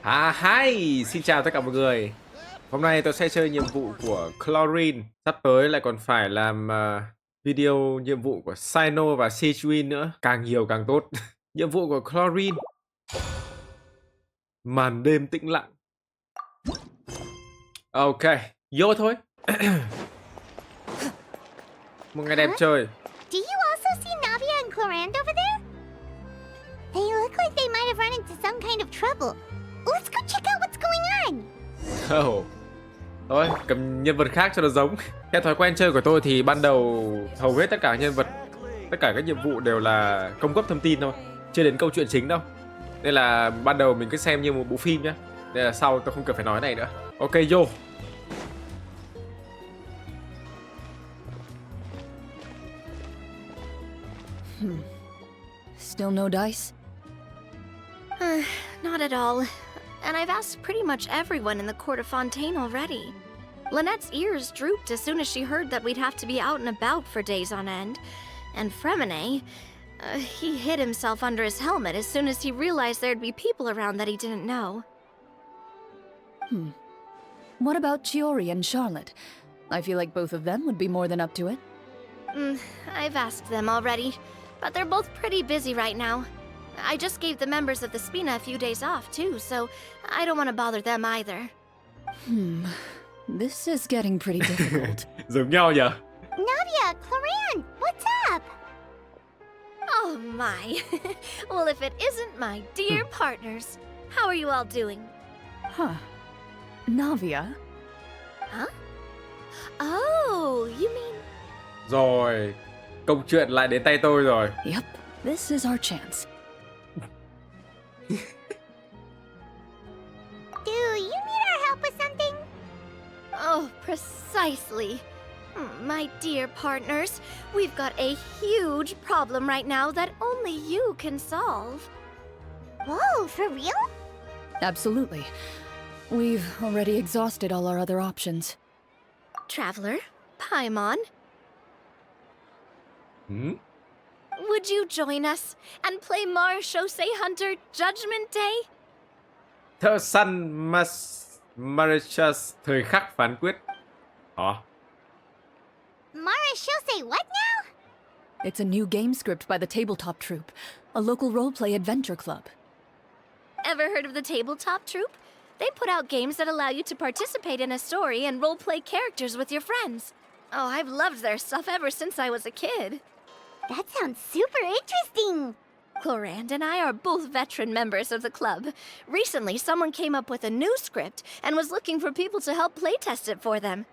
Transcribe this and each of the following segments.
Hi, xin chào tất cả mọi người. Hôm nay tôi sẽ chơi nhiệm vụ của Clorinde. Sắp tới lại còn phải làm video nhiệm vụ của Sino và Sichuin nữa. Càng nhiều càng tốt. Nhiệm vụ của Clorinde. Màn đêm tĩnh lặng. Ok, vô thôi. Một ngày đẹp trời. Do you also see Navia and Clorinde over there? They look like they might have run into some kind of trouble. Let's go check out what's going on. Oh. Thôi, cầm nhân vật khác cho nó giống. Theo thói quen chơi của tôi thì ban đầu hầu hết tất cả nhân vật, tất cả các nhiệm vụ đều là cung cấp thông tin thôi, chưa đến câu chuyện chính đâu. Nên là ban đầu mình cứ xem như một bộ phim nhá. Nên là sau tôi không cần phải nói này nữa. Ok, vô. Still no dice? Not at all. And I've asked pretty much everyone in the court of Fontaine already. Lynette's ears drooped as soon as she heard that we'd have to be out and about for days on end. And Fremine, he hid himself under his helmet as soon as he realized there'd be people around that he didn't know. What about Chiori and Charlotte? I feel like both of them would be more than up to it. I've asked them already, but they're both pretty busy right now. I just gave the members of the Spina a few days off, too, so I don't want to bother them either. This is getting pretty difficult. Giống nhau nhỉ? Navia, Clorinde, what's up? Oh my. Well, if it isn't my dear partners. How are you all doing? Huh. Navia? Huh? Oh, you mean... Rồi, câu chuyện lại đến tay tôi rồi. Yep, this is our chance. Do you need our help with something? Oh, precisely. My dear partners, we've got a huge problem right now that only you can solve. Whoa, for real? Absolutely. We've already exhausted all our other options. Traveler, Paimon, Hmm? would you join us and play Marechaussee Hunter Judgment Day? Thợ săn Marechas thời khắc phán quyết. Hả? Mara, she'll say what now? It's a new game script by the Tabletop Troupe, a local roleplay adventure club. Ever heard of the Tabletop Troupe? They put out games that allow you to participate in a story and roleplay characters with your friends. Oh, I've loved their stuff ever since I was a kid. That sounds super interesting. Clorinde and I are both veteran members of the club. Recently, someone came up with a new script and was looking for people to help playtest it for them.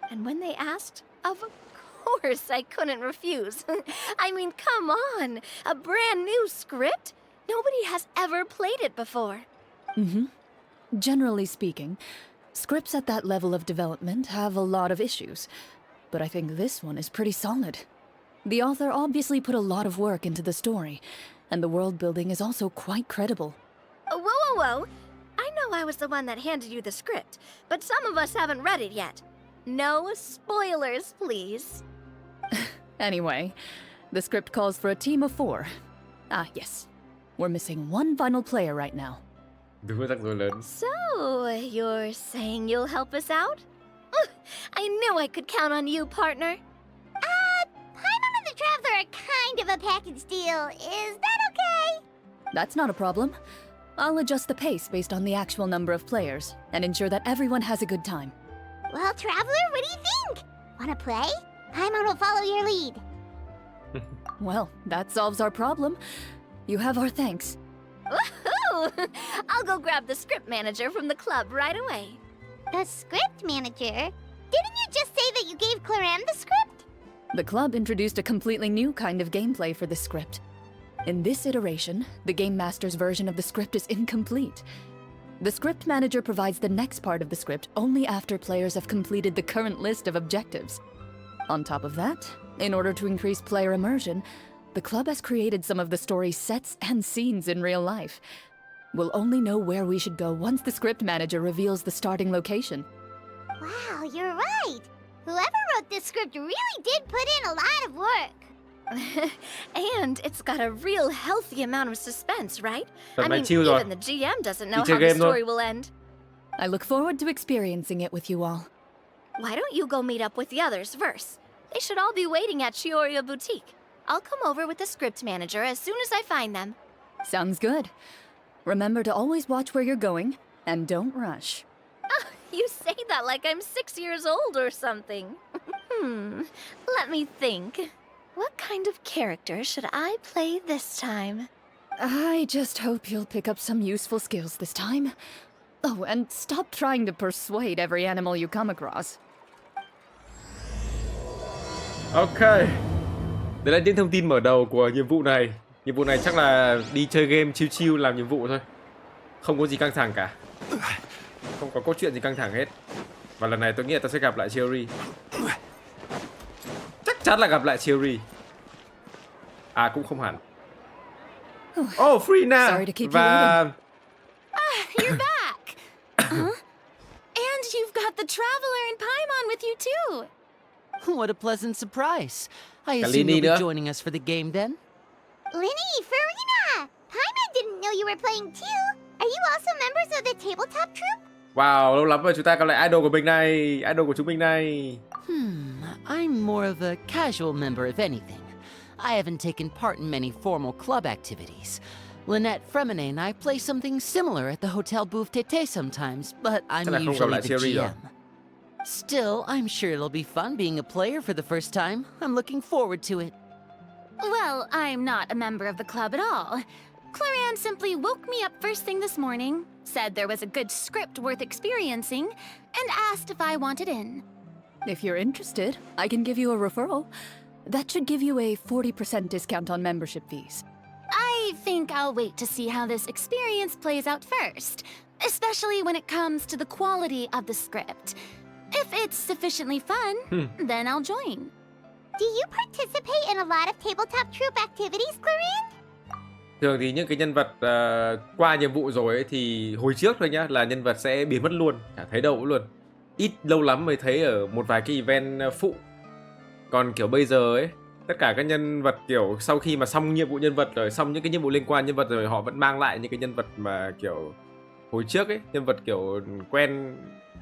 And when they asked, of course I couldn't refuse. I mean, come on, a brand new script? Nobody has ever played it before. Generally speaking, scripts at that level of development have a lot of issues, but I think this one is pretty solid. The author obviously put a lot of work into the story, and the world building is also quite credible. Whoa. I know I was the one that handed you the script, but some of us haven't read it yet. No spoilers, please. Anyway, the script calls for a team of 4. Ah, yes. We're missing one final player right now. Đúng rắc rối lớn. So, you're saying you'll help us out? I knew I could count on you, partner. Paimon and the Traveler are kind of a package deal. Is that okay? That's not a problem. I'll adjust the pace based on the actual number of players, and ensure that everyone has a good time. Well, Traveler, what do you think? Wanna play? Paimon will follow your lead. Well, that solves our problem. You have our thanks. Woohoo! I'll go grab the script manager from the club right away. The script manager? Didn't you just say that you gave Clorinde the script? The club introduced a completely new kind of gameplay for this script. In this iteration, the Game Master's version of the script is incomplete. The script manager provides the next part of the script only after players have completed the current list of objectives. On top of that, in order to increase player immersion, the club has created some of the story's sets and scenes in real life. We'll only know where we should go once the script manager reveals the starting location. Wow, you're right. Whoever wrote this script really did put in a lot of work. And it's got a real healthy amount of suspense, right? Tận I này mean, chill rồi. even the GM doesn't know Đi chơi how the game thôi. story will end. I look forward to experiencing it with you all. Why don't you go meet up with the others first? They should all be waiting at Chioria Boutique. I'll come over with the script manager as soon as I find them. Sounds good. Remember to always watch where you're going, and don't rush. You say that like I'm 6 years old or something. Let me think. What kind of character should I play this time? I just hope you'll pick up some useful skills this time. Oh, and stop trying to persuade every animal you come across. Ok. Đấy là những thông tin mở đầu của nhiệm vụ này. Nhiệm vụ này chắc là đi chơi game chill chill làm nhiệm vụ thôi. Không có gì căng thẳng cả. Không có câu chuyện gì căng thẳng hết. Và lần này tôi nghĩ là ta sẽ gặp lại Cherry. Chắc chắn là gặp lại Cherry. À cũng không hẳn. Oh, Frina. Sorry to keep you Và waiting. You're back! Huh? And you've got the Traveler and Paimon with you too! What a pleasant surprise. I Cả assume Lini you'll be nữa. joining us for the game then? Linny, Farina! Paimon didn't know you were playing too. Are you also members of the tabletop troupe? wow, lâu lắm rồi chúng ta gặp lại idol của mình này, idol của chúng mình này. I'm more of a casual member, if anything. I haven't taken part in many formal club activities. Lynette Fremine and I play something similar at the Hotel Bouffe Tété sometimes, but I'm Chắc là không gặp usually lại the Cherry rồi. GM. Still, I'm sure it'll be fun being a player for the first time. I'm looking forward to it. Well, I'm not a member of the club at all. Clorinde simply woke me up first thing this morning, said there was a good script worth experiencing, and asked if I wanted in. If you're interested, I can give you a referral. That should give you a 40% discount on membership fees. I think I'll wait to see how this experience plays out first, especially when it comes to the quality of the script. If it's sufficiently fun, then I'll join. Do you participate in a lot of tabletop troupe activities, Clorinde? Thường thì những cái nhân vật qua nhiệm vụ rồi ấy, thì hồi trước thôi nhá là nhân vật sẽ biến mất luôn, chả thấy đâu luôn. Ít lâu lắm mới thấy ở một vài cái event phụ. Còn kiểu bây giờ ấy, tất cả các nhân vật kiểu sau khi mà xong nhiệm vụ nhân vật rồi, xong những cái nhiệm vụ liên quan nhân vật rồi, họ vẫn mang lại những cái nhân vật mà kiểu hồi trước ấy, nhân vật kiểu quen,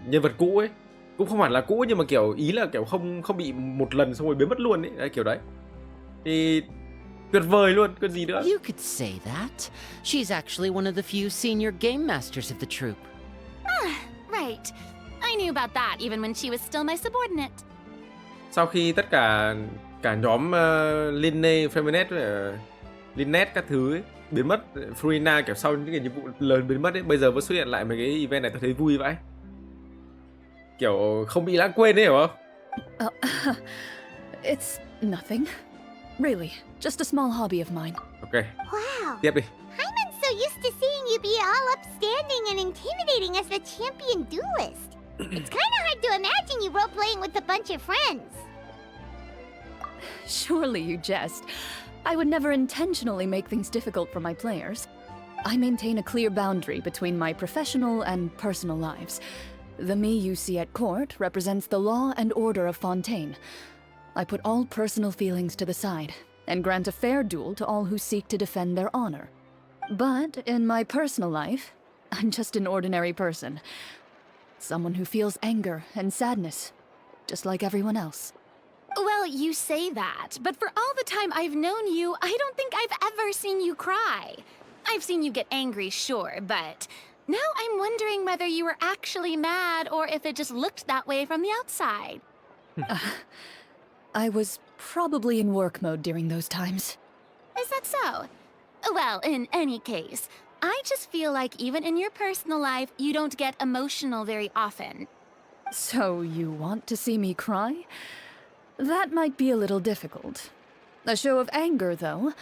nhân vật cũ ấy. Cũng không hẳn là cũ nhưng mà kiểu ý là kiểu không bị một lần xong rồi biến mất luôn ấy, đấy, kiểu đấy. Thì tuyệt vời luôn, còn gì nữa. You could say that. She's actually one of the few senior game masters of the troupe. Right. I knew about that even when she was still my subordinate. Sau khi tất cả nhóm Linne, Feminette, Lynette các thứ ấy, biến mất, Frina kiểu sau những cái nhiệm vụ lớn biến mất ấy, bây giờ vẫn xuất hiện lại mấy cái event này tôi thấy vui vậy. Kiểu không bị lãng quên ấy, hiểu không? It's nothing. Really, just a small hobby of mine. Ok, Wow. tiếp đi. Paimon's so used to seeing you be all upstanding and intimidating as the champion duelist. It's kind of hard to imagine you role-playing with a bunch of friends. Surely you jest. I would never intentionally make things difficult for my players. I maintain a clear boundary between my professional and personal lives. The me you see at court represents the law and order of Fontaine. I put all personal feelings to the side and grant a fair duel to all who seek to defend their honor. But in my personal life, I'm just an ordinary person. Someone who feels anger and sadness, just like everyone else. Well, you say that, but for all the time I've known you, I don't think I've ever seen you cry. I've seen you get angry, sure, but now I'm wondering whether you were actually mad or if it just looked that way from the outside. I was probably in work mode during those times. Is that so? Well, in any case, I just feel like even in your personal life, you don't get emotional very often. So you want to see me cry? That might be a little difficult. A show of anger, though,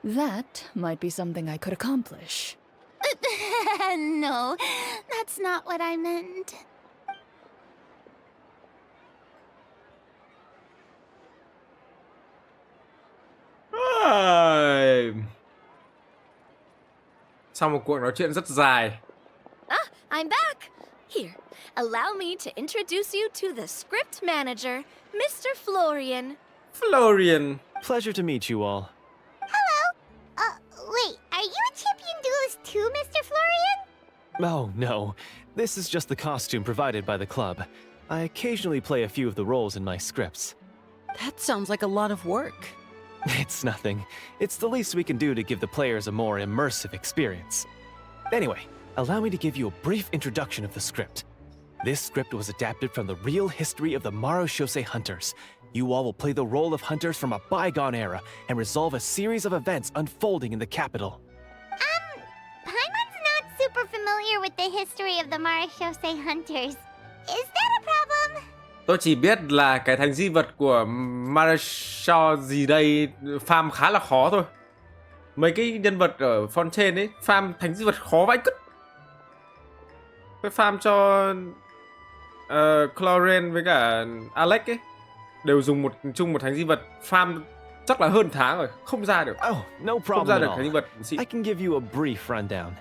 that might be something I could accomplish. No, that's not what I meant. Sau một cuộc nói chuyện rất dài. I'm back! Here, allow me to introduce you to the script manager, Mr. Florian. Florian, Pleasure to meet you all. Wait, are you a champion duelist too, Mr. Florian? Oh, no. This is just the costume provided by the club. I occasionally play a few of the roles in my scripts. That sounds like a lot of work. It's nothing. It's the least we can do to give the players a more immersive experience. Anyway, allow me to give you a brief introduction of the script. This script was adapted from the real history of the Marushosei hunters. You all will play the role of hunters from a bygone era and resolve a series of events unfolding in the capital. Paimon's not super familiar with the history of the Marashosei hunters. Is that a problem? Tôi chỉ biết là cái thành di vật của Marshall gì đây farm khá là khó thôi. Mấy cái nhân vật ở phone trên ấy farm thành di vật khó vãi cứt. Cái farm cho Clorinde với cả Alex ấy đều dùng chung một thành di vật farm chắc là hơn tháng rồi, không ra được. Oh, no Không problem ra at được all. thành di vật xịn. I can give you a brief rundown.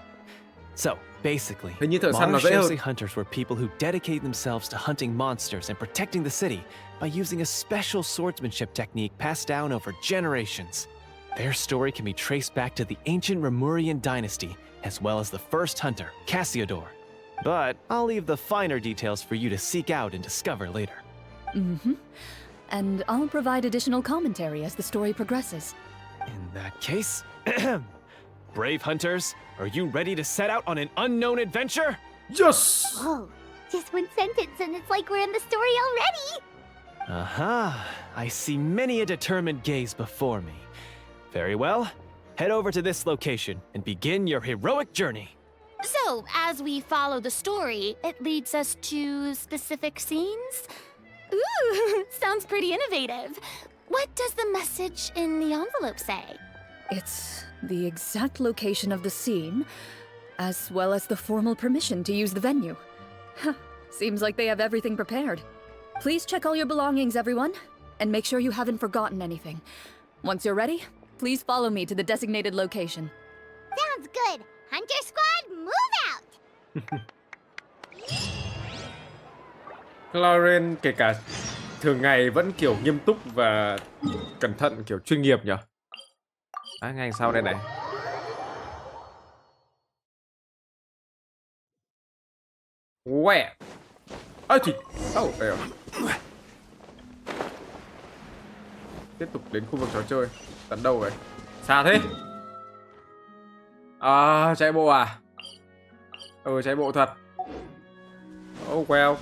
So, basically, Hình như thợ săn nó dễ hơn. Marushosei hunters were people who dedicated themselves to hunting monsters and protecting the city by using a special swordsmanship technique passed down over generations. Their story can be traced back to the ancient Remurian dynasty, as well as the first hunter, Cassiodor. But I'll leave the finer details for you to seek out and discover later. Mm-hmm. And I'll provide additional commentary as the story progresses. In that case, brave hunters, are you ready to set out on an unknown adventure? Yes! Whoa, just one sentence and it's like we're in the story already. Aha, I see many a determined gaze before me. Very well, head over to this location and begin your heroic journey. So, as we follow the story, it leads us to specific scenes? Ooh, sounds pretty innovative. What does the message in the envelope say? It's the exact location of the scene, as well as the formal permission to use the venue. Huh, seems like they have everything prepared. Please check all your belongings, everyone, and make sure you haven't forgotten anything. Once you're ready, please follow me to the designated location. Sounds good. Hunter squad, move out! Clorinde kể cả thường ngày vẫn kiểu nghiêm túc và cẩn thận kiểu chuyên nghiệp nhỉ. À, ngay sau đây này. Quẹ. Ơ thì. Oh, đây rồi. Tiếp tục đến khu vực trò chơi. Tận đâu vậy? Xa thế. À, chạy bộ à? Ừ, chạy bộ thật. Oh well.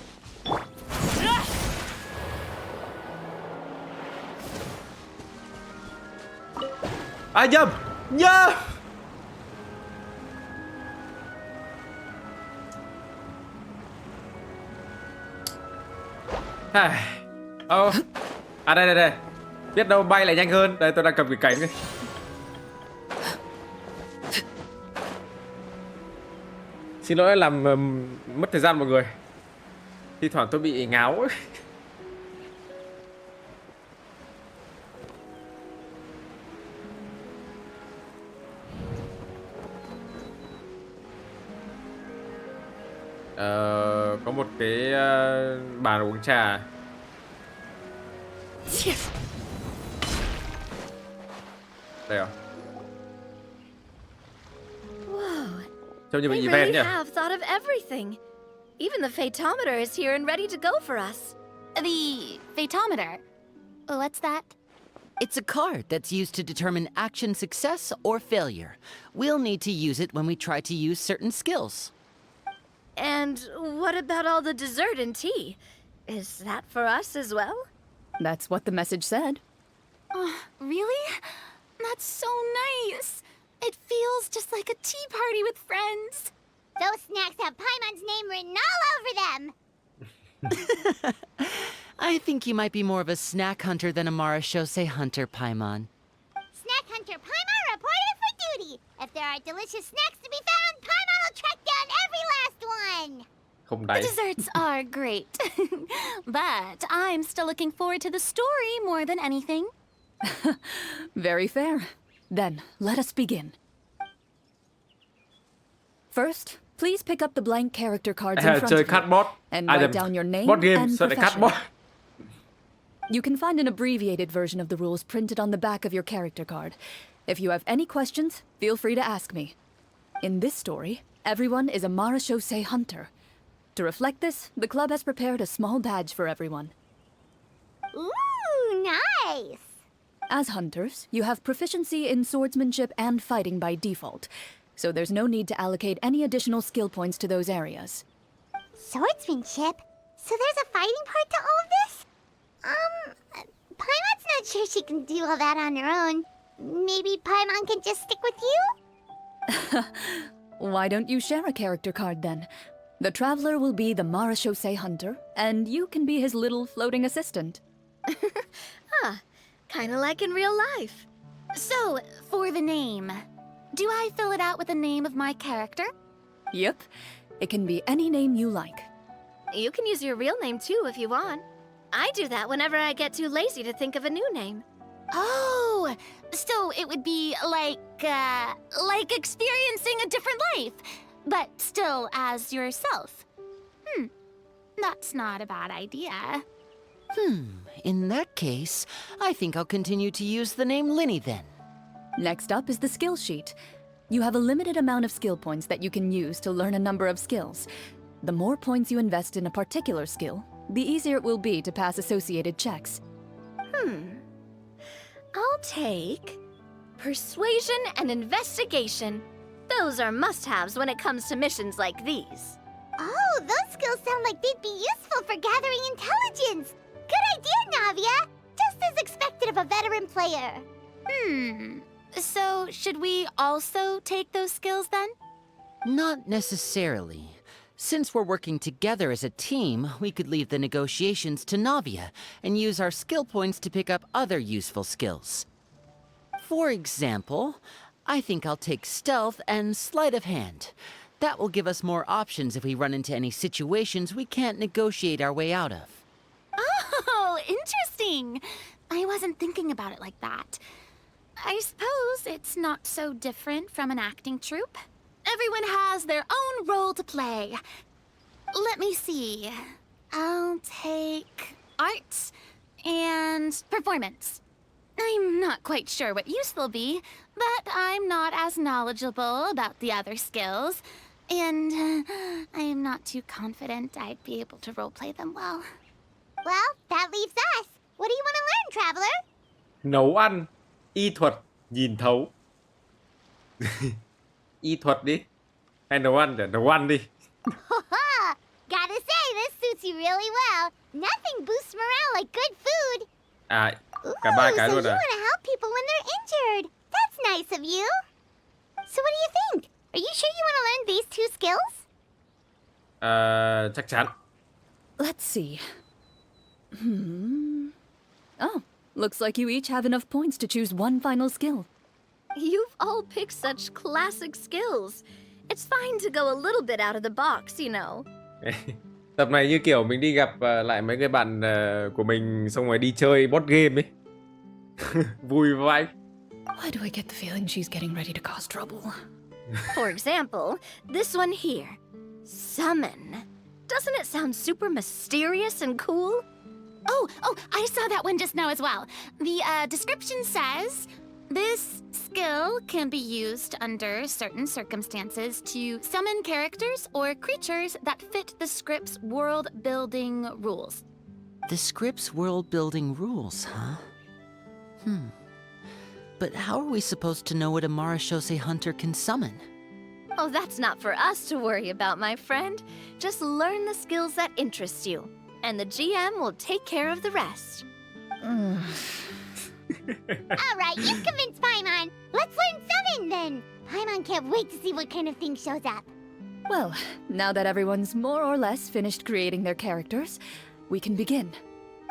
À nhầm. Nhầm. À đây. Biết đâu bay lại nhanh hơn. Đây tôi đang cầm cái cánh này. Xin lỗi làm mất thời gian mọi người. Thi thoảng tôi bị ngáo ấy. Có một cái bàn uống trà. Đây à? Whoa. Trông như They một event really nhỉ? have thought of everything. Even the phaetometer is here and ready to go for us. The phaetometer. What's that? It's a card that's used to determine action success or failure. We'll need to use it when we try to use certain skills. And what about all the dessert and tea? Is that for us as well? That's what the message said. Really? That's so nice. It feels just like a tea party with friends. Those snacks have Paimon's name written all over them. I think you might be more of a snack hunter than a Marushosei hunter, Paimon. Snack Hunter Paimon reported for duty. If there are delicious snacks to be found, Paimon will track down every last one. Không The đáy. desserts are great. But I'm still looking forward to the story more than anything. Very fair. Then, let us begin. First, please pick up the blank character cards in front Chơi of you cardboard. and À, write nhầm. down your name Board game, and sao lại profession. cardboard? You can find an abbreviated version of the rules printed on the back of your character card. If you have any questions, feel free to ask me. In this story, everyone is a marechaussee hunter. To reflect this, the club has prepared a small badge for everyone. Ooh, nice! As hunters, you have proficiency in swordsmanship and fighting by default, so there's no need to allocate any additional skill points to those areas. Swordsmanship? So there's a fighting part to all of this? Paimon's not sure she can do all that on her own. Maybe Paimon can just stick with you? Why don't you share a character card then? The Traveler will be the marechaussee hunter, and you can be his little floating assistant. Kinda like in real life. So, for the name, do I fill it out with the name of my character? Yep, it can be any name you like. You can use your real name too if you want. I do that whenever I get too lazy to think of a new name. Oh, so it would be like experiencing a different life, but still as yourself. That's not a bad idea. In that case, I think I'll continue to use the name Linny then. Next up is the skill sheet. You have a limited amount of skill points that you can use to learn a number of skills. The more points you invest in a particular skill, the easier it will be to pass associated checks. I'll take persuasion and investigation. Those are must-haves when it comes to missions like these. Oh, those skills sound like they'd be useful for gathering intelligence. Good idea, Navia. Just as expected of a veteran player. So should we also take those skills then? Not necessarily. Since we're working together as a team, we could leave the negotiations to Navia and use our skill points to pick up other useful skills. For example, I think I'll take stealth and sleight of hand. That will give us more options if we run into any situations we can't negotiate our way out of. Oh, interesting. I wasn't thinking about it like that. I suppose it's not so different from an acting troupe. Everyone has their own role to play. Let me see. I'll take arts and performance. I'm not quite sure what use they'll be, but I'm not as knowledgeable about the other skills, and I'm not too confident I'd be able to roleplay them well. Well, that leaves us. What do you want to learn, Traveler? Nấu ăn, y thuật, nhìn thấu. Y thuật đi. Hay nấu ăn để nấu ăn đi. Gotta say, this suits you really well. Nothing boosts morale like good food. Cả ba cái so luôn you à? want to help people when they're injured. That's nice of you. So what do you think? Are you sure you want to learn these two skills? Chắc chắn. Let's see. Oh, looks like you each have enough points to choose one final skill. You've all picked such classic skills. It's fine to go a little bit out of the box, you know. Tập này như kiểu mình đi gặp lại mấy người bạn của mình xong rồi đi chơi board game ấy. Vui vai. Why do I get the feeling she's getting ready to cause trouble? For example, this one here. Summon. Doesn't it sound super mysterious and cool? Oh, I saw that one just now as well. The description says, this skill can be used under certain circumstances to summon characters or creatures that fit the script's world-building rules. The script's world-building rules, huh? But how are we supposed to know what a marechaussee hunter can summon? Oh, that's not for us to worry about, my friend. Just learn the skills that interest you, and the GM will take care of the rest. All right, you've convinced Paimon. Let's learn summon then. Paimon can't wait to see what kind of thing shows up. Well, now that everyone's more or less finished creating their characters, we can begin.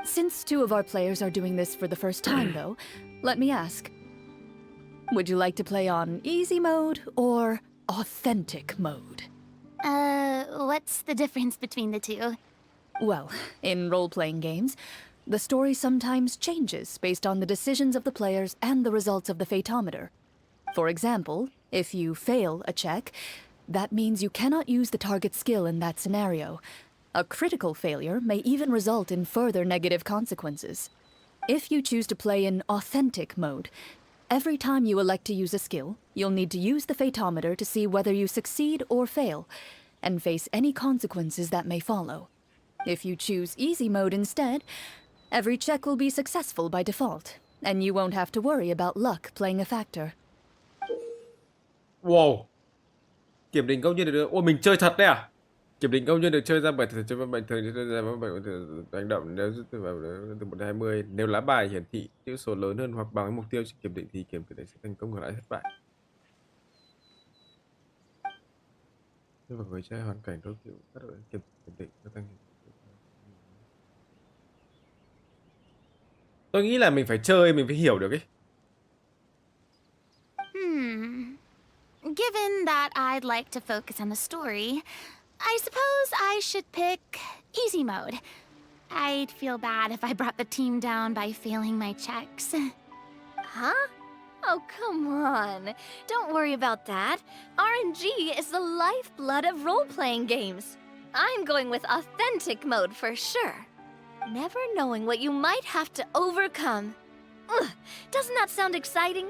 Since two of our players are doing this for the first time, though, let me ask. Would you like to play on easy mode or authentic mode? What's the difference between the two? Well, in role-playing games, the story sometimes changes based on the decisions of the players and the results of the fatometer. For example, if you fail a check, that means you cannot use the target skill in that scenario. A critical failure may even result in further negative consequences. If you choose to play in authentic mode, every time you elect to use a skill, you'll need to use the phaetometer to see whether you succeed or fail, and face any consequences that may follow. If you choose easy mode instead, every check will be successful by default, and you won't have to worry about luck playing a factor. Wow. Kiểm định công nhân được. Ôi mình chơi thật đấy à? Kiểm định công nhân được chơi ra 7 thường chơi bình thường chơi ra 7 hành động nếu từ 1 đến 20, nếu lá bài hiển thị chữ số lớn hơn hoặc bằng với mục tiêu kiểm định thì kiểm định sẽ thành công, ngược lại thất bại. Nếu vào người chơi hoàn cảnh đối chịu các đội kiểm định gia tăng. Tôi nghĩ là mình phải chơi, mình phải hiểu được ấy. Given that I'd like to focus on the story, I suppose I should pick easy mode. I'd feel bad if I brought the team down by failing my checks. Huh? Oh, come on. Don't worry about that. RNG is the lifeblood of role-playing games. I'm going with authentic mode for sure. Never knowing what you might have to overcome. Ugh, doesn't that sound exciting?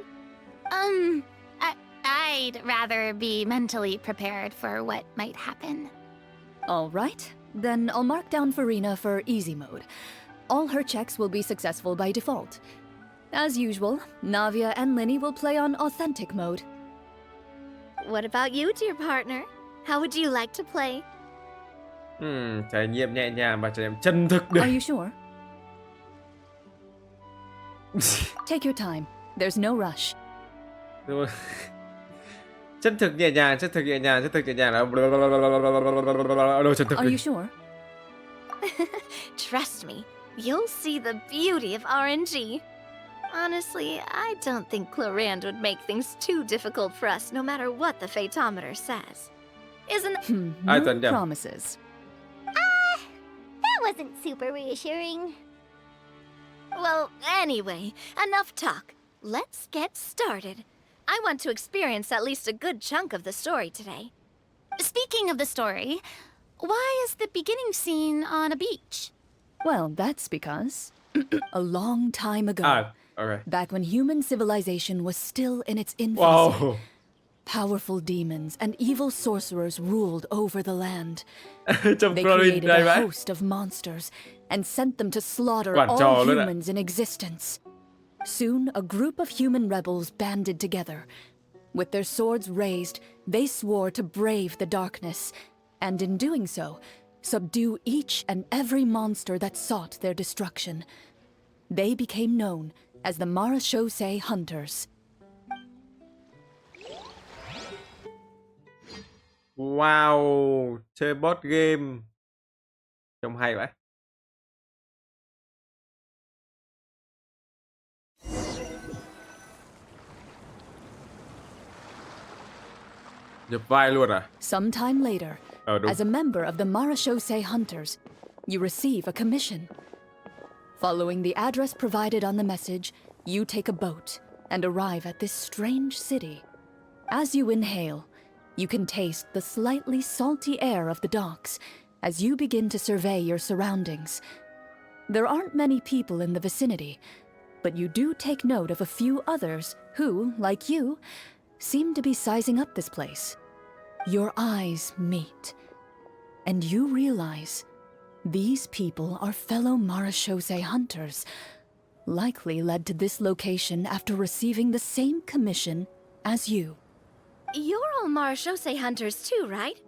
I'd rather be mentally prepared for what might happen. All right, then I'll mark down Farina for easy mode. All her checks will be successful by default. As usual, Navia and Linny will play on authentic mode. What about you, dear partner? How would you like to play? Trải nghiệm nhẹ nhàng và trải nghiệm chân thực được. Are you sure? Take your time. There's no rush. Chân thực nhẹ nhàng, chân thực nhẹ nhàng, chân thực nhẹ nhàng là đồ chân thực. Are you sure? Trust me, you'll see the beauty of RNG. Honestly, I don't think Clorinde would make things too difficult for us, no matter what the phaetometer says. Isn't No promises. That wasn't super reassuring. Well, anyway, enough talk. Let's get started. I want to experience at least a good chunk of the story today. Speaking of the story, why is the beginning scene on a beach? Well, that's because a long time ago, okay. back when human civilization was still in its infancy, Wow. powerful demons and evil sorcerers ruled over the land. Trong They Clorinde created đây a vậy. host of monsters and sent them to slaughter Quản trò all luôn ạ. humans in existence. Soon, a group of human rebels banded together. With their swords raised, they swore to brave the darkness, and in doing so, subdue each and every monster that sought their destruction. They became known as the Marachose Hunters. Wow, chơi board game. Trông hay vậy. Nhập vai luôn à? Sometime later, đúng. as a member of the Marachose Hunters, you receive a commission. Following the address provided on the message, you take a boat and arrive at this strange city. As you inhale, you can taste the slightly salty air of the docks as you begin to survey your surroundings. There aren't many people in the vicinity, but you do take note of a few others who, like you, seem to be sizing up this place. Your eyes meet, and you realize these people are fellow Marachose hunters, likely led to this location after receiving the same commission as you. You're all Marachose hunters too, right?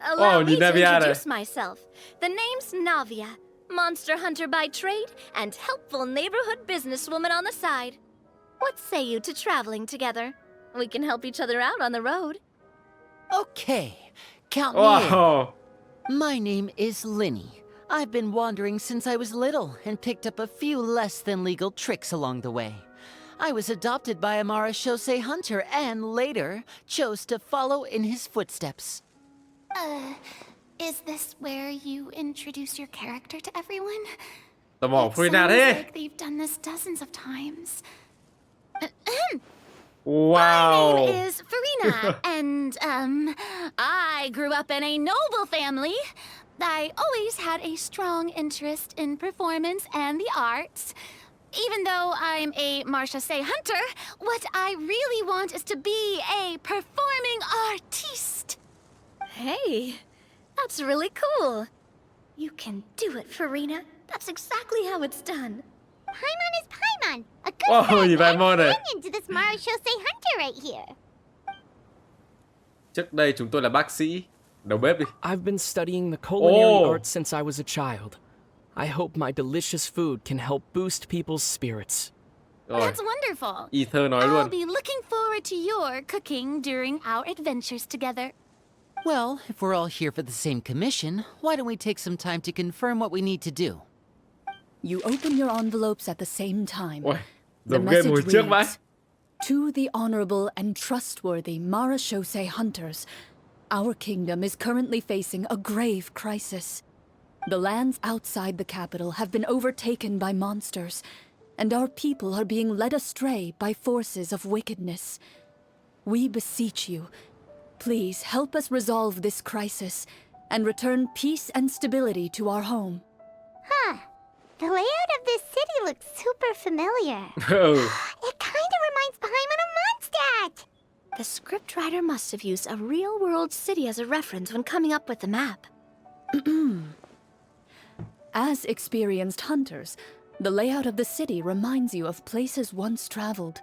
Allow me to introduce myself. The name's Navia, monster hunter by trade and helpful neighborhood businesswoman on the side. What say you to traveling together? We can help each other out on the road. Okay, count me in. My name is Linny. I've been wandering since I was little and picked up a few less than legal tricks along the way. I was adopted by a Marachose hunter and later chose to follow in his footsteps. Is this where you introduce your character to everyone? Tò mò It Farina sounds thế. like they've done this dozens of times. Wow. My name is Farina, and, I grew up in a noble family. I always had a strong interest in performance and the arts. Even though I'm a marche hunter, what I really want is to be a performing artiste. Hey, that's really cool. You can do it, Farina. That's exactly how it's done. Paimon is Paimon, a good Oh, friend nhìn and Paimon này. companion to this Marashosei hunter right here. Trước đây chúng tôi là bác sĩ. Đầu bếp đi. I've been studying the culinary Oh. arts since I was a child. I hope my delicious food can help boost people's spirits. Rồi, That's wonderful. Ether nói I'll luôn. be looking forward to your cooking during our adventures together. Well, if we're all here for the same commission, why don't we take some time to confirm what we need to do? You open your envelopes at the same time. Ôi, The giống game hồi message trước vãi. reads, To the honorable and trustworthy Marashosei hunters, our kingdom is currently facing a grave crisis. The lands outside the capital have been overtaken by monsters, and our people are being led astray by forces of wickedness. We beseech you, please help us resolve this crisis and return peace and stability to our home. Huh. The layout of this city looks super familiar. Ừ. It kind of reminds Paimon of Mondstadt. The scriptwriter must have used a real-world city as a reference when coming up with the map. As experienced hunters, the layout of the city reminds you of places once traveled.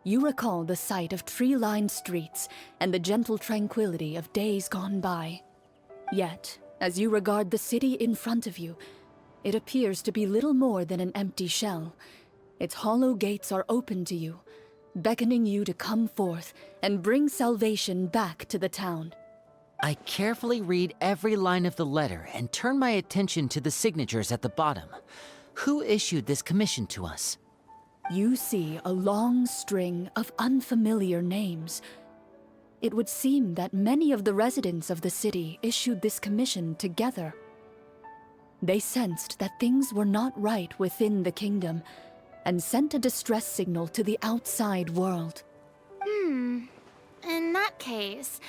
You recall the sight of tree-lined streets and the gentle tranquility of days gone by. Yet, as you regard the city in front of you, it appears to be little more than an empty shell. Its hollow gates are open to you, beckoning you to come forth and bring salvation back to the town. I carefully read every line of the letter and turn my attention to the signatures at the bottom. Who issued this commission to us? You see a long string of unfamiliar names. It would seem that many of the residents of the city issued this commission together. They sensed that things were not right within the kingdom and sent a distress signal to the outside world. In that case,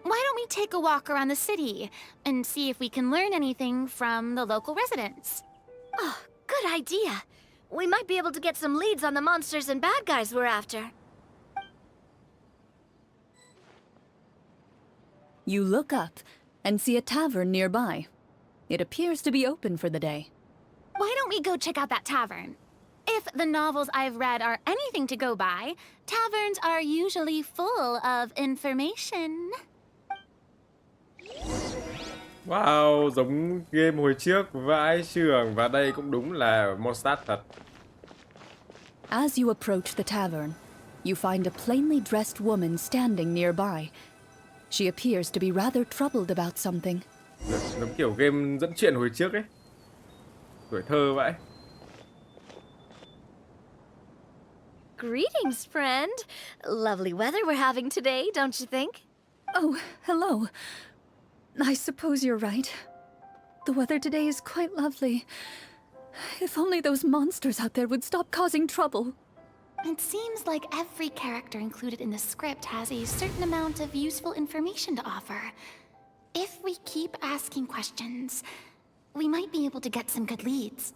why don't we take a walk around the city and see if we can learn anything from the local residents? Oh, good idea. We might be able to get some leads on the monsters and bad guys we're after. You look up and see a tavern nearby. It appears to be open for the day. Why don't we go check out that tavern? If the novels I've read are anything to go by, taverns are usually full of information. Wow, giống game hồi trước vãi chưởng. Và đây cũng đúng là Mondstadt thật. As you approach the tavern, you find a plainly dressed woman standing nearby. She appears to be rather troubled about something. Giống kiểu game dẫn chuyện hồi trước ấy. Tuổi thơ vãi. Greetings, friend. Lovely weather we're having today, don't you think? Oh, hello. I suppose you're right. The weather today is quite lovely. If only those monsters out there would stop causing trouble. It seems like every character included in the script has a certain amount of useful information to offer. If we keep asking questions, we might be able to get some good leads.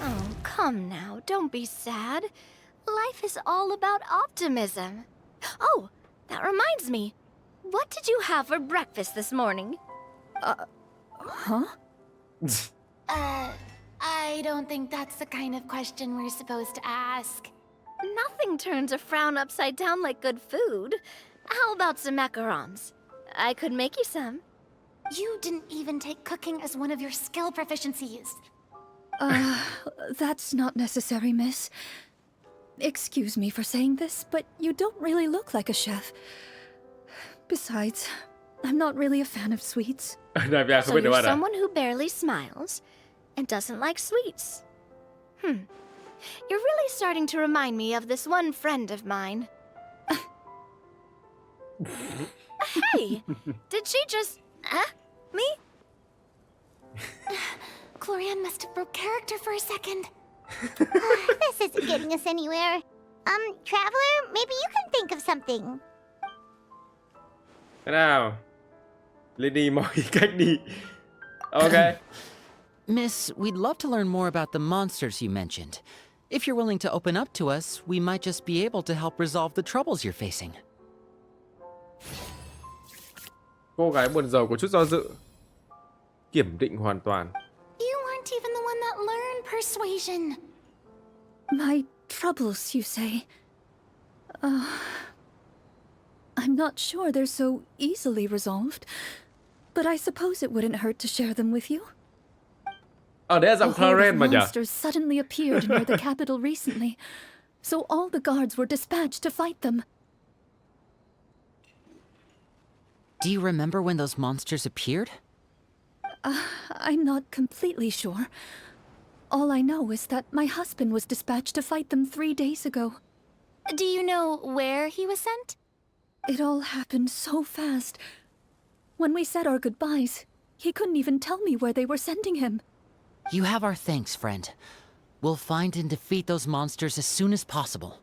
Oh, come now, don't be sad. Life is all about optimism. Oh, that reminds me. What did you have for breakfast this morning? Huh? I don't think that's the kind of question we're supposed to ask. Nothing turns a frown upside down like good food. How about some macarons? I could make you some. You didn't even take cooking as one of your skill proficiencies. That's not necessary, miss. Excuse me for saying this, but you don't really look like a chef. Besides, I'm not really a fan of sweets. Đại Việt không So biết nấu you're ăn à? someone who barely smiles and doesn't like sweets. You're really starting to remind me of this one friend of mine. Hey, did she just... me? Clorinde must have broke character for a second. This isn't getting us anywhere. Traveler, maybe you can think of something. Thế nào? Lên đi mọi cách đi. Okay. Miss, we'd love to learn more about the monsters you mentioned. If you're willing to open up to us, we might just be able to help resolve the troubles you're facing. Cô gái buồn rầu có chút do dự. Kiểm định hoàn toàn. You weren't even the one that learned persuasion. My troubles, you say? I'm not sure they're so easily resolved, but I suppose it wouldn't hurt to share them with you. Đấy là A giọng horde of Clorinde mà nhỉ? monsters suddenly appeared near the capital recently, so all the guards were dispatched to fight them. Do you remember when those monsters appeared? I'm not completely sure. All I know is that my husband was dispatched to fight them 3 days ago. Do you know where he was sent? It all happened so fast. When we said our goodbyes, he couldn't even tell me where they were sending him. You have our thanks, friend. We'll find and defeat those monsters as soon as possible.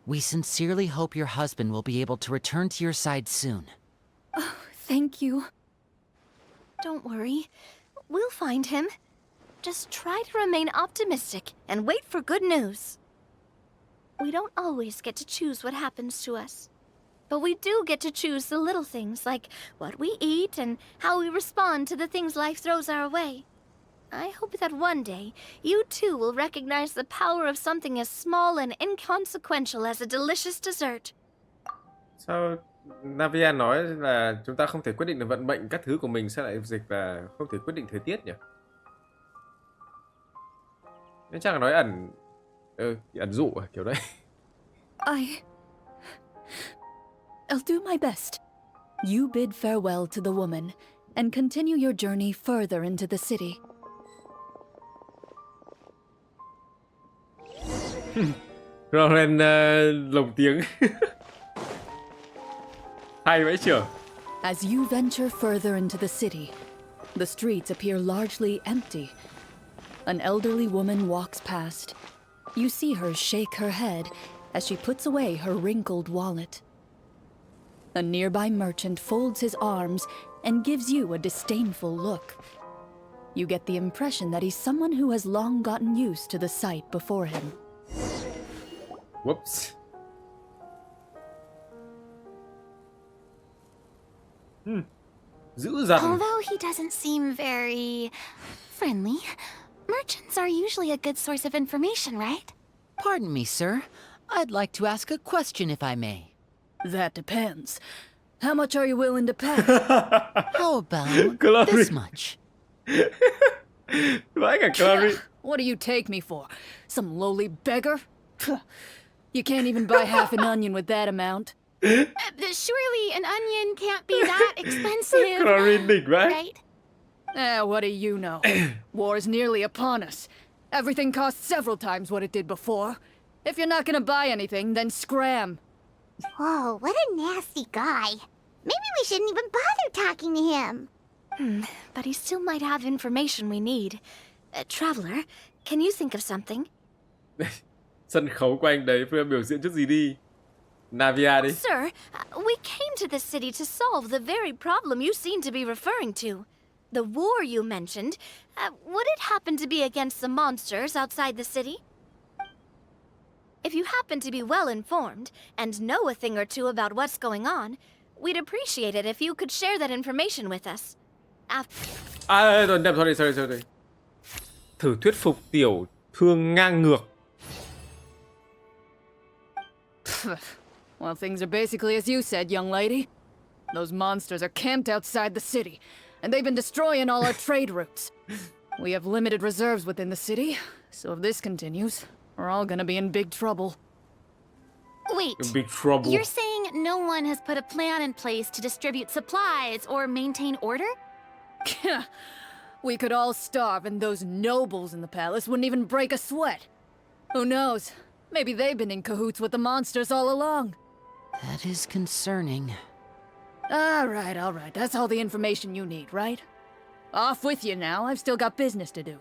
We sincerely hope your husband will be able to return to your side soon. Thank you. Don't worry. We'll find him. Just try to remain optimistic and wait for good news. We don't always get to choose what happens to us. But we do get to choose the little things, like what we eat and how we respond to the things life throws our way. I hope that one day, you too will recognize the power of something as small and inconsequential as a delicious dessert. Sao Navia nói là chúng ta không thể quyết định được vận mệnh các thứ của mình, sao lại dịch là không thể quyết định thời tiết nhỉ? Nên chắc là nói ẩn dụ à, kiểu đấy. I'll do my best. You bid farewell to the woman and continue your journey further into the city. Clorinde lồng tiếng. Hay vậy trưởng. As you venture further into the city, the streets appear largely empty. An elderly woman walks past. You see her shake her head as she puts away her wrinkled wallet. A nearby merchant folds his arms and gives you a disdainful look. You get the impression that he's someone who has long gotten used to the sight before him. Whoops. Dữ dằn. Although he doesn't seem very friendly, merchants are usually a good source of information, right? Pardon me, sir. I'd like to ask a question if I may. That depends. How much are you willing to pay? How about Clorinde. this much? Vãi cả Clorinde. What do you take me for? Some lowly beggar? You can't even buy half an onion with that amount. Surely an onion can't be that expensive, Clorinde đỉnh vãi. right? What do you know? War's nearly upon us. Everything costs several times what it did before. If you're not gonna buy anything, then scram. Whoa, what a nasty guy. Maybe we shouldn't even bother talking to him. But he still might have information we need. Traveler, can you think of something? Sân khấu của anh đấy, Phương biểu diễn chút gì đi. Navia đi. Sir, we came to this city to solve the very problem you seem to be referring to. The war you mentioned, would it happen to be against the monsters outside the city? If you happen to be well informed and know a thing or two about what's going on, we'd appreciate it if you could share that information with us. Rồi, nhầm, sorry. Thử thuyết phục tiểu thương ngang ngược. Well, things are basically as you said, young lady. Those monsters are camped outside the city, and they've been destroying all our trade routes. We have limited reserves within the city, so if this continues, we're all gonna be in big trouble. Wait, In big trouble. you're saying no one has put a plan in place to distribute supplies or maintain order? We could all starve, and those nobles in the palace wouldn't even break a sweat. Who knows? Maybe they've been in cahoots with the monsters all along. That is concerning. All right. That's all the information you need, right? Off with you now. I've still got business to do.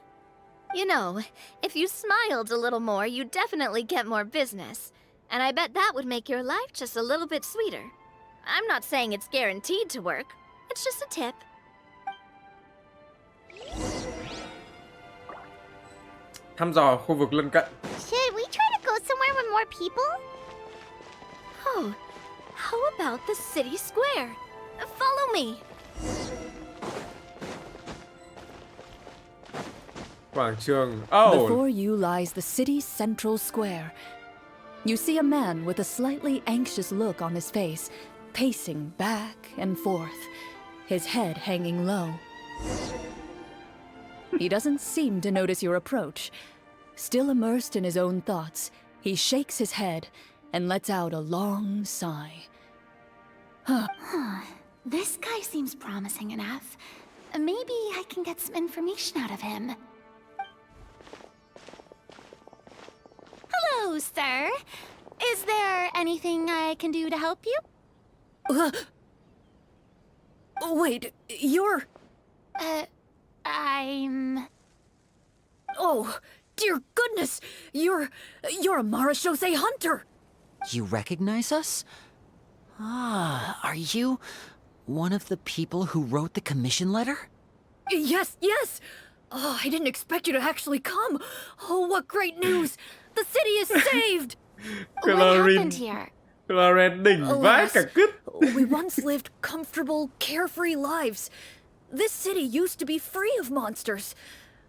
You know, if you smiled a little more, you'd definitely get more business. And I bet that would make your life just a little bit sweeter. I'm not saying it's guaranteed to work. It's just a tip. Thăm dò khu vực lân cận. Should we people? Oh, how about the city square? Follow me. Quảng trường. Oh, Before you lies the city's central square. You see a man with a slightly anxious look on his face, pacing back and forth, his head hanging low. He doesn't seem to notice your approach. Still immersed in his own thoughts, he shakes his head and lets out a long sigh. This guy seems promising enough. Maybe I can get some information out of him. Hello, sir. Is there anything I can do to help you? Wait, you're... I'm... Oh, dear goodness! You're a Marechaussee hunter! You recognize us? Ah, are you one of the people who wrote the commission letter? Yes, yes! Oh, I didn't expect you to actually come. Oh, what great news! The city is saved! What happened here? Clorinde đỉnh vãi cả cứt. We once lived comfortable, carefree lives. This city used to be free of monsters.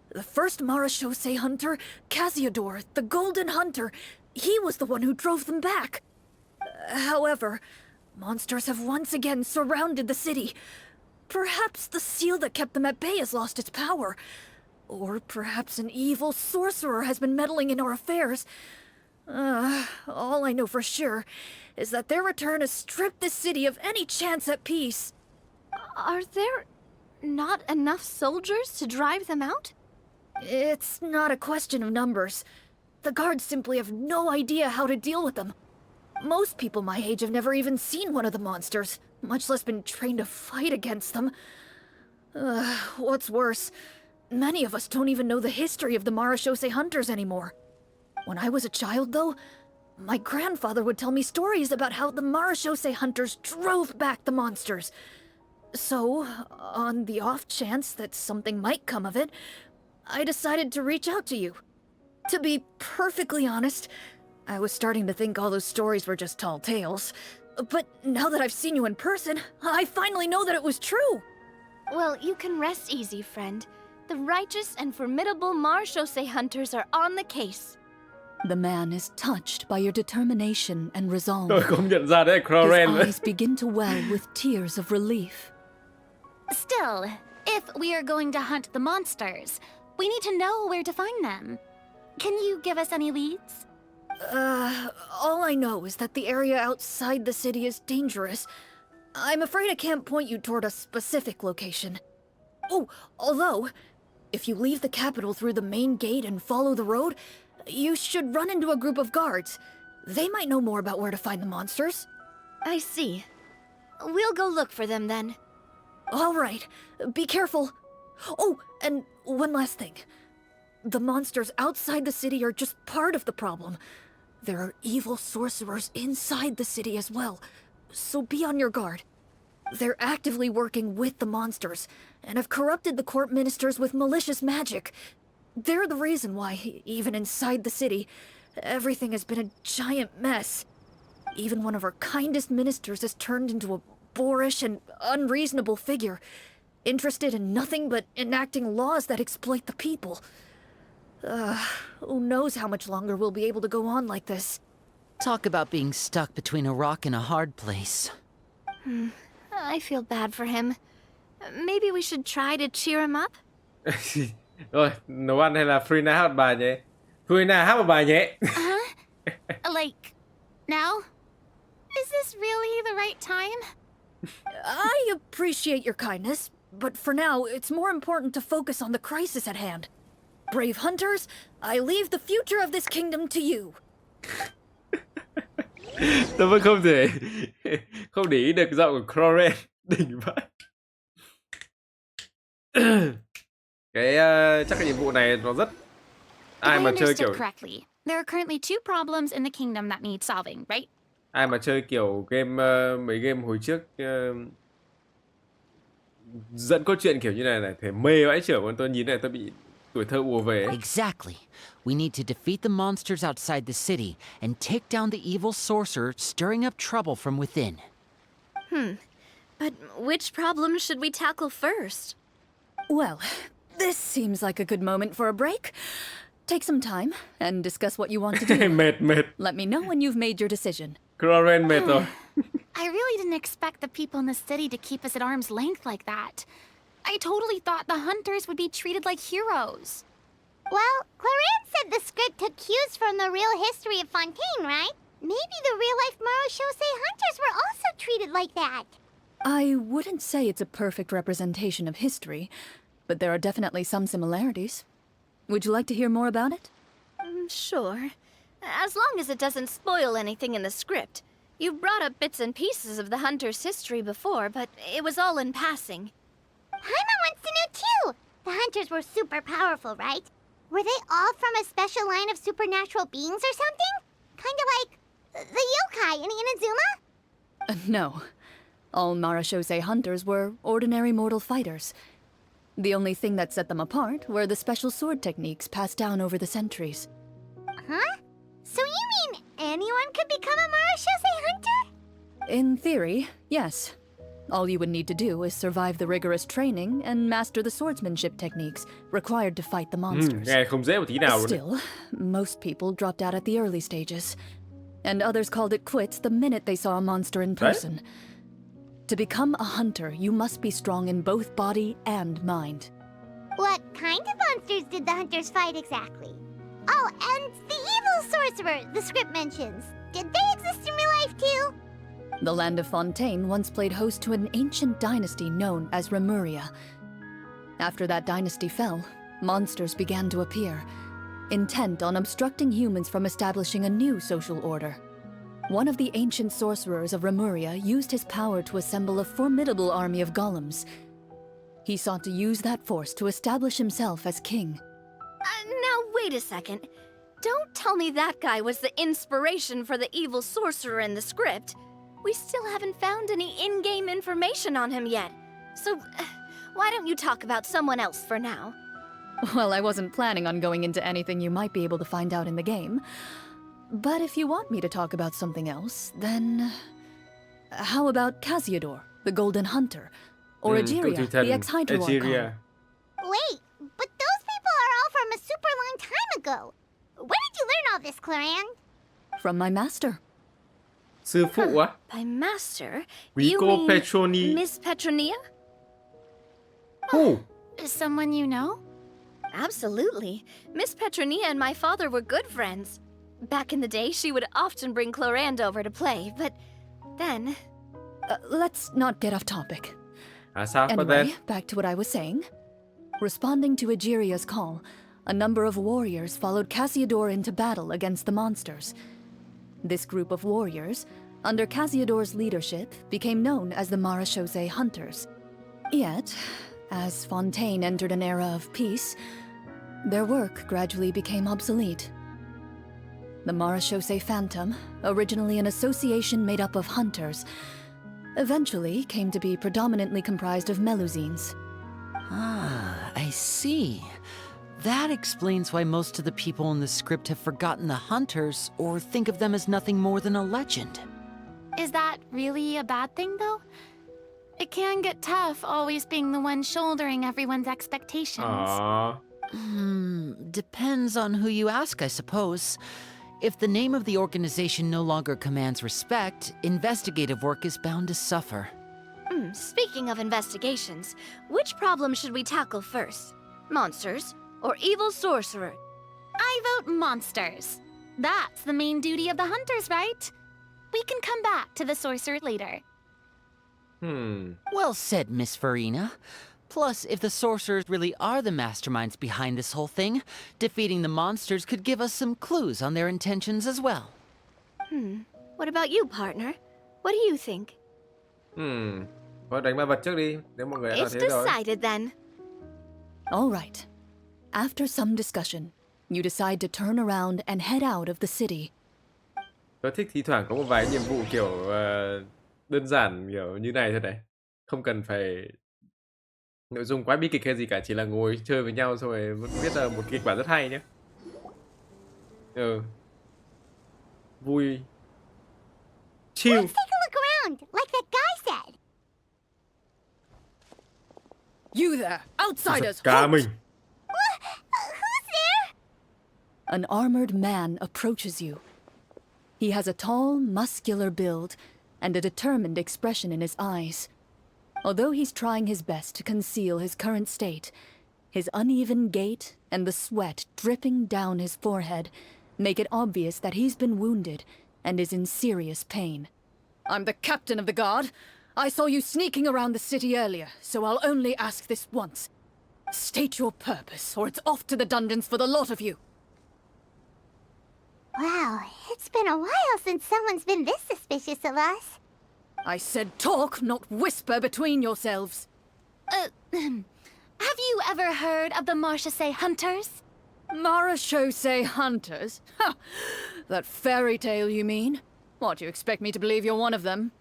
The first Marechaussee hunter, Casiodor, the Golden Hunter, he was the one who drove them back. However, monsters have once again surrounded the city. Perhaps the seal that kept them at bay has lost its power. Or perhaps an evil sorcerer has been meddling in our affairs. All I know for sure is that their return has stripped this city of any chance at peace. Are there not enough soldiers to drive them out? It's not a question of numbers. The guards simply have no idea how to deal with them. Most people my age have never even seen one of the monsters, much less been trained to fight against them. What's worse, many of us don't even know the history of the Marechaussee hunters anymore. When I was a child, though, my grandfather would tell me stories about how the Marechaussee hunters drove back the monsters. So, on the off chance that something might come of it, I decided to reach out to you. To be perfectly honest, I was starting to think all those stories were just tall tales. But now that I've seen you in person, I finally know that it was true. Well, you can rest easy, friend. The righteous and formidable Marechaussee hunters are on the case. The man is touched by your determination and resolve. Tôi không nhận ra đấy, His Clorinde. eyes begin to well with tears of relief. Still, if we are going to hunt the monsters, we need to know where to find them. Can you give us any leads? All I know is that the area outside the city is dangerous. I'm afraid I can't point you toward a specific location. Oh, although, if you leave the capital through the main gate and follow the road, you should run into a group of guards. They might know more about where to find the monsters. I see. We'll go look for them then. All right, be careful. Oh, and one last thing. The monsters outside the city are just part of the problem. There are evil sorcerers inside the city as well, so be on your guard. They're actively working with the monsters, and have corrupted the court ministers with malicious magic. They're the reason why, even inside the city, everything has been a giant mess. Even one of our kindest ministers has turned into a boorish and unreasonable figure, interested in nothing but enacting laws that exploit the people. Who knows how much longer we'll be able to go on like this. Talk about being stuck between a rock and a hard place. I feel bad for him. Maybe we should try to cheer him up? Rồi, nấu ăn hay là Frina hát một bài nhé? Frina hát một bài nhé. Like, now? Is this really the right time? I appreciate your kindness, but for now, it's more important to focus on the crisis at hand. Brave hunters, I leave the future of this kingdom to you. Tôi vẫn không thể không để ý được giọng của Clorinde đỉnh vậy. Cái chắc cái nhiệm vụ này nó rất ai If I mà chơi understood kiểu correctly, there are currently 2 problems in the kingdom that need solving, right? ai mà chơi kiểu game mấy game hồi trước dẫn câu chuyện kiểu như này này thể mê vãi trưởng, tôi nhìn này tôi bị tuổi thơ ùa về ấy. Exactly. We need to defeat the monsters outside the city and take down the evil sorcerer stirring up trouble from within. But which problem should we tackle first? Well, this seems like a good moment for a break. Take some time and discuss what you want to do. Mệt. Let me know when you've made your decision. Clorinde mệt rồi. I really didn't expect the people in the city to keep us at arm's length like that. I totally thought the hunters would be treated like heroes. Well, Clorinde said the script took cues from the real history of Fontaine, right? Maybe the real-life Marachose hunters were also treated like that. I wouldn't say it's a perfect representation of history, but there are definitely some similarities. Would you like to hear more about it? Sure. As long as it doesn't spoil anything in the script. You've brought up bits and pieces of the hunter's history before, but it was all in passing. Paimon wants to know too. The hunters were super powerful, right? Were they all from a special line of supernatural beings or something? Kind of like the yokai in Inazuma? No. All Marachose hunters were ordinary mortal fighters. The only thing that set them apart were the special sword techniques passed down over the centuries. Huh? So you mean anyone could become a Marachose hunter? In theory, yes. All you would need to do is survive the rigorous training and master the swordsmanship techniques required to fight the monsters. Nghe không dễ một tí nào luôn. Still, most people dropped out at the early stages, and others called it quits the minute they saw a monster in person. To become a hunter, you must be strong in both body and mind. What kind of monsters did the hunters fight exactly? Oh, and the evil sorcerer the script mentions. Did they exist in real life too? The land of Fontaine once played host to an ancient dynasty known as Remuria. After that dynasty fell, monsters began to appear, intent on obstructing humans from establishing a new social order. One of the ancient sorcerers of Remuria used his power to assemble a formidable army of golems. He sought to use that force to establish himself as king. Now, wait a second. Don't tell me that guy was the inspiration for the evil sorcerer in the script. We still haven't found any in-game information on him yet. So, why don't you talk about someone else for now? Well, I wasn't planning on going into anything you might be able to find out in the game. But if you want me to talk about something else, then... How about Casiodor, the Golden Hunter? Or Egeria, the ex-Hydro Archon? Wait, but those people are all from a super long time ago. Where did you learn all this, Clorinde? From my master. Sư phụ á? By master, Quý you cô mean Petroni. Miss Petronia? Who? Someone you know? Absolutely. Miss Petronia and my father were good friends. Back in the day, she would often bring Clorinde over to play, but then... Let's not get off topic. Sao có Anyway, tên? back to what I was saying. Responding to Egeria's call, a number of warriors followed Casiodor into battle against the monsters. This group of warriors, under Casiodor's leadership, became known as the Marachose Hunters. Yet, as Fontaine entered an era of peace, their work gradually became obsolete. The Marachose Phantom, originally an association made up of hunters, eventually came to be predominantly comprised of Melusines. Ah, I see. That explains why most of the people in the script have forgotten the hunters or think of them as nothing more than a legend. Is that really a bad thing, though? It can get tough always being the one shouldering everyone's expectations. Aww. Depends on who you ask, I suppose. If the name of the organization no longer commands respect, investigative work is bound to suffer. Speaking of investigations, which problem should we tackle first? Monsters or evil sorcerer? I vote monsters. That's the main duty of the hunters, right? We can come back to the sorcerer later. Well said, Miss Farina. Plus, if the sorcerers really are the masterminds behind this whole thing, defeating the monsters could give us some clues on their intentions as well. What about you, partner? What do you think? Thôi đánh ma vật trước đi, nếu mọi người đã It's thế rồi. decided then. All right. After some discussion, you decide to turn around and head out of the city. Tôi thích thi thoảng có một vài nhiệm vụ kiểu đơn giản kiểu như này thôi này. Không cần phải Nội dung quá bi kịch hay gì cả, chỉ là ngồi chơi với nhau xong rồi vẫn biết là một kịch bản rất hay nhé. Vui. Chill. Let's take a look around, like that guy said. You there, outsiders! Cả halt! mình. Who's there? An armored man approaches you. He has a tall, muscular build and a determined expression in his eyes. Although he's trying his best to conceal his current state, his uneven gait and the sweat dripping down his forehead make it obvious that he's been wounded and is in serious pain. I'm the captain of the guard. I saw you sneaking around the city earlier, so I'll only ask this once. State your purpose, or it's off to the dungeons for the lot of you. Wow, it's been a while since someone's been this suspicious of us. I said talk, not whisper between yourselves. Have you ever heard of the Marchese Hunters? Marachose hunters? Ha! That fairy tale, you mean? What, you expect me to believe you're one of them?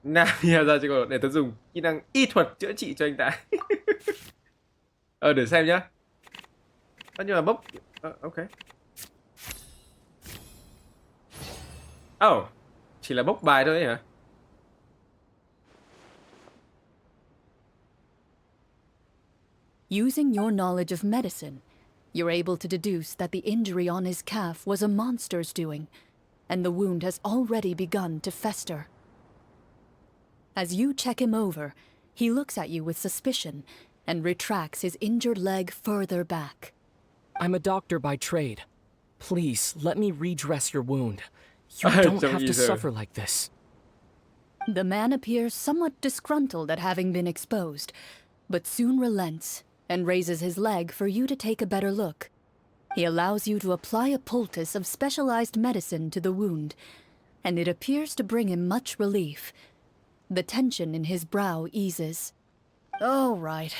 Navia ra cho để tớ dùng kỹ năng y thuật chữa trị cho anh ta. Để xem nhá. Nhưng mà bốc. Ok. Chỉ là bốc bài thôi ấy hả? Using your knowledge of medicine, you're able to deduce that the injury on his calf was a monster's doing, and the wound has already begun to fester. As you check him over, he looks at you with suspicion and retracts his injured leg further back. I'm a doctor by trade. Please, let me redress your wound. You I don't don't have to either. suffer like this. The man appears somewhat disgruntled at having been exposed, but soon relents and raises his leg for you to take a better look. He allows you to apply a poultice of specialized medicine to the wound, and it appears to bring him much relief. The tension in his brow eases. All right.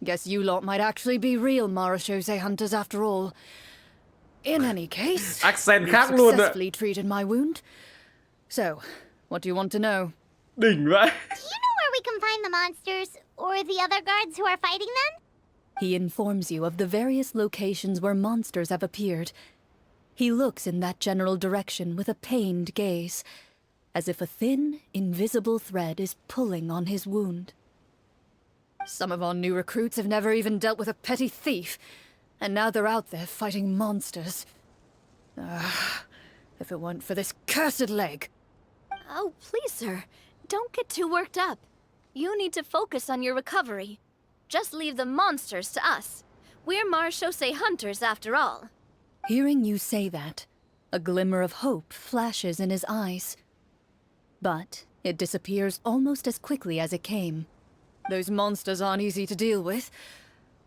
Guess you lot might actually be real Marachose hunters after all. In any case, Accent you've khác luôn ạ. successfully treated my wound. So, what do you want to know? Đỉnh vậy. Do you know where we can find the monsters, or the other guards who are fighting them? He informs you of the various locations where monsters have appeared. He looks in that general direction with a pained gaze, as if a thin, invisible thread is pulling on his wound. Some of our new recruits have never even dealt with a petty thief, and now they're out there fighting monsters. If it weren't for this cursed leg. Oh, please, sir. Don't get too worked up. You need to focus on your recovery. Just leave the monsters to us. We're Marachose hunters after all. Hearing you say that, a glimmer of hope flashes in his eyes. But it disappears almost as quickly as it came. Those monsters aren't easy to deal with.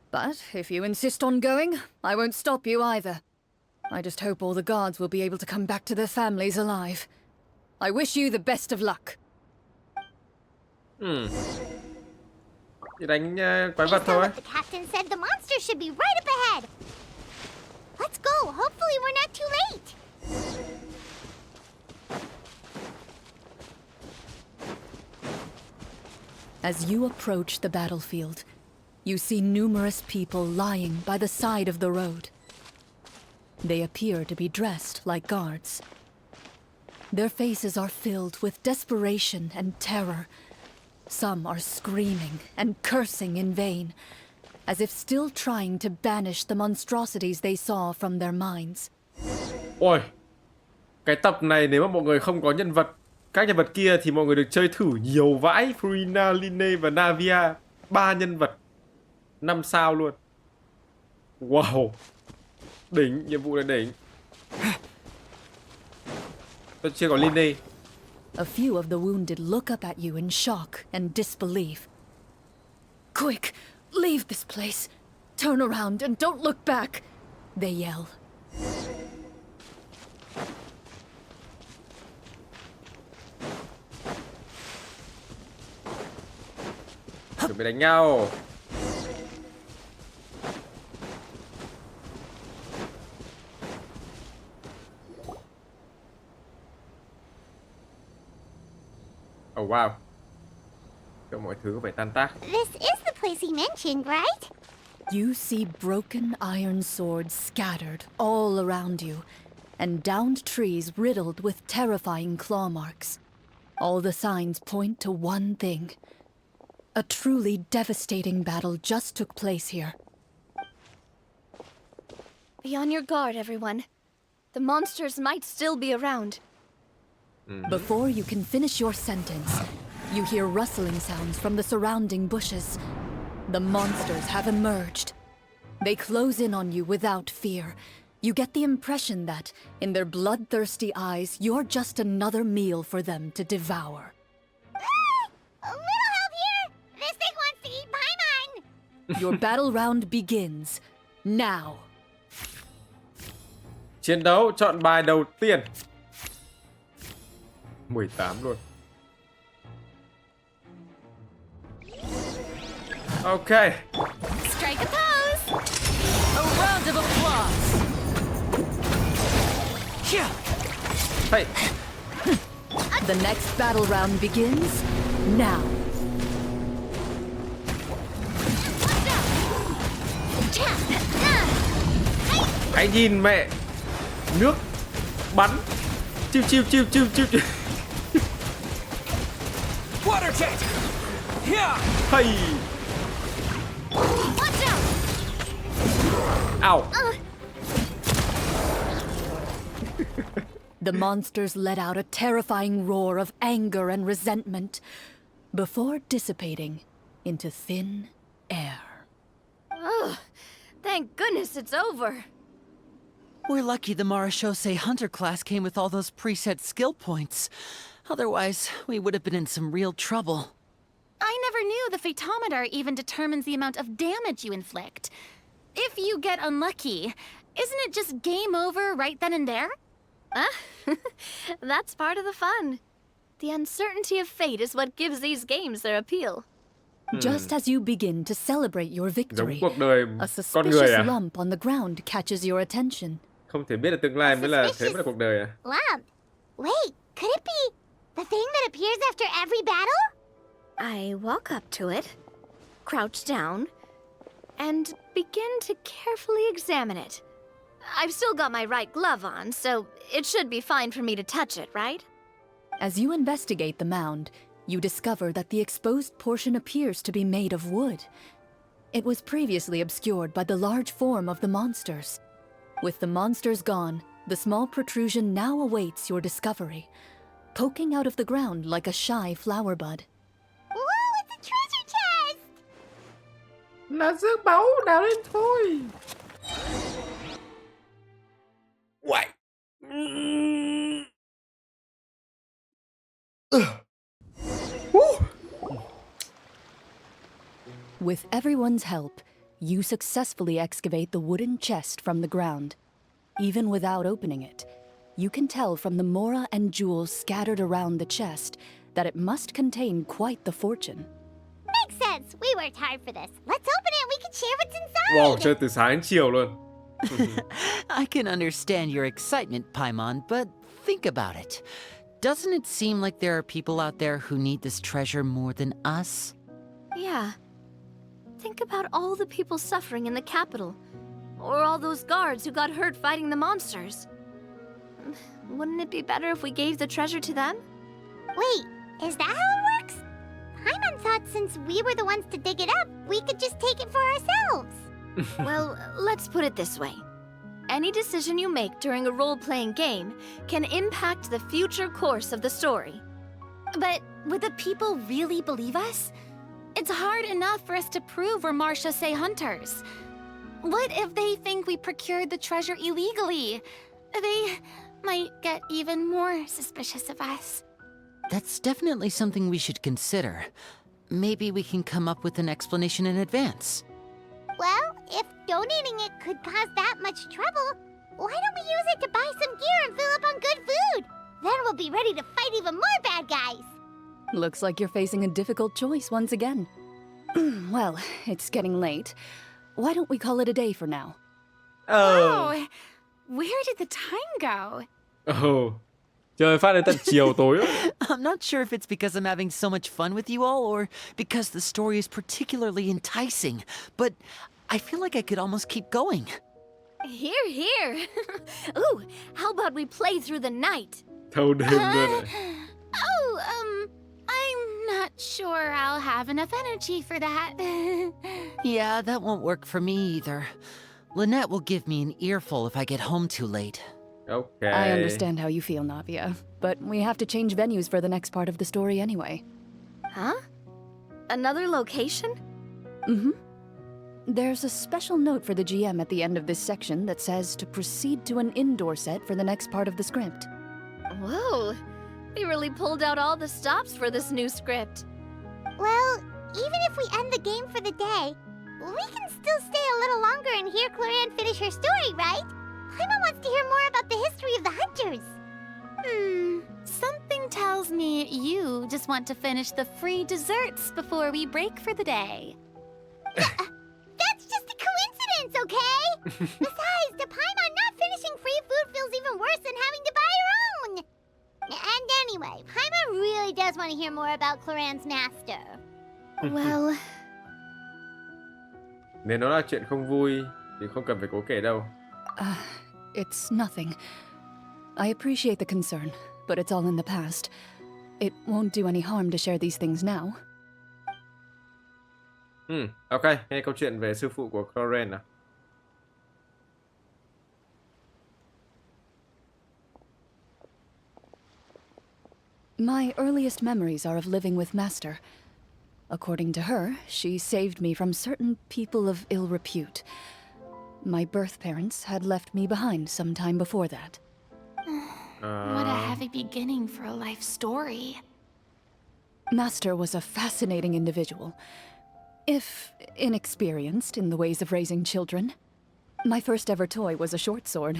But if you insist on going, I won't stop you either. I just hope all the guards will be able to come back to their families alive. I wish you the best of luck. Chỉ đánh quái vật Based on thôi. what the captain said, the monsters should be right up ahead. Let's go. Hopefully we're not too late. As you approach the battlefield, you see numerous people lying by the side of the road. They appear to be dressed like guards. Their faces are filled with desperation and terror. Some are screaming and cursing in vain, as if still trying to banish the monstrosities they saw from their minds. Ôi, cái tập này nếu mà mọi người không có nhân vật, các nhân vật kia thì mọi người được chơi thử nhiều vãi. Frina, Line và Navia, 3 nhân vật 5 sao luôn. Wow, đỉnh, nhiệm vụ này đỉnh. Tôi chưa có Line. A few of the wounded look up at you in shock and disbelief. Quick, leave this place. Turn around and don't look back, they yell. Chuẩn bị đánh nhau. Oh wow. thứ có vẻ tan tác. This is the place he mentioned, right? You see broken iron swords scattered all around you, and downed trees riddled with terrifying claw marks. All the signs point to one thing. A truly devastating battle just took place here. Be on your guard, everyone. The monsters might still be around. Before you can finish your sentence, you hear rustling sounds from the surrounding bushes. The monsters have emerged. They close in on you without fear. You get the impression that, in their bloodthirsty eyes, you're just another meal for them to devour. A little help here! This thing wants to eat Paimon! Your battle round begins now. Chiến đấu chọn bài đầu tiên. 18 luôn. Ok. Strike a pose! A round of applause! Hey. The next battle round begins now. Hãy nhìn mẹ. Nước bắn. Chiu chiu chiu chiu chiu chiu. Water jet! Yeah! Hey. Watch out! Ow. The monsters let out a terrifying roar of anger and resentment before dissipating into thin air. Ugh, thank goodness it's over. We're lucky the Marashose Hunter class came with all those preset skill points. Otherwise, we would have been in some real trouble. I never knew the Fatometer even determines the amount of damage you inflict. If you get unlucky, isn't it just game over right then and there? That's part of the fun. The uncertainty of fate is what gives these games their appeal. Just as you begin to celebrate your Giống victory, cuộc đời a con người suspicious à? lump on the ground catches your attention. Không thể biết được tương lai mới là thế mới là cuộc đời à? Lump. Wait, could it be the thing that appears after every battle? I walk up to it, crouch down, and begin to carefully examine it. I've still got my right glove on, so it should be fine for me to touch it, right? As you investigate the mound, you discover that the exposed portion appears to be made of wood. It was previously obscured by the large form of the monsters. With the monsters gone, the small protrusion now awaits your discovery, poking out of the ground like a shy flower bud. Whoa, it's a treasure chest! Là dương báu, đào lên thôi. Uầy. With everyone's help, you successfully excavate the wooden chest from the ground. Even without opening it, you can tell from the mora and jewels scattered around the chest that it must contain quite the fortune. Makes sense. We worked hard for this. Let's open it and we can share what's inside. Wow, chơi từ sáng đến chiều luôn. I can understand your excitement, Paimon, but think about it. Doesn't it seem like there are people out there who need this treasure more than us? Yeah. Think about all the people suffering in the capital. Or all those guards who got hurt fighting the monsters. Wouldn't it be better if we gave the treasure to them? Wait, is that how it works? Paimon thought since we were the ones to dig it up, we could just take it for ourselves. Well, let's put it this way. Any decision you make during a role-playing game can impact the future course of the story. But would the people really believe us? It's hard enough for us to prove we're Marashose hunters. What if they think we procured the treasure illegally? They might get even more suspicious of us. That's definitely something we should consider. Maybe we can come up with an explanation in advance. Well, if donating it could cause that much trouble, why don't we use it to buy some gear and fill up on good food? Then we'll be ready to fight even more bad guys. Looks like you're facing a difficult choice once again. Well, it's getting late. Why don't we call it a day for now? Oh, where did the time go? Oh. Chơi phát đến tận chiều tối á. I'm not sure if it's because I'm having so much fun with you all or because the story is particularly enticing, but I feel like I could almost keep going. Here, here. Ooh, how about we play through the night? Thâu đêm luôn rồi. Oh, I'm not sure I'll have enough energy for that. Yeah, that won't work for me either. Lynette will give me an earful if I get home too late. Okay. I understand how you feel, Navia, but we have to change venues for the next part of the story anyway. Huh? Another location? Mm-hmm. There's a special note for the GM at the end of this section that says to proceed to an indoor set for the next part of the script. Whoa, they really pulled out all the stops for this new script. Well, even if we end the game for the day, we can still stay a little longer and hear Clorinde finish her story, right? Paimon wants to hear more about the history of the hunters. Something tells me you just want to finish the free desserts before we break for the day. That's just a coincidence, okay? Besides, to Paimon, not finishing free food feels even worse than having to buy her own. And anyway, Paimon really does want to hear more about Clorinde's master. Well, Nếu nó là chuyện không vui thì không cần phải cố kể đâu. It's nothing. I appreciate the concern, but it's all in the past. It won't do any harm to share these things now. Ok, nghe câu chuyện về sư phụ của Clorinde nào. My earliest memories are of living with Master. According to her, she saved me from certain people of ill repute. My birth parents had left me behind some time before that. What a heavy beginning for a life story. Master was a fascinating individual, if inexperienced in the ways of raising children. My first ever toy was a short sword.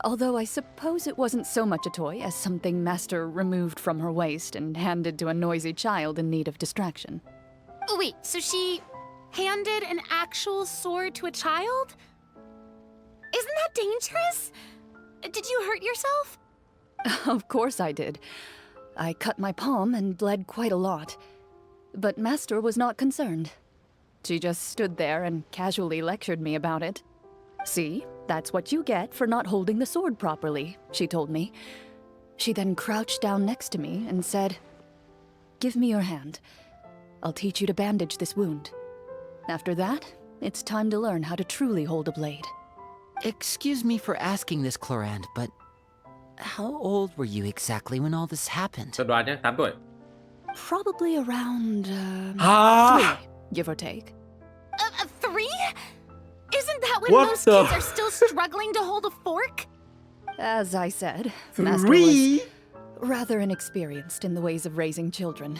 Although I suppose it wasn't so much a toy as something Master removed from her waist and handed to a noisy child in need of distraction. Oh, wait, so she handed an actual sword to a child? Isn't that dangerous? Did you hurt yourself? Of course I did. I cut my palm and bled quite a lot. But Master was not concerned. She just stood there and casually lectured me about it. See, that's what you get for not holding the sword properly, she told me. She then crouched down next to me and said, "Give me your hand. I'll teach you to bandage this wound. After that, it's time to learn how to truly hold a blade." Excuse me for asking this, Clorinde, but how old were you exactly when all this happened? Cho đoán nhé, 8 tuổi. Probably around, Hả? 3, give or take. 3? Isn't that when What most the- kids are still struggling to hold a fork? As I said, Master 3? was rather inexperienced in the ways of raising children.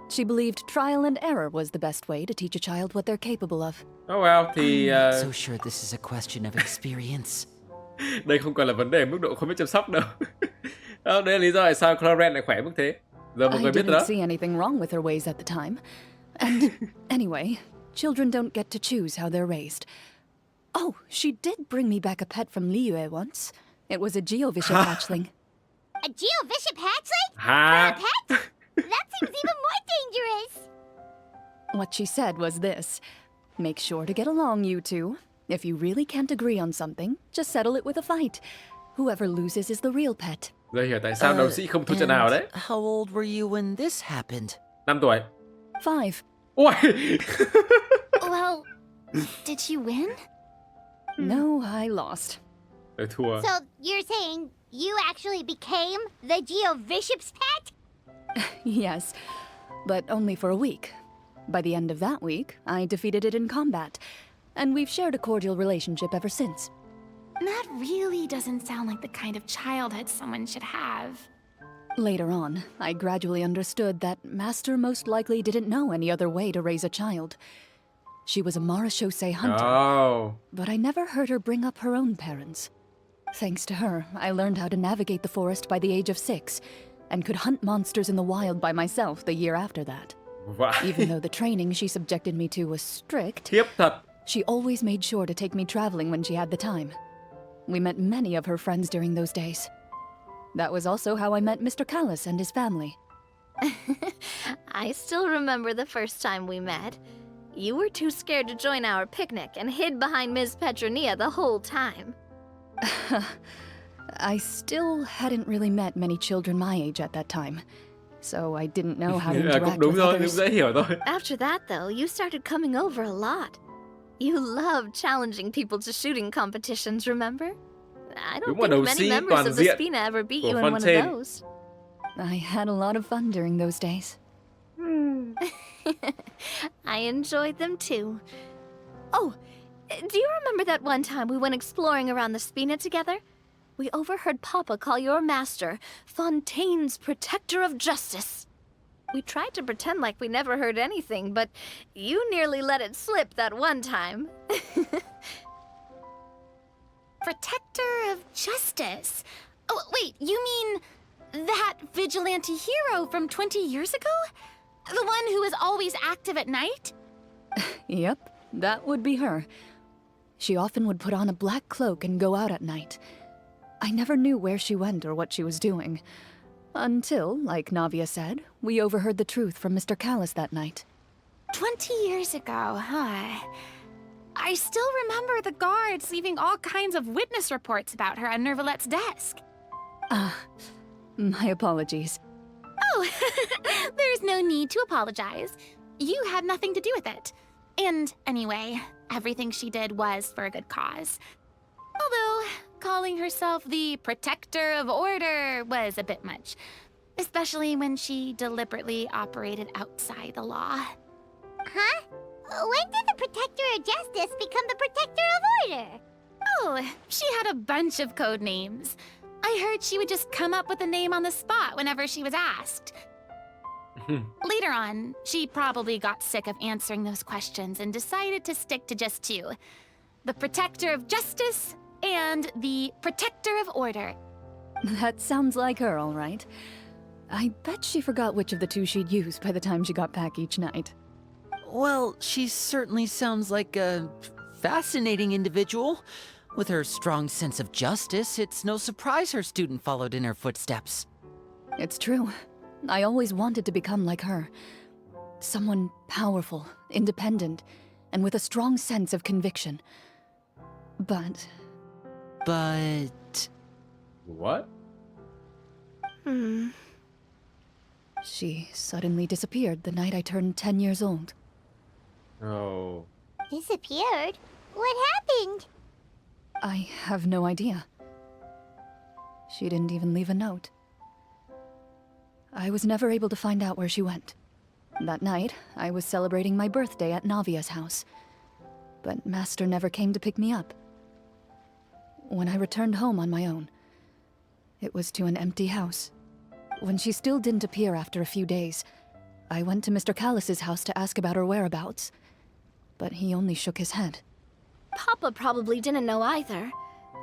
She believed trial and error was the best way to teach a child what they're capable of. Oh well, thì So sure this is a question of experience. đây không còn là vấn đề mức độ không biết chăm sóc đâu. Đó, đây là lý do tại sao Clorinde lại khỏe mức thế. Giờ mọi I người biết rồi didn't đó. see anything wrong with her ways at the time. And anyway, children don't get to choose how they're raised. Oh, she did bring me back a pet from Liyue once. It was a Geovisha hatchling. A Geovishap hatchling? Hả? Pet? That seems even more dangerous. What she said was this: make sure to get along, you two. If you really can't agree on something, just settle it with a fight. Whoever loses is the real pet. Giờ hiểu tại sao đấu sĩ không thua trận nào đấy. How old were you when this happened? 5 tuổi. 5. Ui. Well, did you win? No, I lost. Tôi thua. So you're saying you actually became the Geovishap's pet? Yes, but only for a week. By the end of that week, I defeated it in combat, and we've shared a cordial relationship ever since. That really doesn't sound like the kind of childhood someone should have. Later on, I gradually understood that Master most likely didn't know any other way to raise a child. She was a marechaussee hunter, Oh. but I never heard her bring up her own parents. Thanks to her, I learned how to navigate the forest by the age of 6, and could hunt monsters in the wild by myself the year after that. Vãi. Even though the training she subjected me to was strict, Thiếp thật. she always made sure to take me traveling when she had the time. We met many of her friends during those days. That was also how I met Mr. Callis and his family. I still remember the first time we met. You were too scared to join our picnic and hid behind Ms. Petronia the whole time. I still hadn't really met many children my age at that time, so I didn't know how to interact Cũng đúng with thôi, cũng others. dễ hiểu thôi. After that, though, you started coming over a lot. You loved challenging people to shooting competitions, remember? I don't Đúng là think đầu many sĩ members toàn of the diện Spina ever beat của you in one Fontaine. of those. I had a lot of fun during those days. I enjoyed them too. Oh, do you remember that one time we went exploring around the Spina together? We overheard Papa call your master Fontaine's Protector of Justice. We tried to pretend like we never heard anything, but you nearly let it slip that one time. Protector of Justice? Oh, wait, you mean that vigilante hero from 20 years ago? The one who is always active at night? Yep, that would be her. She often would put on a black cloak and go out at night. I never knew where she went or what she was doing. Until, like Navia said, we overheard the truth from Mr. Callis that night. 20 years ago, huh? I still remember the guards leaving all kinds of witness reports about her on Nervalette's desk. My apologies. Oh, there's no need to apologize. You had nothing to do with it. And anyway, everything she did was for a good cause. Although, calling herself the Protector of Order was a bit much. Especially when she deliberately operated outside the law. Huh? When did the Protector of Justice become the Protector of Order? Oh, she had a bunch of code names. I heard she would just come up with a name on the spot whenever she was asked. Later on, she probably got sick of answering those questions and decided to stick to just two. The Protector of Justice and the Protector of Order. That sounds like her, all right. I bet she forgot which of the two she'd use by the time she got back each night. Well, she certainly sounds like a fascinating individual. With her strong sense of justice, it's no surprise her student followed in her footsteps. It's true. I always wanted to become like her. Someone powerful, independent, and with a strong sense of conviction. But... What? she suddenly disappeared the night I turned 10 years old. Oh. Disappeared? What happened? I have no idea. She didn't even leave a note. I was never able to find out where she went. That night, I was celebrating my birthday at Navia's house. But Master never came to pick me up. When I returned home on my own, it was to an empty house. When she still didn't appear after a few days, I went to Mr. Callis's house to ask about her whereabouts. But he only shook his head. Papa probably didn't know either.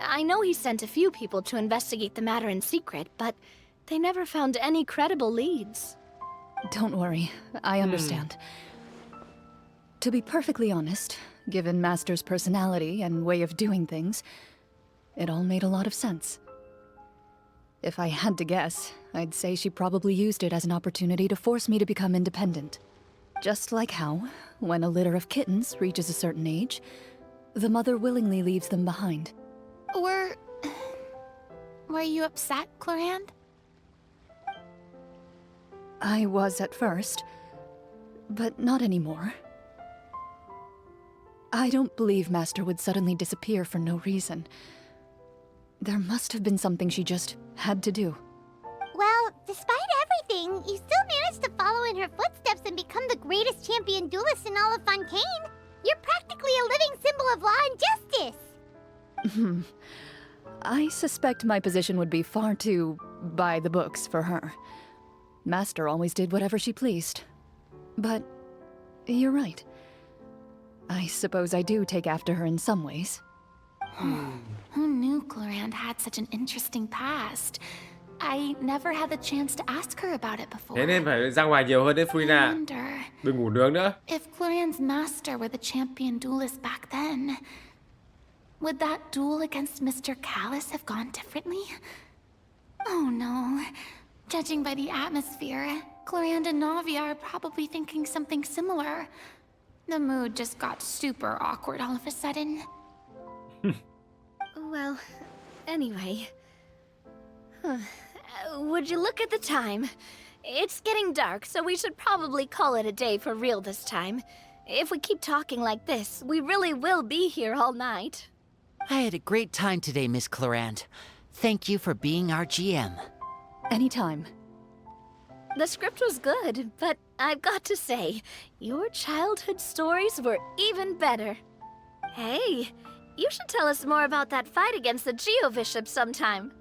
I know he sent a few people to investigate the matter in secret, but they never found any credible leads. Don't worry, I understand. To be perfectly honest, given Master's personality and way of doing things, it all made a lot of sense. If I had to guess, I'd say she probably used it as an opportunity to force me to become independent. Just like how, when a litter of kittens reaches a certain age, the mother willingly leaves them behind. Were you upset, Clorinde? I was at first, but not anymore. I don't believe Master would suddenly disappear for no reason. There must have been something she just had to do. Well, despite everything, you still managed to follow in her footsteps and become the greatest champion duelist in all of Fontaine. You're practically a living symbol of law and justice. I suspect my position would be far too by the books for her. Master always did whatever she pleased. But you're right. I suppose I do take after her in some ways. Who knew Clorinde had such an interesting past? I never had the chance to ask her about it before. Thế nên phải ra ngoài nhiều hơn đấy I Frina. wonder Đừng ngủ nướng nữa. if Clorinde's master were the champion duelist back then. Would that duel against Mr. Callis have gone differently? Oh no. Judging by the atmosphere, Clorinde and Navia are probably thinking something similar. The mood just got super awkward all of a sudden. Well, anyway. Would you look at the time? It's getting dark, so we should probably call it a day for real this time. If we keep talking like this, we really will be here all night. I had a great time today, Miss Clorinde. Thank you for being our GM. Anytime. The script was good, but I've got to say, your childhood stories were even better. Hey, you should tell us more about that fight against the Geo-Bishop sometime.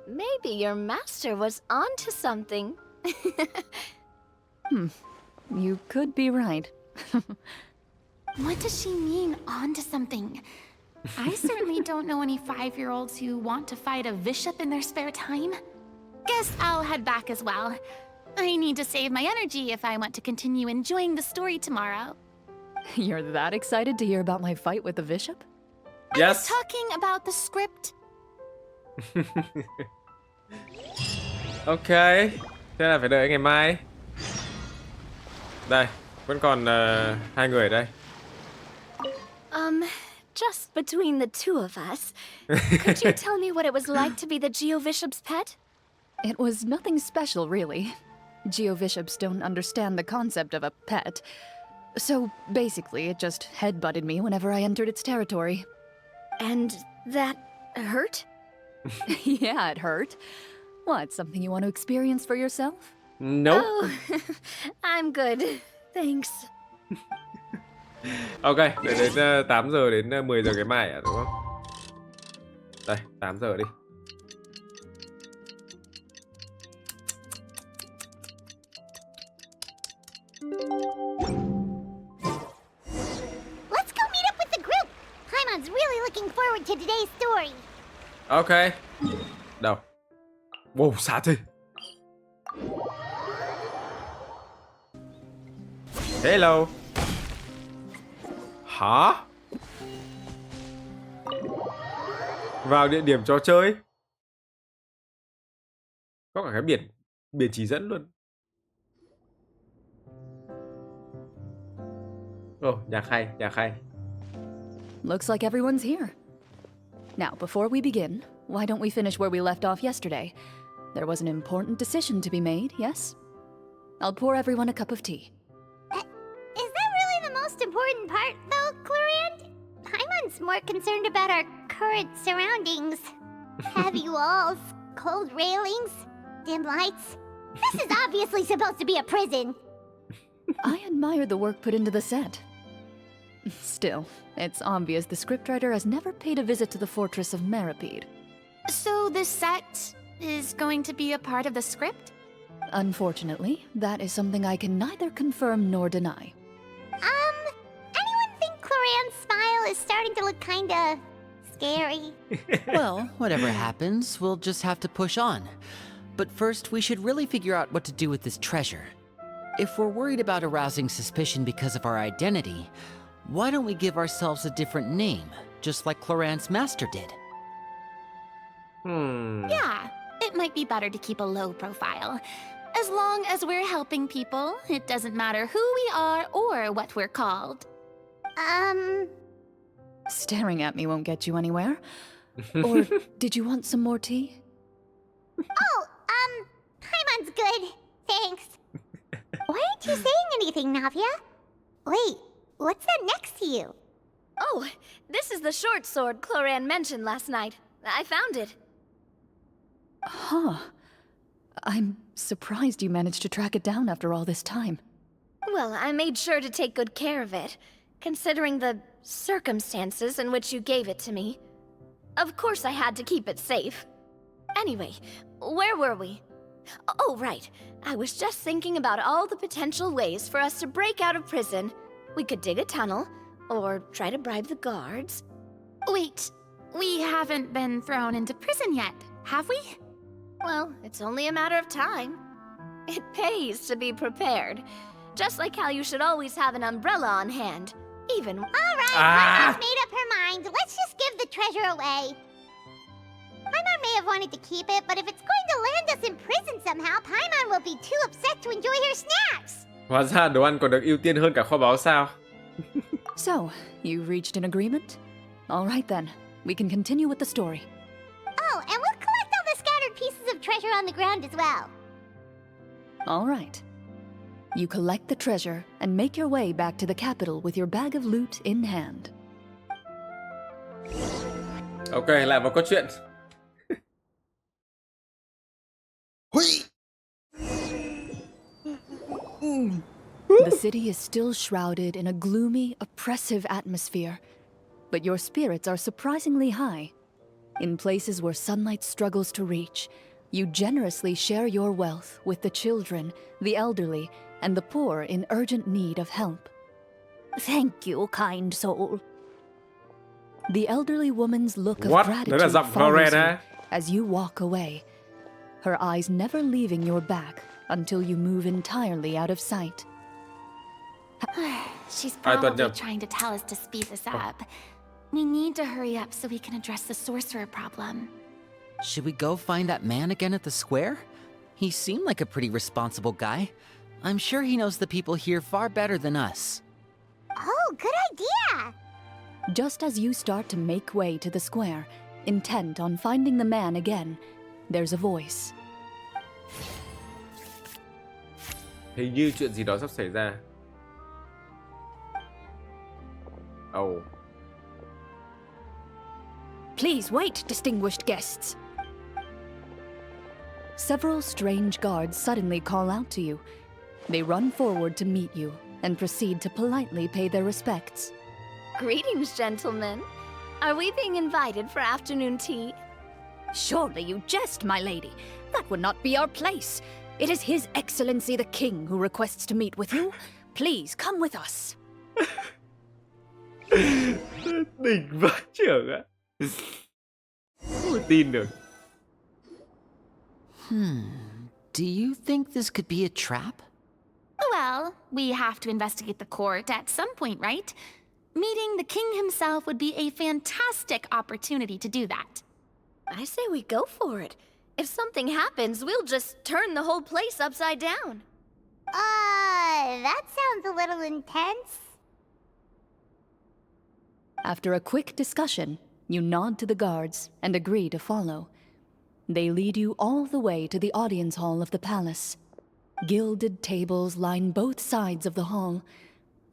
Maybe your master was onto something. You could be right. What does she mean, onto something? I certainly don't know any 5-year-olds who want to fight a bishop in their spare time. Guess I'll head back as well. I need to save my energy if I want to continue enjoying the story tomorrow. You're that excited to hear about my fight with the bishop? Yes. Talking about the script. Ok. Thế là phải đợi ngày mai. Đây, vẫn còn 2 người ở đây. Just between the two of us, could you tell me what it was like to be the Geo-Bishop's pet? It was nothing special, really. Geo-Bishops don't understand the concept of a pet. So basically, it just headbutted me whenever I entered its territory. And that hurt? Yeah, it hurt. What, something you want to experience for yourself? Nope. Oh, I'm good. Thanks. Ok, để đến 8 giờ đến 10 giờ ngày mai à, đúng không? Đây, 8 giờ đi. Let's go meet up with the group. Paimon's really looking forward to today's story. Ok. Đâu? Wow, xa thế. Hello. Hả? Vào địa điểm trò chơi. Có cả cái biển chỉ dẫn luôn. Ồ, nhạc hay, nhạc hay. Looks like everyone's here. Now, before we begin, why don't we finish where we left off yesterday? There was an important decision to be made, yes? I'll pour everyone a cup of tea. Is that really the most important part, though, Clorinde? Paimon's more concerned about our current surroundings. Heavy walls, cold railings, dim lights. This is obviously supposed to be a prison. I admire the work put into the set. Still, it's obvious the scriptwriter has never paid a visit to the fortress of Meripede. So this set is going to be a part of the script? Unfortunately, that is something I can neither confirm nor deny. Anyone think Clorinde's smile is starting to look kinda scary? Well, whatever happens, we'll just have to push on. But first, we should really figure out what to do with this treasure. If we're worried about arousing suspicion because of our identity, why don't we give ourselves a different name, just like Clorinde's master did? Yeah, it might be better to keep a low profile. As long as we're helping people, it doesn't matter who we are or what we're called. Staring at me won't get you anywhere. Or did you want some more tea? Oh, Paimon's good. Thanks. Why aren't you saying anything, Navia? Wait, what's that next to you? Oh, this is the short sword Clorinde mentioned last night. I found it. Huh. I'm surprised you managed to track it down after all this time. Well, I made sure to take good care of it, considering the circumstances in which you gave it to me. Of course I had to keep it safe. Anyway, where were we? Oh, right. I was just thinking about all the potential ways for us to break out of prison. We could dig a tunnel, or try to bribe the guards. Wait, we haven't been thrown into prison yet, have we? Well, it's only a matter of time. It pays to be prepared. Just like how you should always have an umbrella on hand, even... All right, Paimon's made up her mind. Let's just give the treasure away. Paimon may have wanted to keep it, but if it's going to land us in prison somehow, Paimon will be too upset to enjoy her snacks. Hóa ra đồ ăn còn được ưu tiên hơn cả kho báu sao? So, you reached an agreement? All right then, we can continue with the story. Oh, and we'll collect all the scattered pieces of treasure on the ground as well. All right. You collect the treasure and make your way back to the capital with your bag of loot in hand. Ok, lại vào câu chuyện. The city is still shrouded in a gloomy, oppressive atmosphere, but your spirits are surprisingly high. In places where sunlight struggles to reach, you generously share your wealth with the children, the elderly, and the poor in urgent need of help. Thank you, kind soul. The elderly woman's look of What? Đó là gratitude giọng follows Clorinde you á. as you walk away, her eyes never leaving your back until you move entirely out of sight. She's Ai toàn probably nhập. trying to tell us to speed this up. We need to hurry up so we can address the sorcerer problem. Should we go find that man again at the square? He seemed like a pretty responsible guy. I'm sure he knows the people here far better than us. Oh, good idea. Just as you start to make way to the square, intent on finding the man again, there's a voice. Hình như chuyện gì đó sắp xảy ra. Oh. Please wait, distinguished guests. Several strange guards suddenly call out to you. They run forward to meet you and proceed to politely pay their respects. Greetings, gentlemen. Are we being invited for afternoon tea? Surely you jest, my lady. That would not be our place. It is His Excellency the King who requests to meet with you. Please come with us. Đỉnh vãi trưởng ạ. Không thể tin được. Do you think this could be a trap? Well, we have to investigate the court at some point, right? Meeting the king himself would be a fantastic opportunity to do that. I say we go for it. If something happens, we'll just turn the whole place upside down. That sounds a little intense. After a quick discussion, you nod to the guards and agree to follow. They lead you all the way to the audience hall of the palace. Gilded tables line both sides of the hall.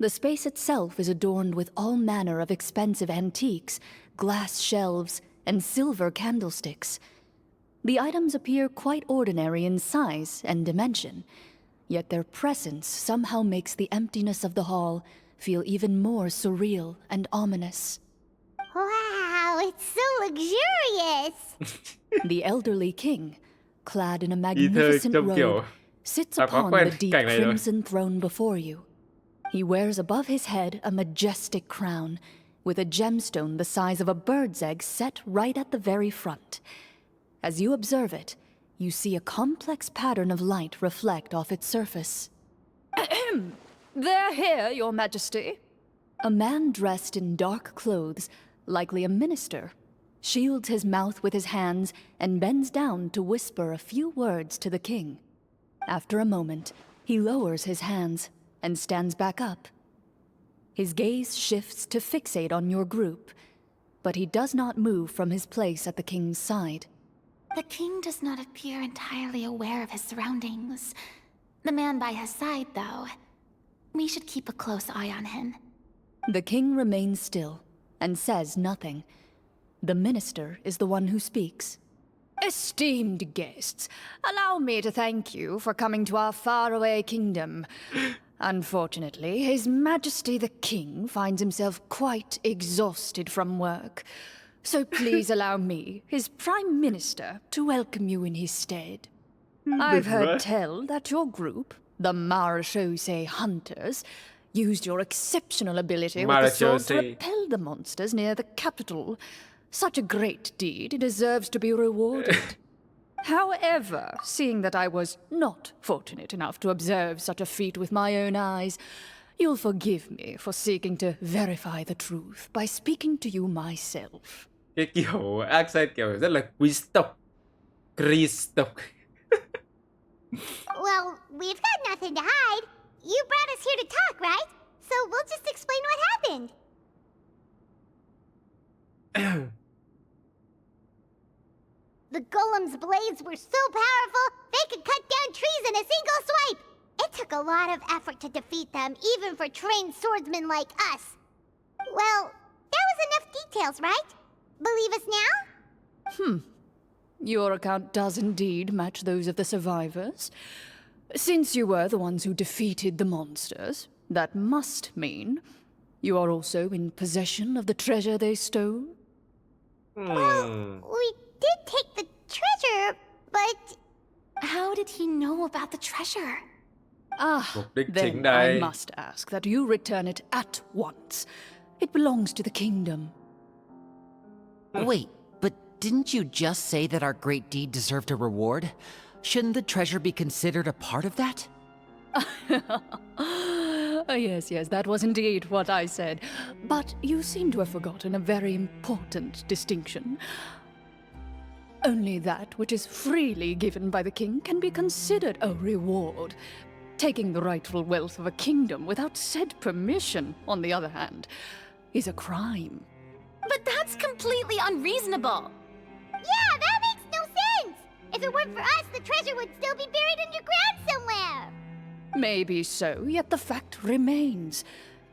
The space itself is adorned with all manner of expensive antiques, glass shelves, and silver candlesticks. The items appear quite ordinary in size and dimension, yet their presence somehow makes the emptiness of the hall feel even more surreal and ominous. Wow, it's so luxurious. The elderly king, clad in a Ý thơ magnificent trông kiểu robe, sits ta quá upon quen the deep cảnh này rồi. crimson throne before you. He wears above his head a majestic crown, with a gemstone the size of a bird's egg set right at the very front. As you observe it, you see a complex pattern of light reflect off its surface. They're here, Your Majesty. A man dressed in dark clothes, likely a minister, shields his mouth with his hands and bends down to whisper a few words to the king. After a moment, he lowers his hands and stands back up. His gaze shifts to fixate on your group, but he does not move from his place at the king's side. The king does not appear entirely aware of his surroundings. The man by his side, though, we should keep a close eye on him. The king remains still and says nothing. The minister is the one who speaks. Esteemed guests, allow me to thank you for coming to our faraway kingdom. Unfortunately, His Majesty the King finds himself quite exhausted from work. So please allow me, his Prime Minister, to welcome you in his stead. I've heard tell that your group, the Marechaussee Hunters, used your exceptional ability with the sword to Marechaussee. repel the monsters near the capital. Such a great deed deserves to be rewarded. However, seeing that I was not fortunate enough to observe such a feat with my own eyes, you'll forgive me for seeking to verify the truth by speaking to you myself. Cái kiểu accent kiểu rất là quý tộc. Cristo. Well, we've got nothing to hide. You brought us here to talk, right? So we'll just explain what happened. The golem's blades were so powerful, they could cut down trees in a single swipe. It took a lot of effort to defeat them, even for trained swordsmen like us. Well, that was enough details, right? Believe us now? Your account does indeed match those of the survivors. Since you were the ones who defeated the monsters, that must mean you are also in possession of the treasure they stole? Well, we did take the treasure, but... How did he know about the treasure? Mục đích Then chính I đây. must ask that you return it at once. It belongs to the kingdom. Wait, but didn't you just say that our great deed deserved a reward? Shouldn't the treasure be considered a part of that? Yes, that was indeed what I said. But you seem to have forgotten a very important distinction. Only that which is freely given by the king can be considered a reward. Taking the rightful wealth of a kingdom without said permission, on the other hand, is a crime. But that's completely unreasonable. Yeah, that makes no sense! If it weren't for us, the treasure would still be buried underground somewhere! Maybe so, yet the fact remains.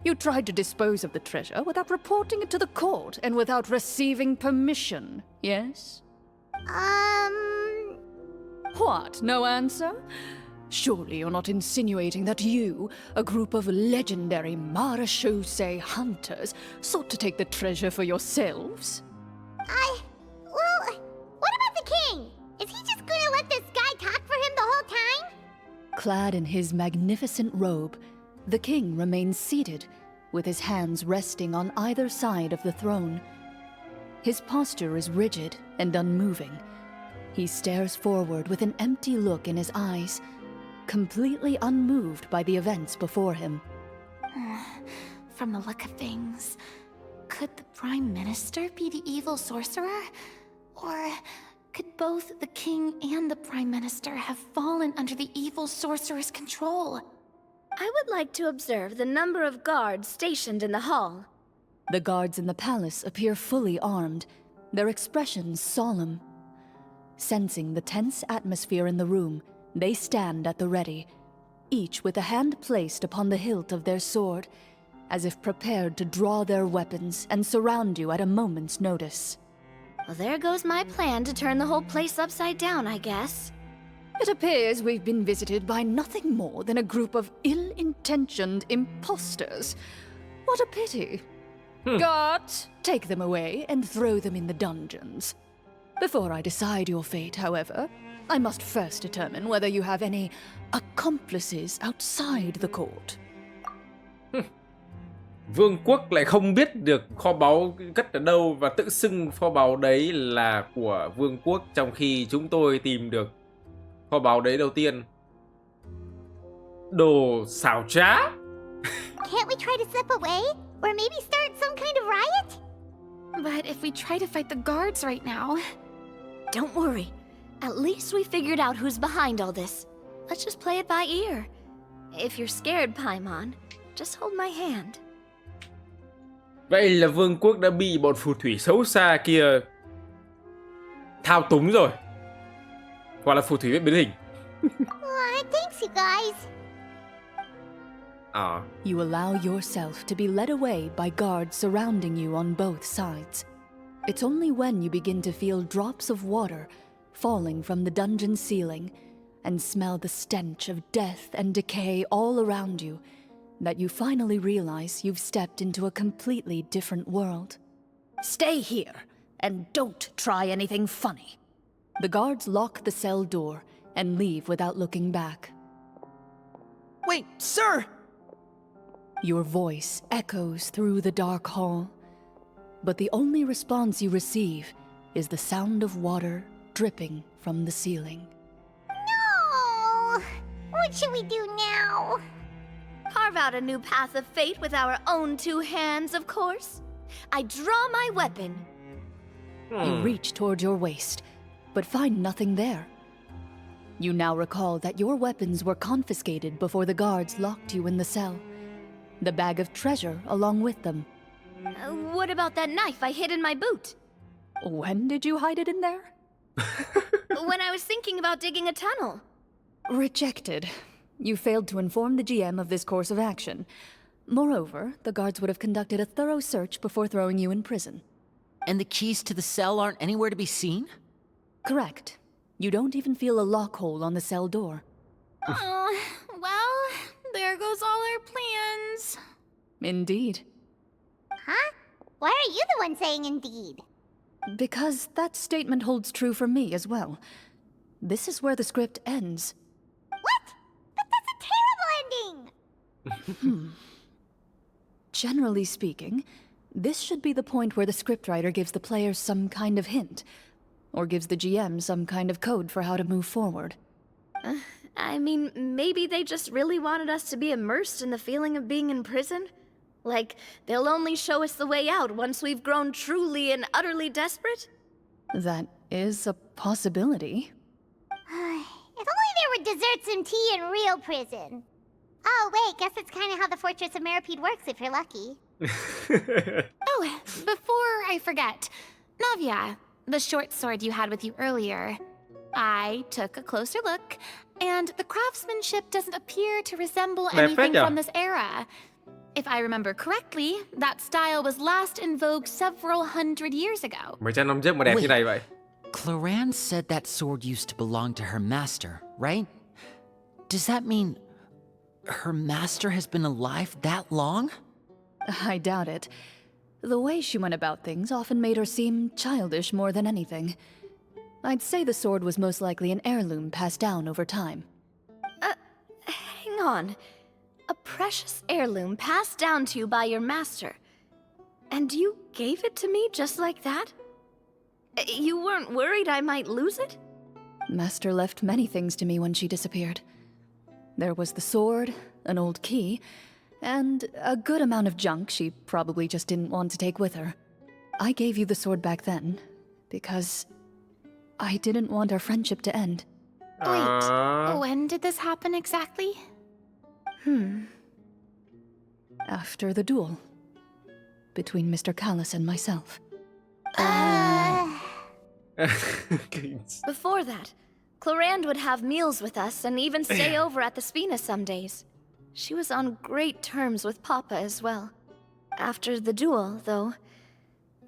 You tried to dispose of the treasure without reporting it to the court and without receiving permission, yes? What, no answer? Surely you're not insinuating that you, a group of legendary marechaussee hunters, sought to take the treasure for yourselves? Well, what about the king? Is he just gonna let this guy talk for him the whole time? Clad in his magnificent robe, the king remains seated, with his hands resting on either side of the throne. His posture is rigid and unmoving. He stares forward with an empty look in his eyes, completely unmoved by the events before him. From the look of things, could the Prime Minister be the evil sorcerer? Or could both the King and the Prime Minister have fallen under the evil sorcerer's control? I would like to observe the number of guards stationed in the hall. The guards in the palace appear fully armed, their expressions solemn. Sensing the tense atmosphere in the room, they stand at the ready, each with a hand placed upon the hilt of their sword, as if prepared to draw their weapons and surround you at a moment's notice. Well, there goes my plan to turn the whole place upside down, I guess. It appears we've been visited by nothing more than a group of ill-intentioned imposters. What a pity. Guards, take them away and throw them in the dungeons. Before I decide your fate, however, I must first determine whether you have any accomplices outside the court. Vương quốc lại không biết được kho báu cất ở đâu và tự xưng kho báu đấy là của vương quốc, trong khi chúng tôi tìm được kho báu đấy đầu tiên. Đồ xảo trá. Can't we try to slip away? Or maybe start some kind of riot? But if we try to fight the guards right now... Don't worry. At least we figured out who's behind all this. Let's just play it by ear. If you're scared, Paimon, just hold my hand. Vậy là vương quốc đã bị bọn phù thủy xấu xa kia thao túng rồi. Hoặc là phù thủy biết biến hình. Thanks, you guys. You allow yourself to be led away by guards surrounding you on both sides. It's only when you begin to feel drops of water falling from the dungeon ceiling and smell the stench of death and decay all around you that you finally realize you've stepped into a completely different world. Stay here, and don't try anything funny. The guards lock the cell door and leave without looking back. Wait, sir! Your voice echoes through the dark hall, but the only response you receive is the sound of water dripping from the ceiling. No! What should we do now? Carve out a new path of fate with our own two hands, of course. I draw my weapon. You reach toward your waist, but but find nothing there. You now recall that your weapons were confiscated before the guards locked you in the cell. The bag of treasure along with them. What about that knife I hid in my boot? When did you hide it in there? When I was thinking about digging a tunnel. Rejected. You failed to inform the GM of this course of action. Moreover, the guards would have conducted a thorough search before throwing you in prison. And the keys to the cell aren't anywhere to be seen? Correct. You don't even feel a lock hole on the cell door. Oh, well, there goes all our plans. Indeed. Huh? Why are you the one saying indeed? Because that statement holds true for me as well. This is where the script ends. What? But that's a terrible ending! Generally speaking, this should be the point where the scriptwriter gives the players some kind of hint, or gives the GM some kind of code for how to move forward. I mean, maybe they just really wanted us to be immersed in the feeling of being in prison? Like, they'll only show us the way out once we've grown truly and utterly desperate? That is a possibility. If only there were desserts and tea in real prison. Oh, wait, guess it's kind of how the Fortress of Meripede works if you're lucky. Oh, before I forget, Navia, the short sword you had with you earlier. I took a closer look, and the craftsmanship doesn't appear to resemble anything from this era. If I remember correctly, that style was last in vogue several hundred years ago. Mấy trăm năm trước mà đẹp như này vậy. Clorinde said that sword used to belong to her master, right? Does that mean her master has been alive that long? I doubt it. The way she went about things often made her seem childish more than anything. I'd say the sword was most likely an heirloom passed down over time. Hang on. A precious heirloom passed down to you by your master. And you gave it to me just like that? You weren't worried I might lose it? Master left many things to me when she disappeared. There was the sword, an old key, and a good amount of junk she probably just didn't want to take with her. I gave you the sword back then, because I didn't want our friendship to end. Wait, when did this happen exactly? After the duel. Between Mr. Callis and myself. Before that, Clorinde would have meals with us and even stay over at the Spina some days. She was on great terms with Papa as well. After the duel, though,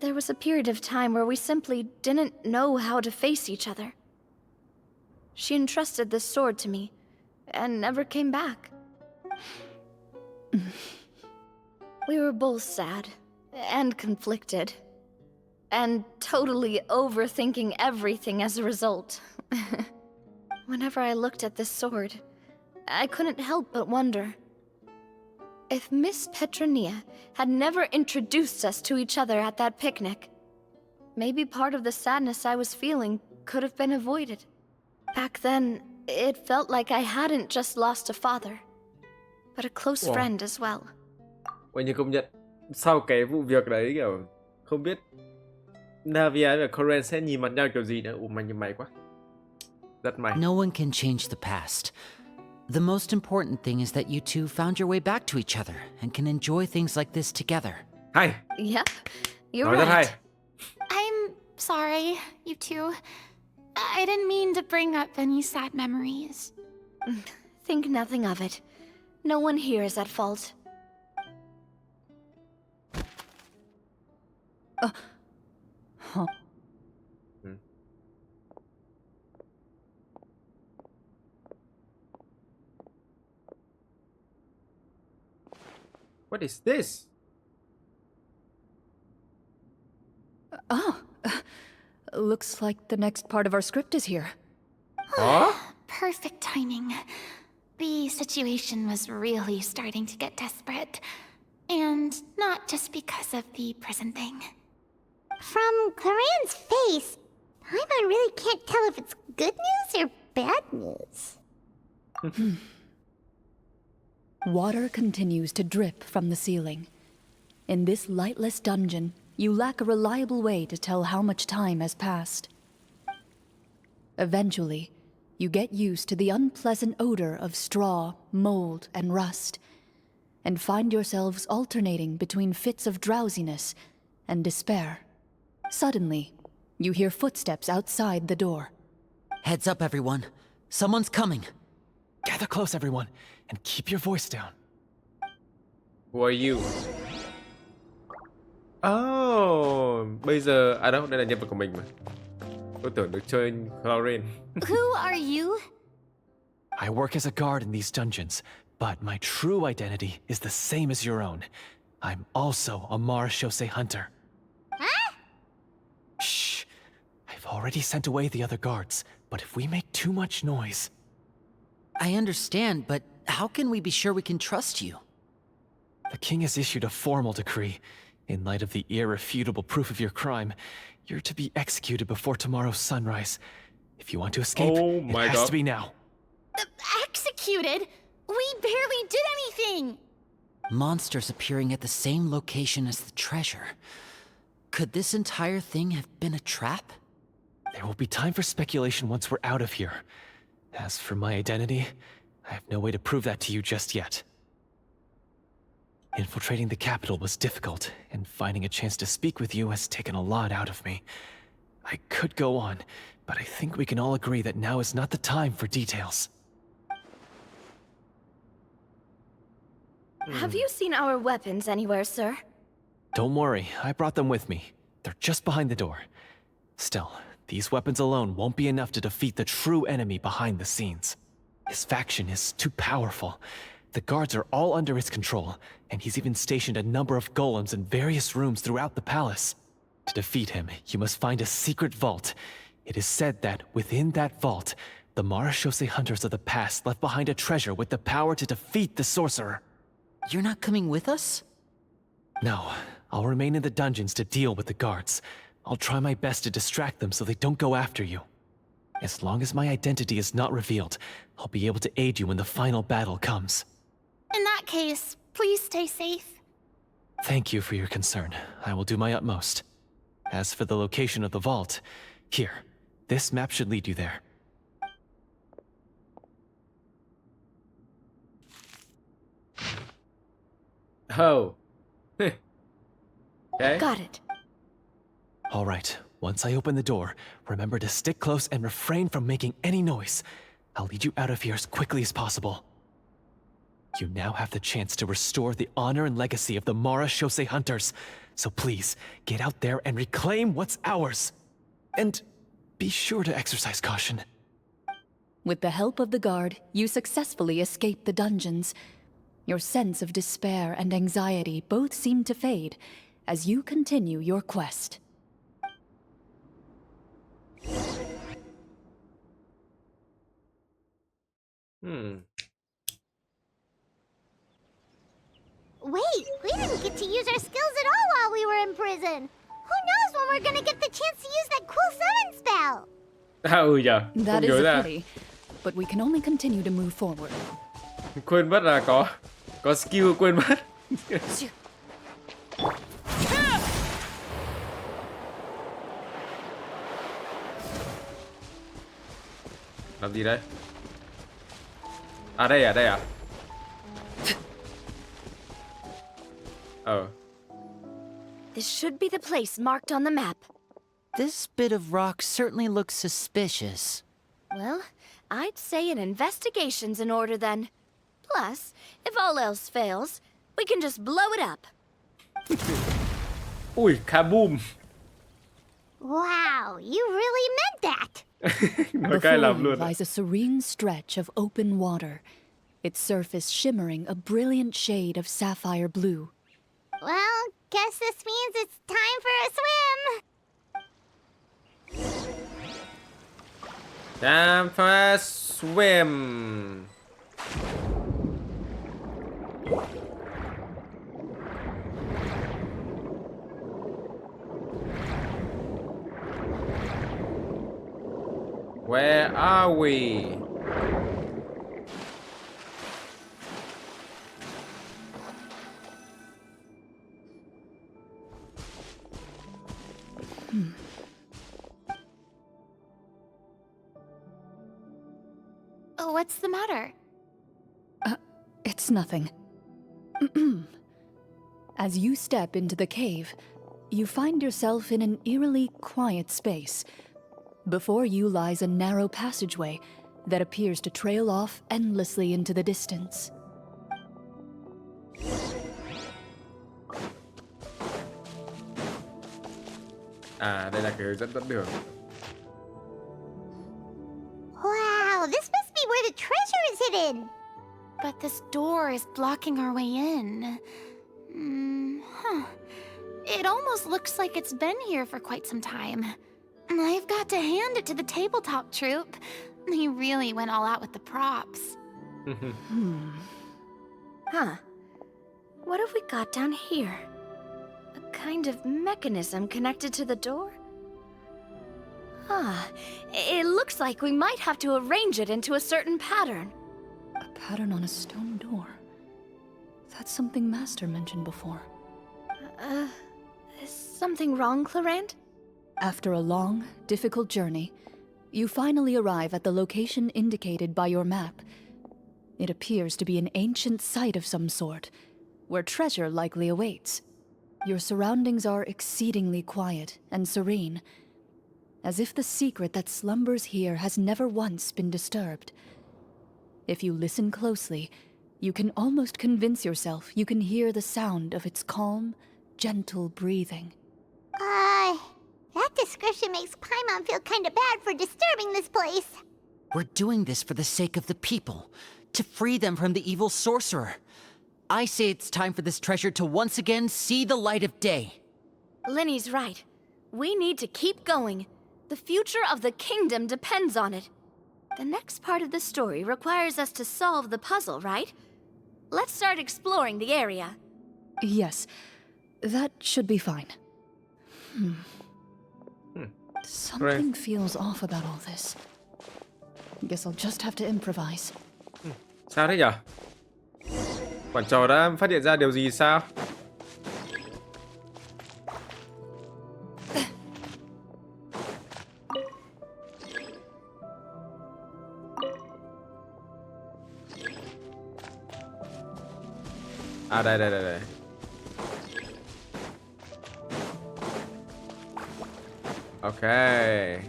there was a period of time where we simply didn't know how to face each other. She entrusted this sword to me, and never came back. We were both sad, and conflicted, and totally overthinking everything as a result. Whenever I looked at this sword, I couldn't help but wonder. If Miss Petronia had never introduced us to each other at that picnic, maybe part of the sadness I was feeling could have been avoided. Back then, it felt like I hadn't just lost a father, but a close friend as well. Ôi, nhưng công nhận sau cái vụ việc đấy kiểu không biết Navia và Clorinde sẽ nhìn mặt nhau kiểu gì nữa. Ủa mày nhìn mày quá. Rất mày. No one can change the past. The most important thing is that you two found your way back to each other and can enjoy things like this together. Hay. Yep, you're Nói rất hay. right. I'm sorry, you two. I didn't mean to bring up any sad memories. Think nothing of it. No one here is at fault. What is this? Looks like the next part of our script is here. Hả? Perfect timing. The situation was really starting to get desperate. And not just because of the prison thing. From Clorinde's face, Paimon really can't tell if it's good news or bad news. Water continues to drip from the ceiling. In this lightless dungeon, you lack a reliable way to tell how much time has passed. Eventually, you get used to the unpleasant odor of straw, mold, and rust, and find yourselves alternating between fits of drowsiness and despair. Suddenly, you hear footsteps outside the door. Heads up, everyone. Someone's coming. Gather close, everyone, and keep your voice down. Who are you? Oh, bây giờ đâu, đây là nhân vật của mình mà. Tôi tưởng được chơi Clorinde. Who are you? I work as a guard in these dungeons, but my true identity is the same as your own. I'm also a marechaussee hunter. Huh? Shh. I've already sent away the other guards, but if we make too much noise... I understand, but how can we be sure we can trust you? The king has issued a formal decree. In light of the irrefutable proof of your crime, you're to be executed before tomorrow's sunrise. If you want to escape, Oh my it has God. to be now. Executed? We barely did anything! Monsters appearing at the same location as the treasure. Could this entire thing have been a trap? There will be time for speculation once we're out of here. As for my identity, I have no way to prove that to you just yet. Infiltrating the capital was difficult, and finding a chance to speak with you has taken a lot out of me. I could go on, but I think we can all agree that now is not the time for details. Have you seen our weapons anywhere, sir? Don't worry, I brought them with me. They're just behind the door. Still, these weapons alone won't be enough to defeat the true enemy behind the scenes. His faction is too powerful. The guards are all under his control, and he's even stationed a number of golems in various rooms throughout the palace. To defeat him, you must find a secret vault. It is said that within that vault, the marechaussee hunters of the past left behind a treasure with the power to defeat the sorcerer. You're not coming with us? No, I'll remain in the dungeons to deal with the guards. I'll try my best to distract them so they don't go after you. As long as my identity is not revealed, I'll be able to aid you when the final battle comes. In that case, please stay safe. Thank you for your concern. I will do my utmost. As for the location of the vault, here, this map should lead you there. Oh. Okay. Got it. All right, once I open the door, remember to stick close and refrain from making any noise. I'll lead you out of here as quickly as possible. You now have the chance to restore the honor and legacy of the marechaussee hunters. So please, get out there and reclaim what's ours. And be sure to exercise caution. With the help of the guard, you successfully escape the dungeons. Your sense of despair and anxiety both seem to fade as you continue your quest. Wait, we didn't get to use our skills at all while we were in prison. Who knows when we're gonna get the chance to use that cool summon spell? Dạ. That Không is nhớ a ra. pity, but we can only continue to move forward. Quên mất là có skill quên mất. Làm gì đây? À đây à? Ờ. This should be the place marked on the map. This bit of rock certainly looks suspicious. Well, I'd say an investigation's in order then. Plus, if all else fails, we can just blow it up. Ui, kaboom. Wow, you really meant that. Nói cái làm Before you luôn. lies a serene stretch of open water, its surface shimmering a brilliant shade of sapphire blue. Well, guess this means it's time for a swim. Time for a swim. Where are we? What's the matter? It's nothing. As you step into the cave, you find yourself in an eerily quiet space. Before you lies a narrow passageway that appears to trail off endlessly into the distance. À, đây là cái hướng dẫn đường. Wow, this must be where the treasure is hidden. But this door is blocking our way in. It almost looks like it's been here for quite some time. I've got to hand it to the tabletop troupe. They really went all out with the props. Huh. What have we got down here? A kind of mechanism connected to the door? Ah, it looks like we might have to arrange it into a certain pattern. A pattern on a stone door. That's something Master mentioned before. Is something wrong, Clorinde? After a long, difficult journey, you finally arrive at the location indicated by your map. It appears to be an ancient site of some sort, where treasure likely awaits. Your surroundings are exceedingly quiet and serene, as if the secret that slumbers here has never once been disturbed. If you listen closely, you can almost convince yourself you can hear the sound of its calm, gentle breathing. That description makes Paimon feel kinda bad for disturbing this place. We're doing this for the sake of the people, to free them from the evil sorcerer. I say it's time for this treasure to once again see the light of day. Linny's right. We need to keep going. The future of the kingdom depends on it. The next part of the story requires us to solve the puzzle, right? Let's start exploring the area. Yes, that should be fine. Something feels off about all this. Guess I'll just have to improvise. Sao thế nhở? Quản trò đã phát hiện ra điều gì sao? À đây. Okay.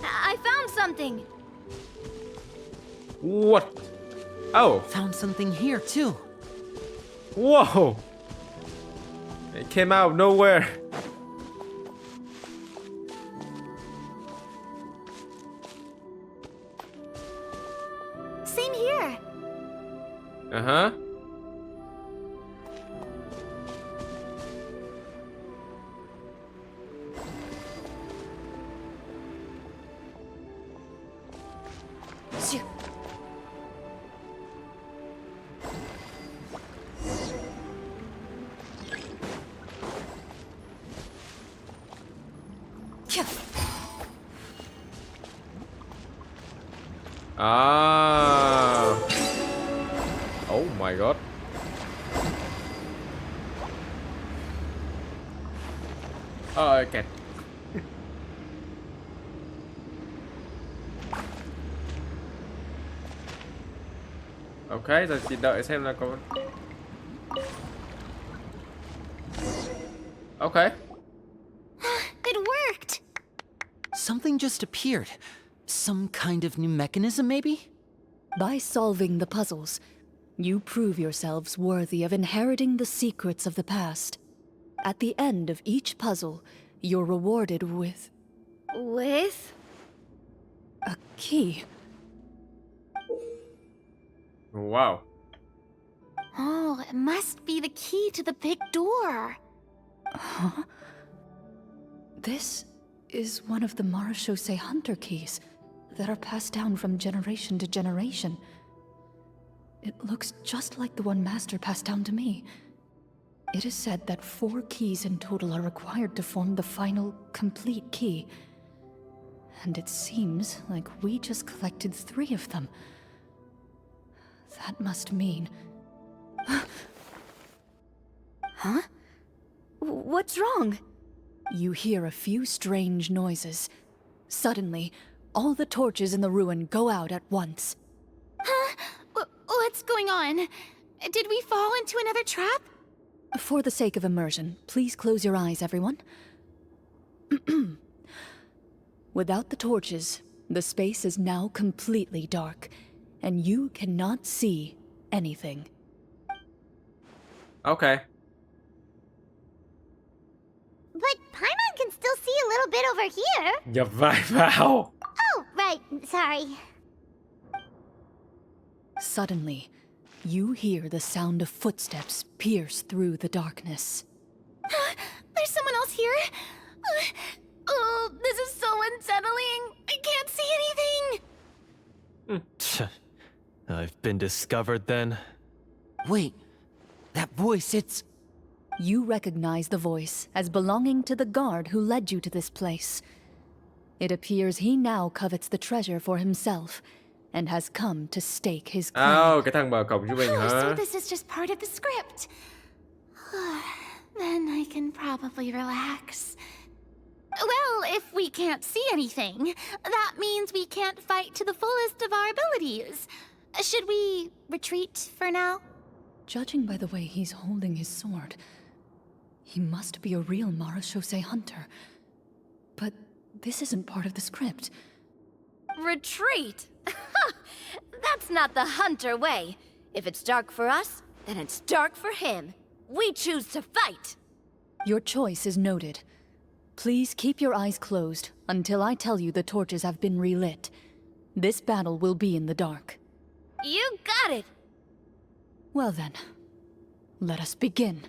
I found something. What? Oh. Found something here too. Whoa. It came out of nowhere. Same here. Uh-huh. Ah. Oh my god. Kẹt. Ok, giờ chỉ đợi xem là có. Okay. It worked! Something just appeared. Some kind of new mechanism, maybe? By solving the puzzles, you prove yourselves worthy of inheriting the secrets of the past. At the end of each puzzle, you're rewarded with With? a key. Wow. Oh, it must be the key to the big door. Huh? This is one of the Marechaussee Hunter keys that are passed down from generation to generation. It looks just like the one Master passed down to me. It is said that 4 keys in total are required to form the final, complete key. And it seems like we just collected 3 of them. That must mean... Huh? What's wrong? You hear a few strange noises. Suddenly, all the torches in the ruin go out at once. Huh? What's going on? Did we fall into another trap? For the sake of immersion, please close your eyes, everyone. Without the torches, the space is now completely dark, and you cannot see anything. Okay. But Paimon can still see a little bit over here. Nhập vai vào. Oh, right. Sorry. Suddenly, you hear the sound of footsteps pierce through the darkness. There's someone else here? Oh, this is so unsettling. I can't see anything. I've been discovered then. Wait, that voice, it's... You recognize the voice as belonging to the guard who led you to this place. It appears he now covets the treasure for himself and has come to stake his claim. Cái thằng mở cổng cho mình Oh, so hả? this is just part of the script. Then I can probably relax. Well, if we can't see anything, that means we can't fight to the fullest of our abilities. Should we retreat for now? Judging by the way he's holding his sword, he must be a real Marechaussee hunter. But this isn't part of the script. Retreat? That's not the hunter way. If it's dark for us, then it's dark for him. We choose to fight. Your choice is noted. Please keep your eyes closed until I tell you the torches have been relit. This battle will be in the dark. You got it. Well then, let us begin.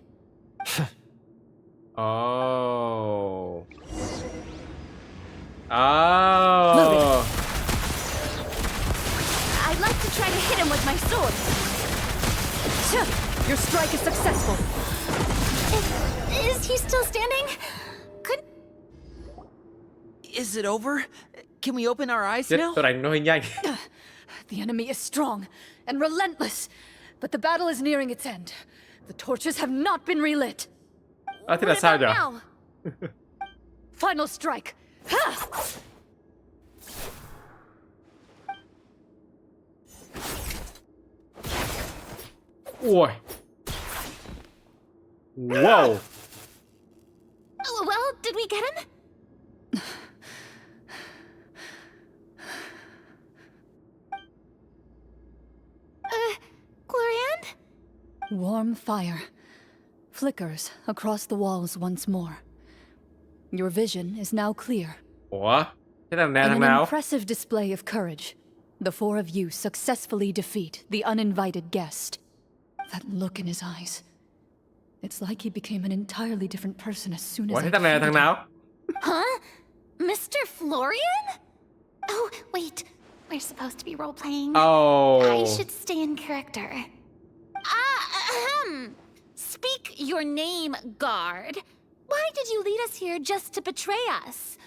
Oh. Oh. I'd like to try to hit him with my sword. Your strike is successful. Is he still standing? Is it over? Can we open our eyes Chết, now? tôi đánh nó hơi nhanh. The enemy is strong and relentless, but the battle is nearing its end. The torches have not been relit. Thế là What sao about nhỉ? now? Final strike. Ha! Ui. Wow. Well, did we get him? Clorinde? Warm fire flickers across the walls once more. Your vision is now clear. Ủa? Thế thằng này In thằng an nào? impressive display of courage, the four of you successfully defeat the uninvited guest. That look in his eyes. It's like he became an entirely different person as soon as Ủa I thế thằng này là thằng defeated him. nào? Huh? Mr. Florian? Oh, wait. We're supposed to be role-playing. Oh. I should stay in character. Speak your name, guard. Why did you lead us here just to betray us?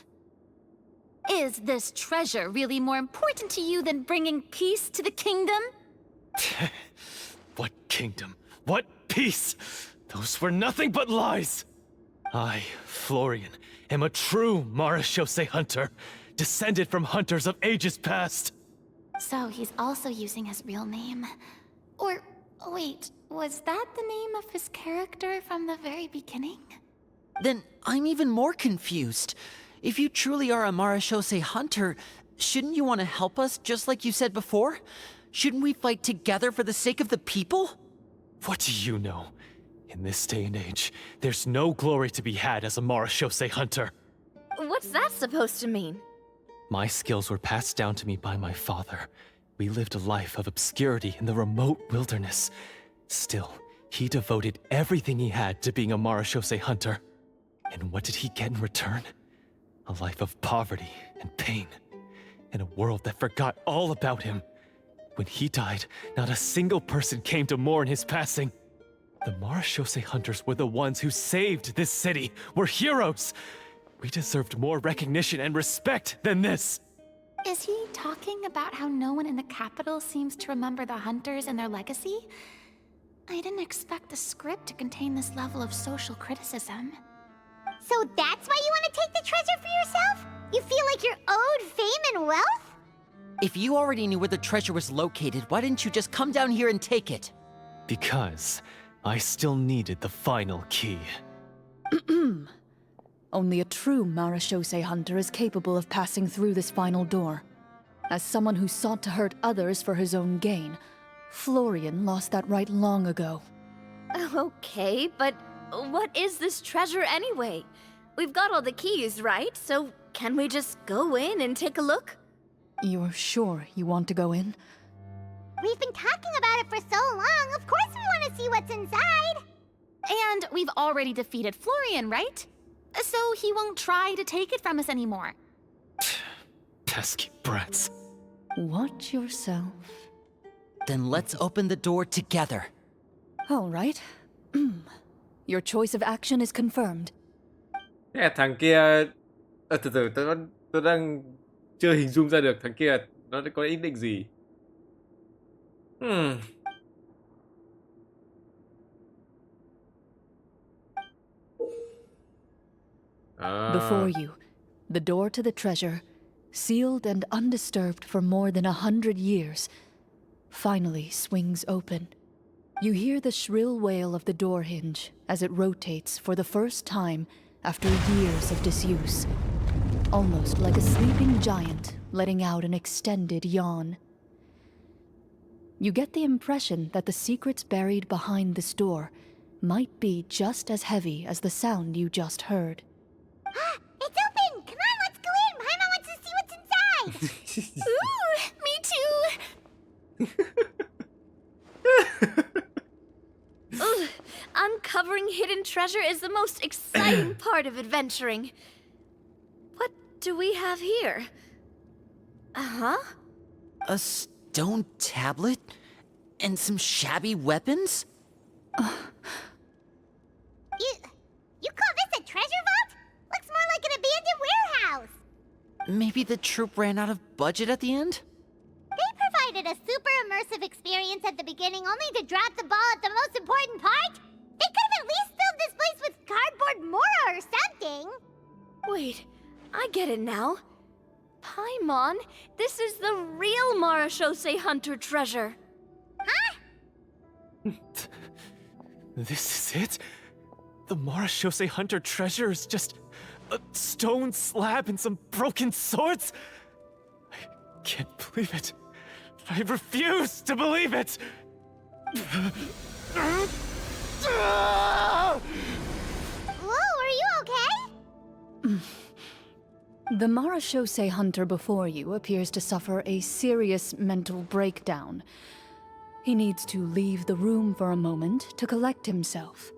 Is this treasure really more important to you than bringing peace to the kingdom? What kingdom? What peace? Those were nothing but lies! I, Florian, am a true Marechaussee hunter, descended from hunters of ages past. So he's also using his real name. Or, wait, was that the name of his character from the very beginning? Then I'm even more confused. If you truly are a Marechaussee hunter, shouldn't you want to help us just like you said before? Shouldn't we fight together for the sake of the people? What do you know? In this day and age, there's no glory to be had as a Marechaussee hunter. What's that supposed to mean? My skills were passed down to me by my father. We lived a life of obscurity in the remote wilderness. Still, he devoted everything he had to being a Marechaussee hunter. And what did he get in return? A life of poverty and pain. In a world that forgot all about him. When he died, not a single person came to mourn his passing. The Marechaussee hunters were the ones who saved this city, were heroes. We deserved more recognition and respect than this. Is he talking about how no one in the capital seems to remember the hunters and their legacy? I didn't expect the script to contain this level of social criticism. So that's why you want to take the treasure for yourself? You feel like you're owed fame and wealth? If you already knew where the treasure was located, why didn't you just come down here and take it? Because I still needed the final key. Only a true Marachose hunter is capable of passing through this final door. As someone who sought to hurt others for his own gain, Florian lost that right long ago. Okay, but what is this treasure anyway? We've got all the keys, right? So can we just go in and take a look? You're sure you want to go in? We've been talking about it for so long. Of course we want to see what's inside. And we've already defeated Florian, right? So he won't try to take it from us anymore. Pesky brats. Watch yourself. Then let's open the door together. All right. Your choice of action is confirmed. Thế thằng kia... từ từ, tôi đang chưa hình dung ra được thằng kia nó có ý định gì. Before you, the door to the treasure, sealed and undisturbed for more than 100 years, finally swings open. You hear the shrill wail of the door hinge as it rotates for the first time after years of disuse, almost like a sleeping giant letting out an extended yawn. You get the impression that the secrets buried behind this door might be just as heavy as the sound you just heard. It's open! Come on, let's go in! Paimon wants to see what's inside! Ooh, me too! Ugh, uncovering hidden treasure is the most exciting part of adventuring. What do we have here? Uh-huh. A stone tablet? And some shabby weapons? You call this a treasure vault? Looks more like an abandoned warehouse. Maybe the troop ran out of budget at the end? They provided a super immersive experience at the beginning only to drop the ball at the most important part. They could have at least filled this place with cardboard mora or something. Wait, I get it now. Paimon, this is the real Marachose hunter treasure. Huh? This is it? The Marachose hunter treasure is just a stone slab and some broken swords? I can't believe it. I refuse to believe it! Whoa, are you okay? The Marachose hunter before you appears to suffer a serious mental breakdown. He needs to leave the room for a moment to collect himself.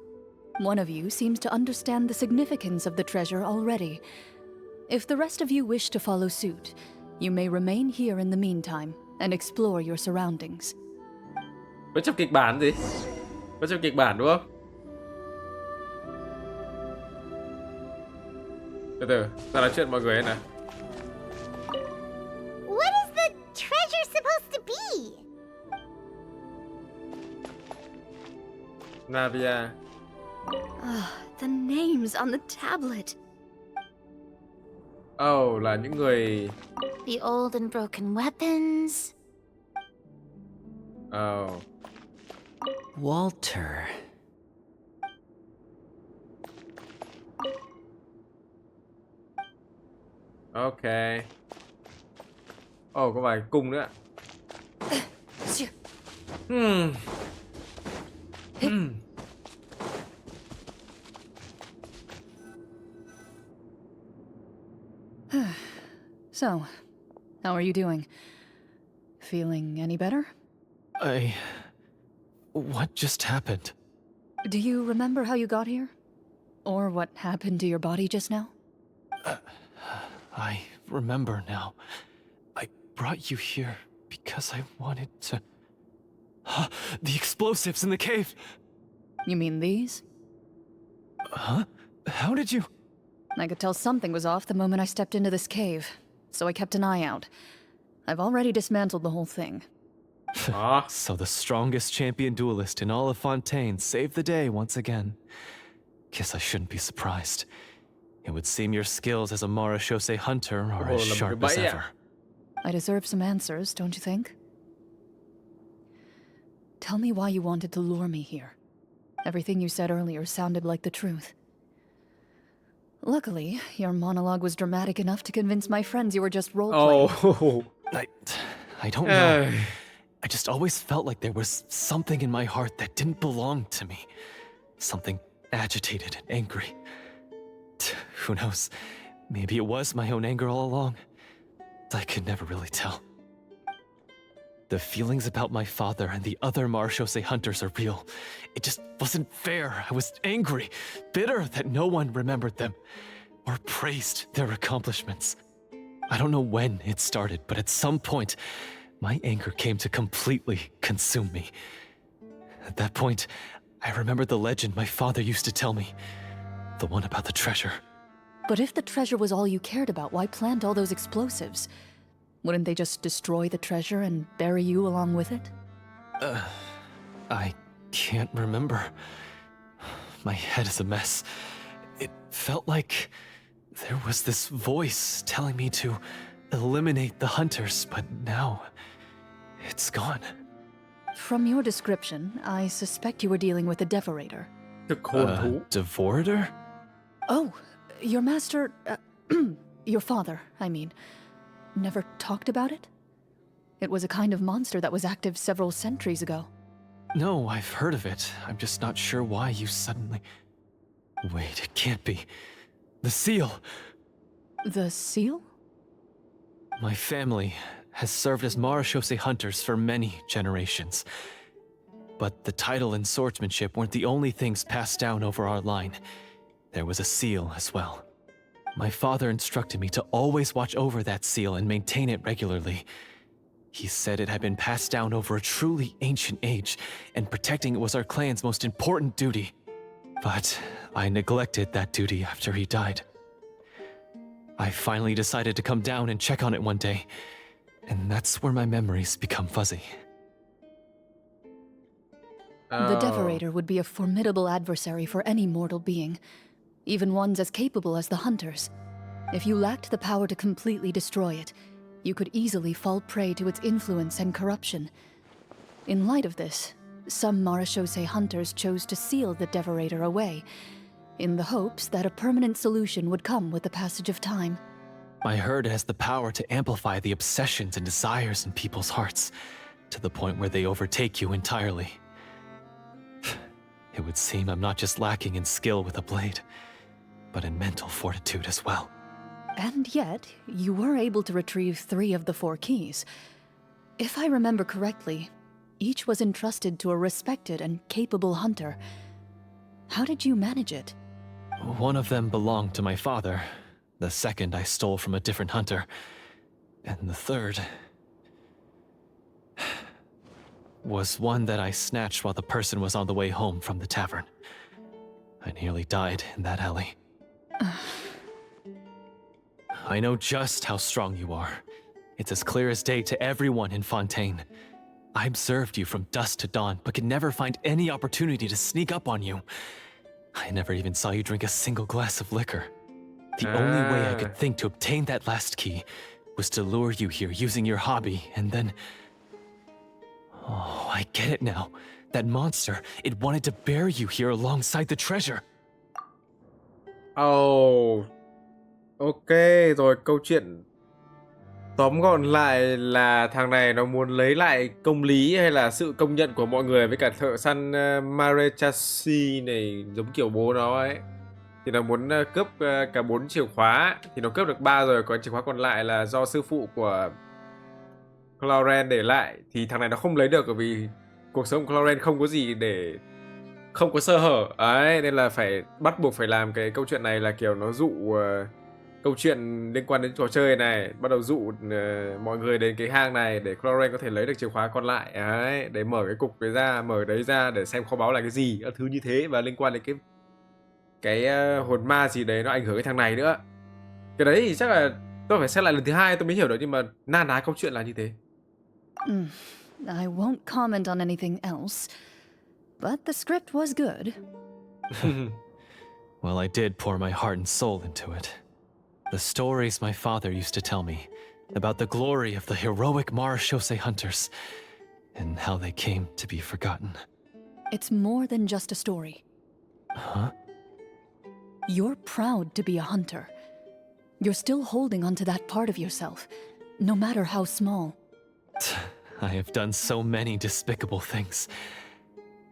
One of you seems to understand the significance of the treasure already. If the rest of you wish to follow suit, you may remain here in the meantime and explore your surroundings. Vẫn trong kịch bản gì? Vẫn trong kịch bản đúng không? Từ từ, ta nói chuyện mọi người này. What is the treasure supposed to be? Navia. The names on the tablet. Oh, là những người... The old and broken weapons. Oh. Walter. Ok. Oh, có vài cung nữa. So, how are you doing? Feeling any better? What just happened? Do you remember how you got here? Or what happened to your body just now? I remember now. I brought you here because I wanted to... The explosives in the cave! You mean these? Huh? How did you... I could tell something was off the moment I stepped into this cave, so I kept an eye out. I've already dismantled the whole thing. Ah. So the strongest champion duelist in all of Fontaine saved the day once again. Guess I shouldn't be surprised. It would seem your skills as a Marashose hunter are as là một sharp cái as bẫy à? ever. I deserve some answers, don't you think? Tell me why you wanted to lure me here. Everything you said earlier sounded like the truth. Luckily, your monologue was dramatic enough to convince my friends you were just role-playing. Oh. I don't know. I just always felt like there was something in my heart that didn't belong to me. Something agitated and angry. Who knows? Maybe it was my own anger all along. I could never really tell. The feelings about my father and the other Marashose hunters are real. It just wasn't fair. I was angry, bitter that no one remembered them or praised their accomplishments. I don't know when it started, but at some point, my anger came to completely consume me. At that point, I remembered the legend my father used to tell me. The one about the treasure. But if the treasure was all you cared about, why plant all those explosives? Wouldn't they just destroy the treasure and bury you along with it? I can't remember. My head is a mess. It felt like there was this voice telling me to eliminate the hunters, but now it's gone. From your description, I suspect you were dealing with a devorator. Thực hồn thú. Devorator? Oh, your master... your father, I mean, never talked about it? It was a kind of monster that was active several centuries ago. No, I've heard of it. I'm just not sure why you suddenly... Wait, it can't be. The seal! The seal? My family has served as Marashose hunters for many generations. But the title and swordsmanship weren't the only things passed down over our line. There was a seal as well. My father instructed me to always watch over that seal and maintain it regularly. He said it had been passed down over a truly ancient age, and protecting it was our clan's most important duty. But I neglected that duty after he died. I finally decided to come down and check on it one day, and that's where my memories become fuzzy. The Devorator would be a formidable adversary for any mortal being, even ones as capable as the Hunters. If you lacked the power to completely destroy it, you could easily fall prey to its influence and corruption. In light of this, some Marashose hunters chose to seal the Devorator away, in the hopes that a permanent solution would come with the passage of time. I heard it has the power to amplify the obsessions and desires in people's hearts, to the point where they overtake you entirely. It would seem I'm not just lacking in skill with a blade, but in mental fortitude as well. And yet, you were able to retrieve 3 of the 4 keys. If I remember correctly, each was entrusted to a respected and capable hunter. How did you manage it? One of them belonged to my father. The second I stole from a different hunter. And the third... was one that I snatched while the person was on the way home from the tavern. I nearly died in that alley. I know just how strong you are. It's as clear as day to everyone in Fontaine. I observed you from dusk to dawn, but could never find any opportunity to sneak up on you. I never even saw you drink a single glass of liquor. The only way I could think to obtain that last key was to lure you here using your hobby, and then... Oh, I get it now. That monster, it wanted to bury you here alongside the treasure. Oh, ok, rồi câu chuyện tóm gọn lại là thằng này nó muốn lấy lại công lý hay là sự công nhận của mọi người với cả thợ săn Marechasi này, giống kiểu bố nó ấy. Thì nó muốn cướp cả 4 chìa khóa. Thì nó cướp được 3 rồi, còn chìa khóa còn lại là do sư phụ của Clorinde để lại. Thì thằng này nó không lấy được bởi vì cuộc sống của Clorinde không có gì để... không có sơ hở ấy, nên là phải bắt buộc phải làm cái câu chuyện này là kiểu nó dụ câu chuyện liên quan đến trò chơi này, bắt đầu dụ mọi người đến cái hang này để Clorinde có thể lấy được chìa khóa còn lại ấy, để mở cái cục đấy ra, mở đấy ra để xem kho báu là cái gì, các thứ như thế, và liên quan đến cái hồn ma gì đấy nó ảnh hưởng cái thằng này nữa. Cái đấy thì chắc là tôi phải xem lại lần thứ 2 tôi mới hiểu được, nhưng mà na ná câu chuyện là như thế. I won't comment on anything else. But the script was good. Well, I did pour my heart and soul into it. The stories my father used to tell me about the glory of the heroic Marechaussee hunters and how they came to be forgotten. It's more than just a story. Huh? You're proud to be a hunter. You're still holding onto that part of yourself, no matter how small. I have done so many despicable things.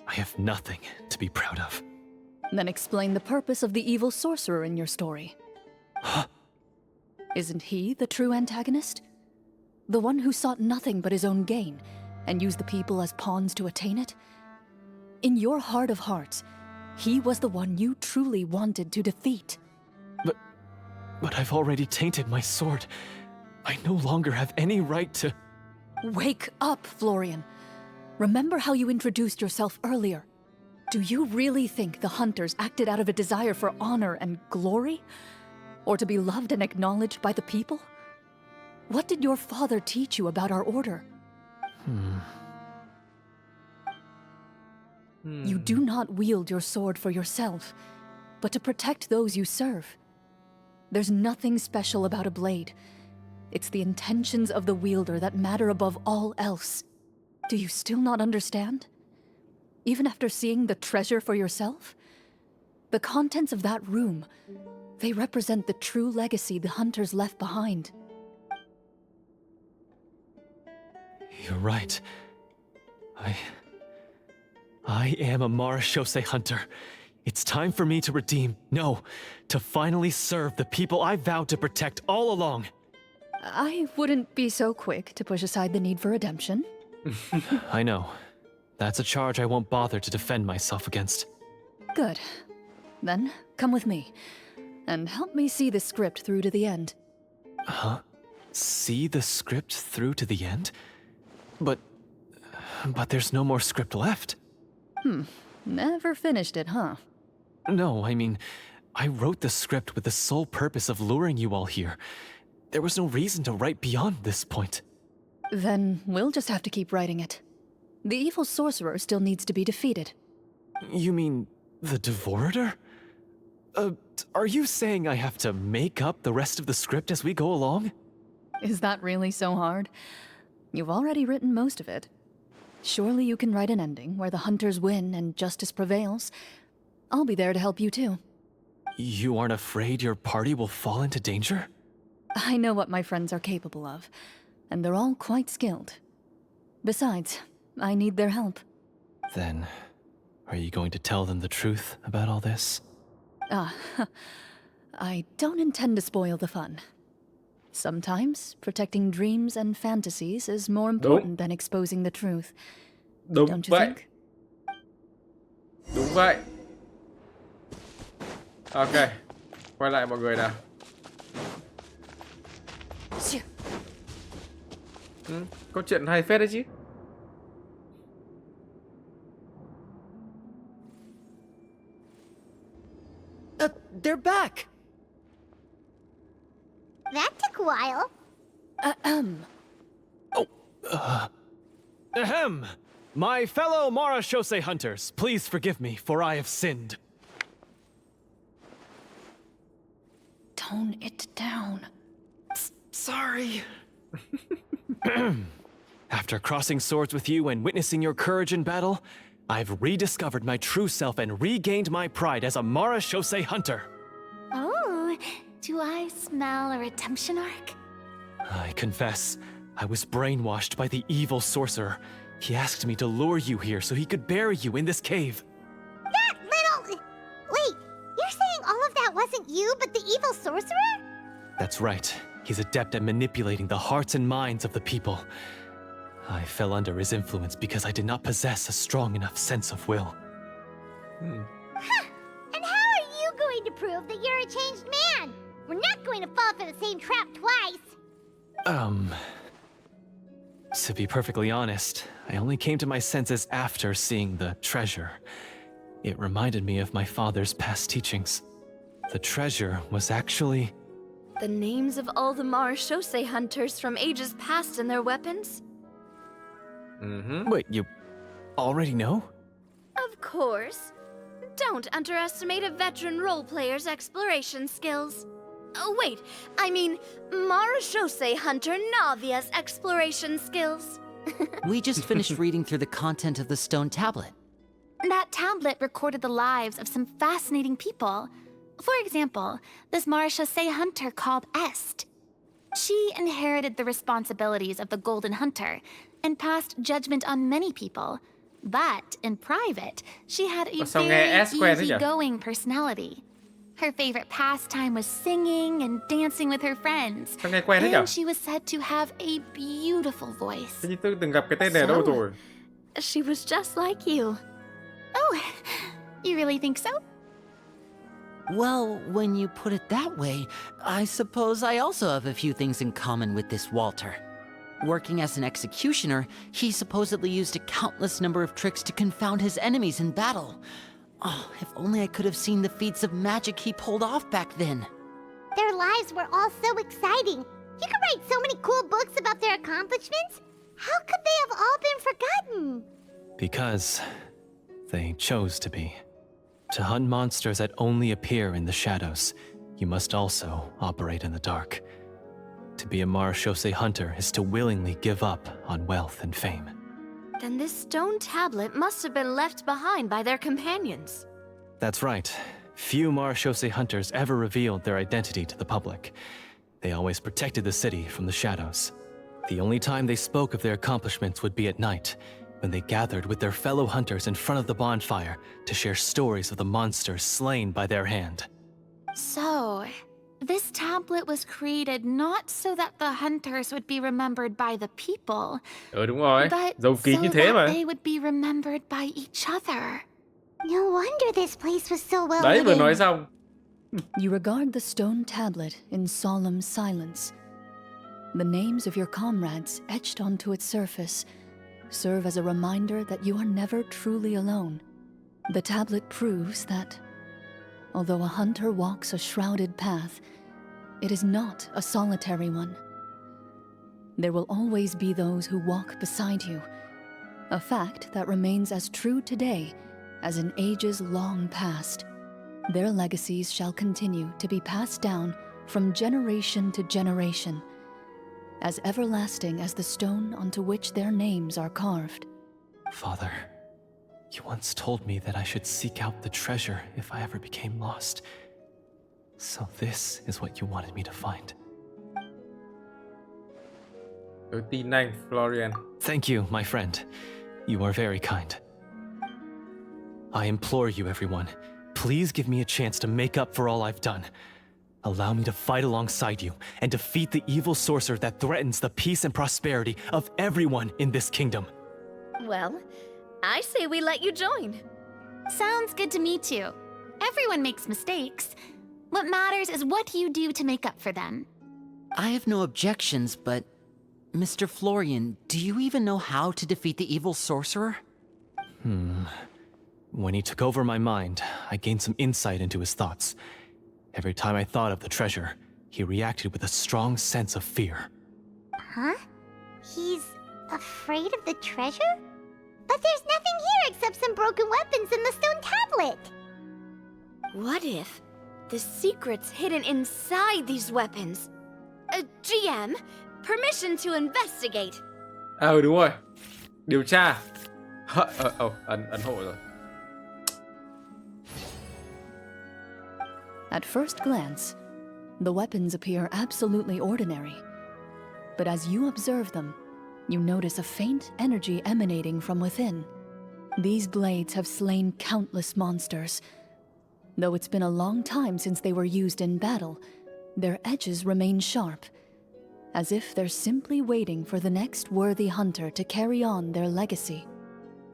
I have nothing to be proud of. Then explain the purpose of the evil sorcerer in your story. Isn't he the true antagonist? The one who sought nothing but his own gain, and used the people as pawns to attain it? In your heart of hearts, he was the one you truly wanted to defeat. But I've already tainted my sword. I no longer have any right to... Wake up, Florian. Remember how you introduced yourself earlier. Do you really think the hunters acted out of a desire for honor and glory? Or to be loved and acknowledged by the people? What did your father teach you about our order? You do not wield your sword for yourself, but to protect those you serve. There's nothing special about a blade. It's the intentions of the wielder that matter above all else. Do you still not understand? Even after seeing the treasure for yourself? The contents of that room, they represent the true legacy the hunters left behind. You're right. I am a Marechaussee hunter. It's time for me to redeem, no, to finally serve the people I vowed to protect all along. I wouldn't be so quick to push aside the need for redemption. I know. That's a charge I won't bother to defend myself against. Good. Then, come with me, and help me see the script through to the end. Huh? See the script through to the end? But there's no more script left. Never finished it, huh? No, I mean, I wrote the script with the sole purpose of luring you all here. There was no reason to write beyond this point. Then we'll just have to keep writing it. The evil sorcerer still needs to be defeated. You mean the Devorator? Are you saying I have to make up the rest of the script as we go along? Is that really so hard? You've already written most of it. Surely you can write an ending where the hunters win and justice prevails. I'll be there to help you too. You aren't afraid your party will fall into danger? I know what my friends are capable of, and they're all quite skilled. Besides, I need their help. Then, are you going to tell them the truth about all this? I don't intend to spoil the fun. Sometimes, protecting dreams and fantasies is more important than exposing the truth. Đúng Don't you vậy. think? Đúng vậy. Ok, quay lại mọi người nào. Câu chuyện hay phết đấy chứ. They're back! That took a while. Ahem! My fellow Marechaussee hunters, please forgive me, for I have sinned. Tone it down. Sorry. After crossing swords with you and witnessing your courage in battle, I've rediscovered my true self and regained my pride as a Marechaussee hunter. Oh, do I smell a redemption arc? I confess, I was brainwashed by the evil sorcerer. He asked me to lure you here so he could bury you in this cave. That little... Wait, you're saying all of that wasn't you, but the evil sorcerer? That's right. He's adept at manipulating the hearts and minds of the people. I fell under his influence because I did not possess a strong enough sense of will. Huh. And how are you going to prove that you're a changed man? We're not going to fall for the same trap twice. To be perfectly honest, I only came to my senses after seeing the treasure. It reminded me of my father's past teachings. The treasure was actually... The names of all the Marechaussee hunters from ages past and their weapons? Wait, you already know? Of course. Don't underestimate a veteran role player's exploration skills. Oh, wait, I mean, Marechaussee Hunter Navia's exploration skills. We just finished reading through the content of the stone tablet. That tablet recorded the lives of some fascinating people. For example, this Marechaussee Hunter called Est. She inherited the responsibilities of the Golden Hunter and passed judgment on many people. But in private, she had a Sao nghe very S quen thế nhỉ? easygoing personality. Her favorite pastime was singing and dancing with her friends. Sao nghe quen thế nhỉ? And she was said to have a beautiful voice. Thế như tôi từng gặp cái tên này ở đâu rồi. She was just like you. Oh, you really think so? Well, when you put it that way, I suppose I also have a few things in common with this Walter. Working as an executioner, he supposedly used a countless number of tricks to confound his enemies in battle. Oh, if only I could have seen the feats of magic he pulled off back then. Their lives were all so exciting. You could write so many cool books about their accomplishments. How could they have all been forgotten? Because they chose to be. To hunt monsters that only appear in the shadows, you must also operate in the dark. To be a Marechaussee hunter is to willingly give up on wealth and fame. Then this stone tablet must have been left behind by their companions. That's right. Few Marechaussee hunters ever revealed their identity to the public. They always protected the city from the shadows. The only time they spoke of their accomplishments would be at night, when they gathered with their fellow hunters in front of the bonfire to share stories of the monsters slain by their hand. So, this tablet was created not so that the hunters would be remembered by the people, Đúng rồi. but Dấu so kín như thế that mà. they would be remembered by each other. No wonder this place was so well Đấy vừa hidden. nói xong. You regard the stone tablet in solemn silence. The names of your comrades etched onto its surface serve as a reminder that you are never truly alone. The tablet proves that, although a hunter walks a shrouded path, it is not a solitary one. There will always be those who walk beside you, a fact that remains as true today as in ages long past. Their legacies shall continue to be passed down from generation to generation, as everlasting as the stone onto which their names are carved. Father, you once told me that I should seek out the treasure if I ever became lost. So this is what you wanted me to find. Tôi tin anh, Florian. Thank you, my friend. You are very kind. I implore you, everyone, please give me a chance to make up for all I've done. Allow me to fight alongside you and defeat the evil sorcerer that threatens the peace and prosperity of everyone in this kingdom. Well, I say we let you join. Sounds good to me too. Everyone makes mistakes. What matters is what you do to make up for them. I have no objections, but Mr. Florian, do you even know how to defeat the evil sorcerer? When he took over my mind, I gained some insight into his thoughts. Every time I thought of the treasure, he reacted with a strong sense of fear. Huh? He's afraid of the treasure? But there's nothing here except some broken weapons in the stone tablet. What if the secret's hidden inside these weapons? GM, permission to investigate. Đúng rồi. Điều tra. Ấn hộ rồi. At first glance, the weapons appear absolutely ordinary. But as you observe them, you notice a faint energy emanating from within. These blades have slain countless monsters. Though it's been a long time since they were used in battle, their edges remain sharp, as if they're simply waiting for the next worthy hunter to carry on their legacy.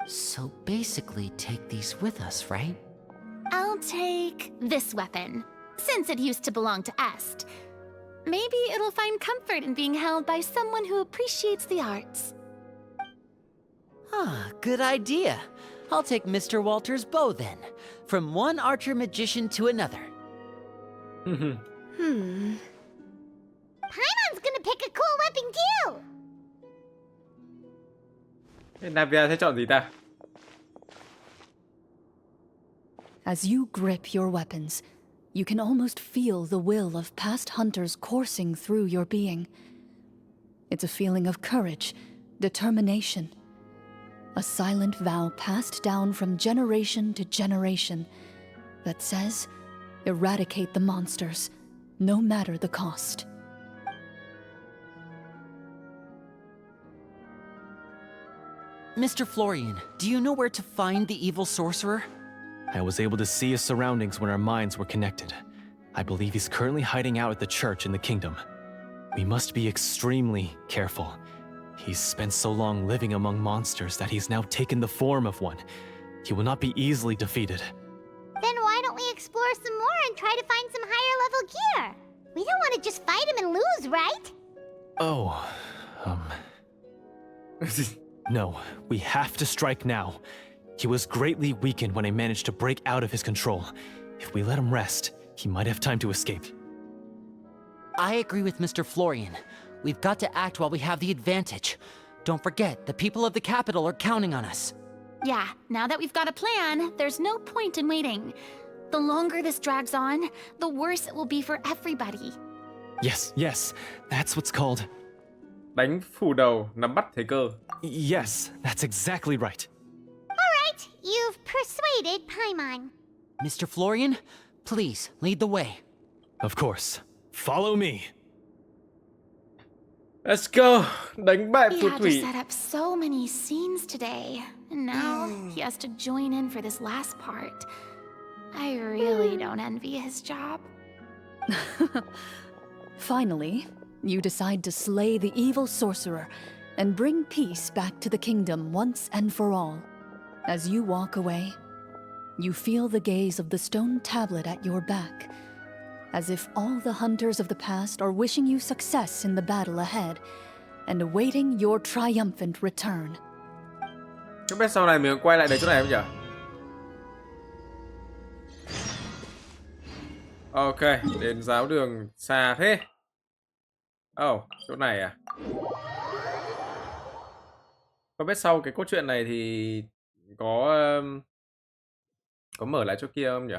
So basically take these with us, right? I'll take this weapon, since it used to belong to Est. Maybe it'll find comfort in being held by someone who appreciates the arts. Ah, good idea. I'll take Mr. Walter's bow then. From one archer magician to another. Paimon's gonna pick a cool weapon too! Thế Navia sẽ chọn gì ta? As you grip your weapons, you can almost feel the will of past hunters coursing through your being. It's a feeling of courage, determination. A silent vow passed down from generation to generation that says, eradicate the monsters, no matter the cost. Mr. Florian, do you know where to find the evil sorcerer? I was able to see his surroundings when our minds were connected. I believe he's currently hiding out at the church in the kingdom. We must be extremely careful. He's spent so long living among monsters that he's now taken the form of one. He will not be easily defeated. Then why don't we explore some more and try to find some higher level gear? We don't want to just fight him and lose, right? Oh, no, we have to strike now. He was greatly weakened when I managed to break out of his control. If we let him rest, he might have time to escape. I agree with Mr. Florian. We've got to act while we have the advantage. Don't forget, the people of the capital are counting on us. Yeah, now that we've got a plan, there's no point in waiting. The longer this drags on, the worse it will be for everybody. Yes, that's what's called... Đánh phủ đầu, nắm bắt thời cơ. Yes, that's exactly right. Alright, you've persuaded Paimon. Mr. Florian, please, lead the way. Of course. Follow me. Let's go. Đánh bại He phù had to thủy. set up so many scenes today, and now he has to join in for this last part. I really don't envy his job. Finally, you decide to slay the evil sorcerer and bring peace back to the kingdom once and for all. As you walk away, you feel the gaze of the stone tablet at your back, as if all the hunters of the past are wishing you success in the battle ahead and awaiting your triumphant return. Không biết sau này mình quay lại đến chỗ này không nhỉ? Ok, đến giáo đường xa thế. Oh, chỗ này à? Không biết sau cái cốt truyện này thì có mở lại chỗ kia không nhỉ?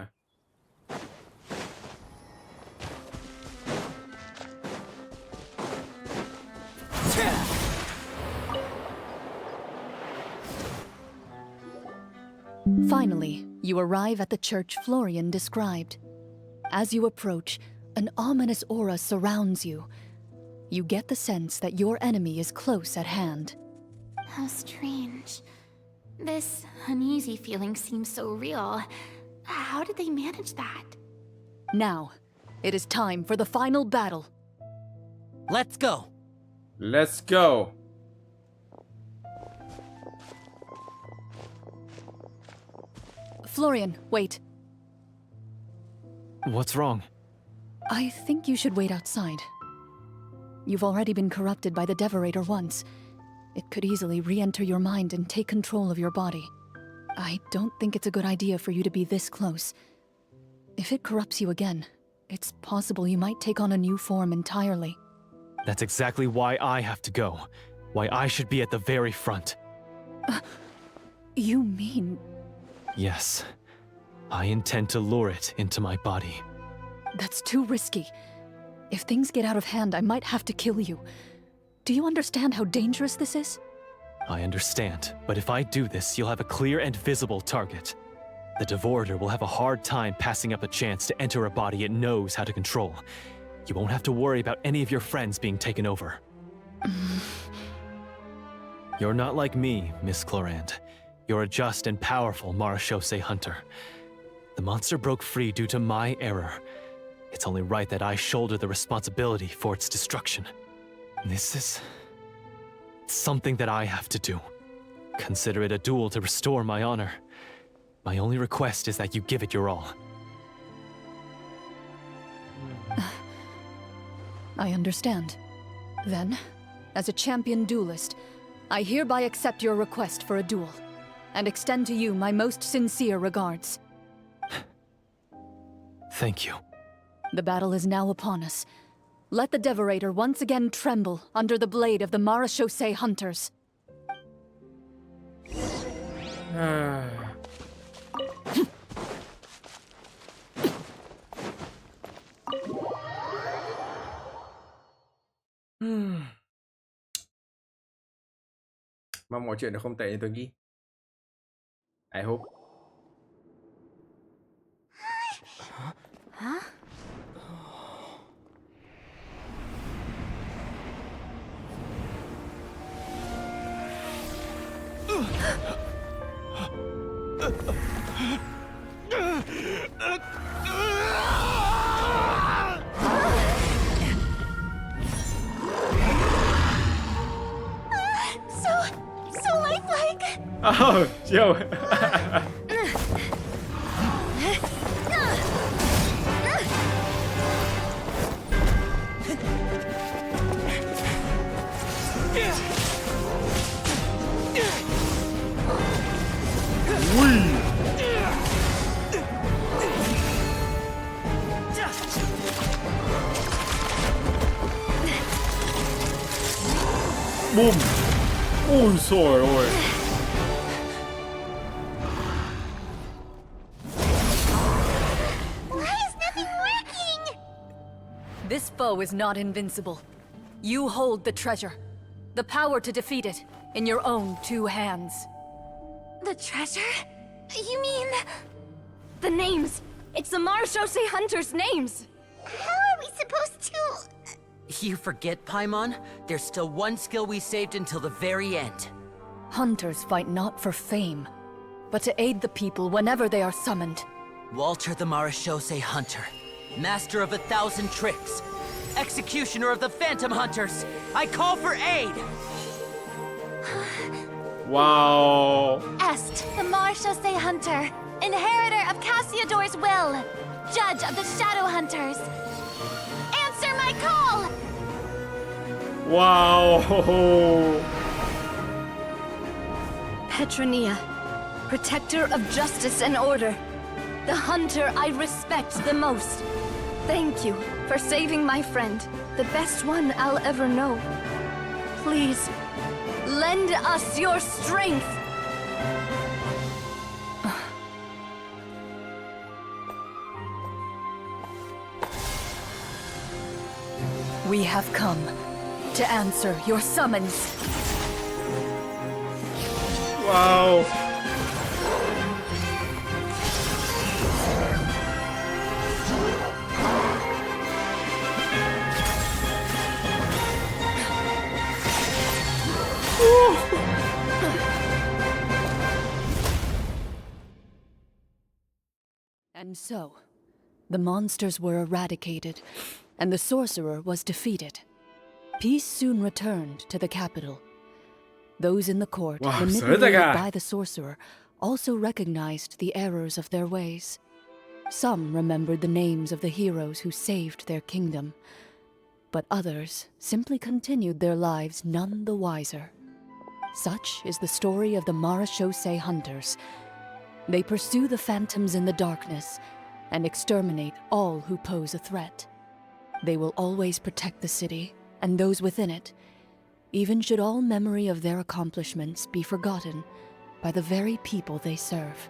Finally, you arrive at the church Florian described. As you approach, an ominous aura surrounds you. You get the sense that your enemy is close at hand. How strange. This uneasy feeling seems so real. How did they manage that? Now, it is time for the final battle. Let's go. Let's go. Florian, wait. What's wrong? I think you should wait outside. You've already been corrupted by the Devorator once. It could easily re-enter your mind and take control of your body. I don't think it's a good idea for you to be this close. If it corrupts you again, it's possible you might take on a new form entirely. That's exactly why I have to go. Why I should be at the very front. You mean... Yes. I intend to lure it into my body. That's too risky. If things get out of hand, I might have to kill you. Do you understand how dangerous this is? I understand, but if I do this, you'll have a clear and visible target. The Devorator will have a hard time passing up a chance to enter a body it knows how to control. You won't have to worry about any of your friends being taken over. You're not like me, Miss Clorinde. You're a just and powerful marechaussee hunter. The monster broke free due to my error. It's only right that I shoulder the responsibility for its destruction. This is... something that I have to do. Consider it a duel to restore my honor. My only request is that you give it your all. I understand. Then, as a champion duelist, I hereby accept your request for a duel, and extend to you my most sincere regards. Thank you. The battle is now upon us. Let the Devorator once again tremble under the blade of the marechaussee hunters. Mong mọi chuyện nó không tệ như tôi nghĩ. I hope. Huh? So lifelike. Oh, chill. Boom. Ôi trời ơi. Why is nothing working? This foe is not invincible. You hold the treasure, the power to defeat it, in your own two hands. The treasure? You mean... The names! It's the Marechaussee Hunters' names! How are we supposed to... You forget, Paimon? There's still one skill we saved until the very end. Hunters fight not for fame, but to aid the people whenever they are summoned. Walter the Marechaussee Hunter, master of 1,000 tricks, executioner of the Phantom Hunters, I call for aid! Wow. Est, the Marechaussee Hunter, inheritor of Cassiodor's will, judge of the Shadow Hunters. Answer my call! Wow. Petronia, protector of justice and order. The hunter I respect the most. Thank you for saving my friend, the best one I'll ever know. Please, lend us your strength. We have come to answer your summons. Wow. And so, the monsters were eradicated, and the sorcerer was defeated. Peace soon returned to the capital. Those in the court, Wow, manipulated Sorcerer. by the sorcerer, also recognized the errors of their ways. Some remembered the names of the heroes who saved their kingdom, but others simply continued their lives none the wiser. Such is the story of the Marechaussee Hunters. They pursue the phantoms in the darkness and exterminate all who pose a threat. They will always protect the city and those within it, even should all memory of their accomplishments be forgotten by the very people they serve.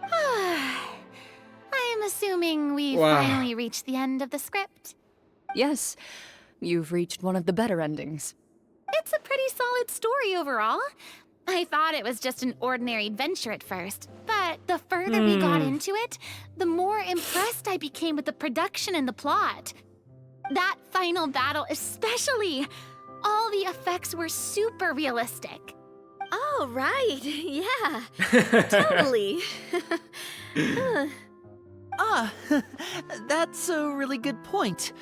I am assuming we've Wow. finally reached the end of the script. Yes, you've reached one of the better endings. It's a pretty solid story overall. I thought it was just an ordinary adventure at first, but the further we got into it, the more impressed I became with the production and the plot. That final battle especially. All the effects were super realistic. Oh, right. Yeah, totally. That's a really good point.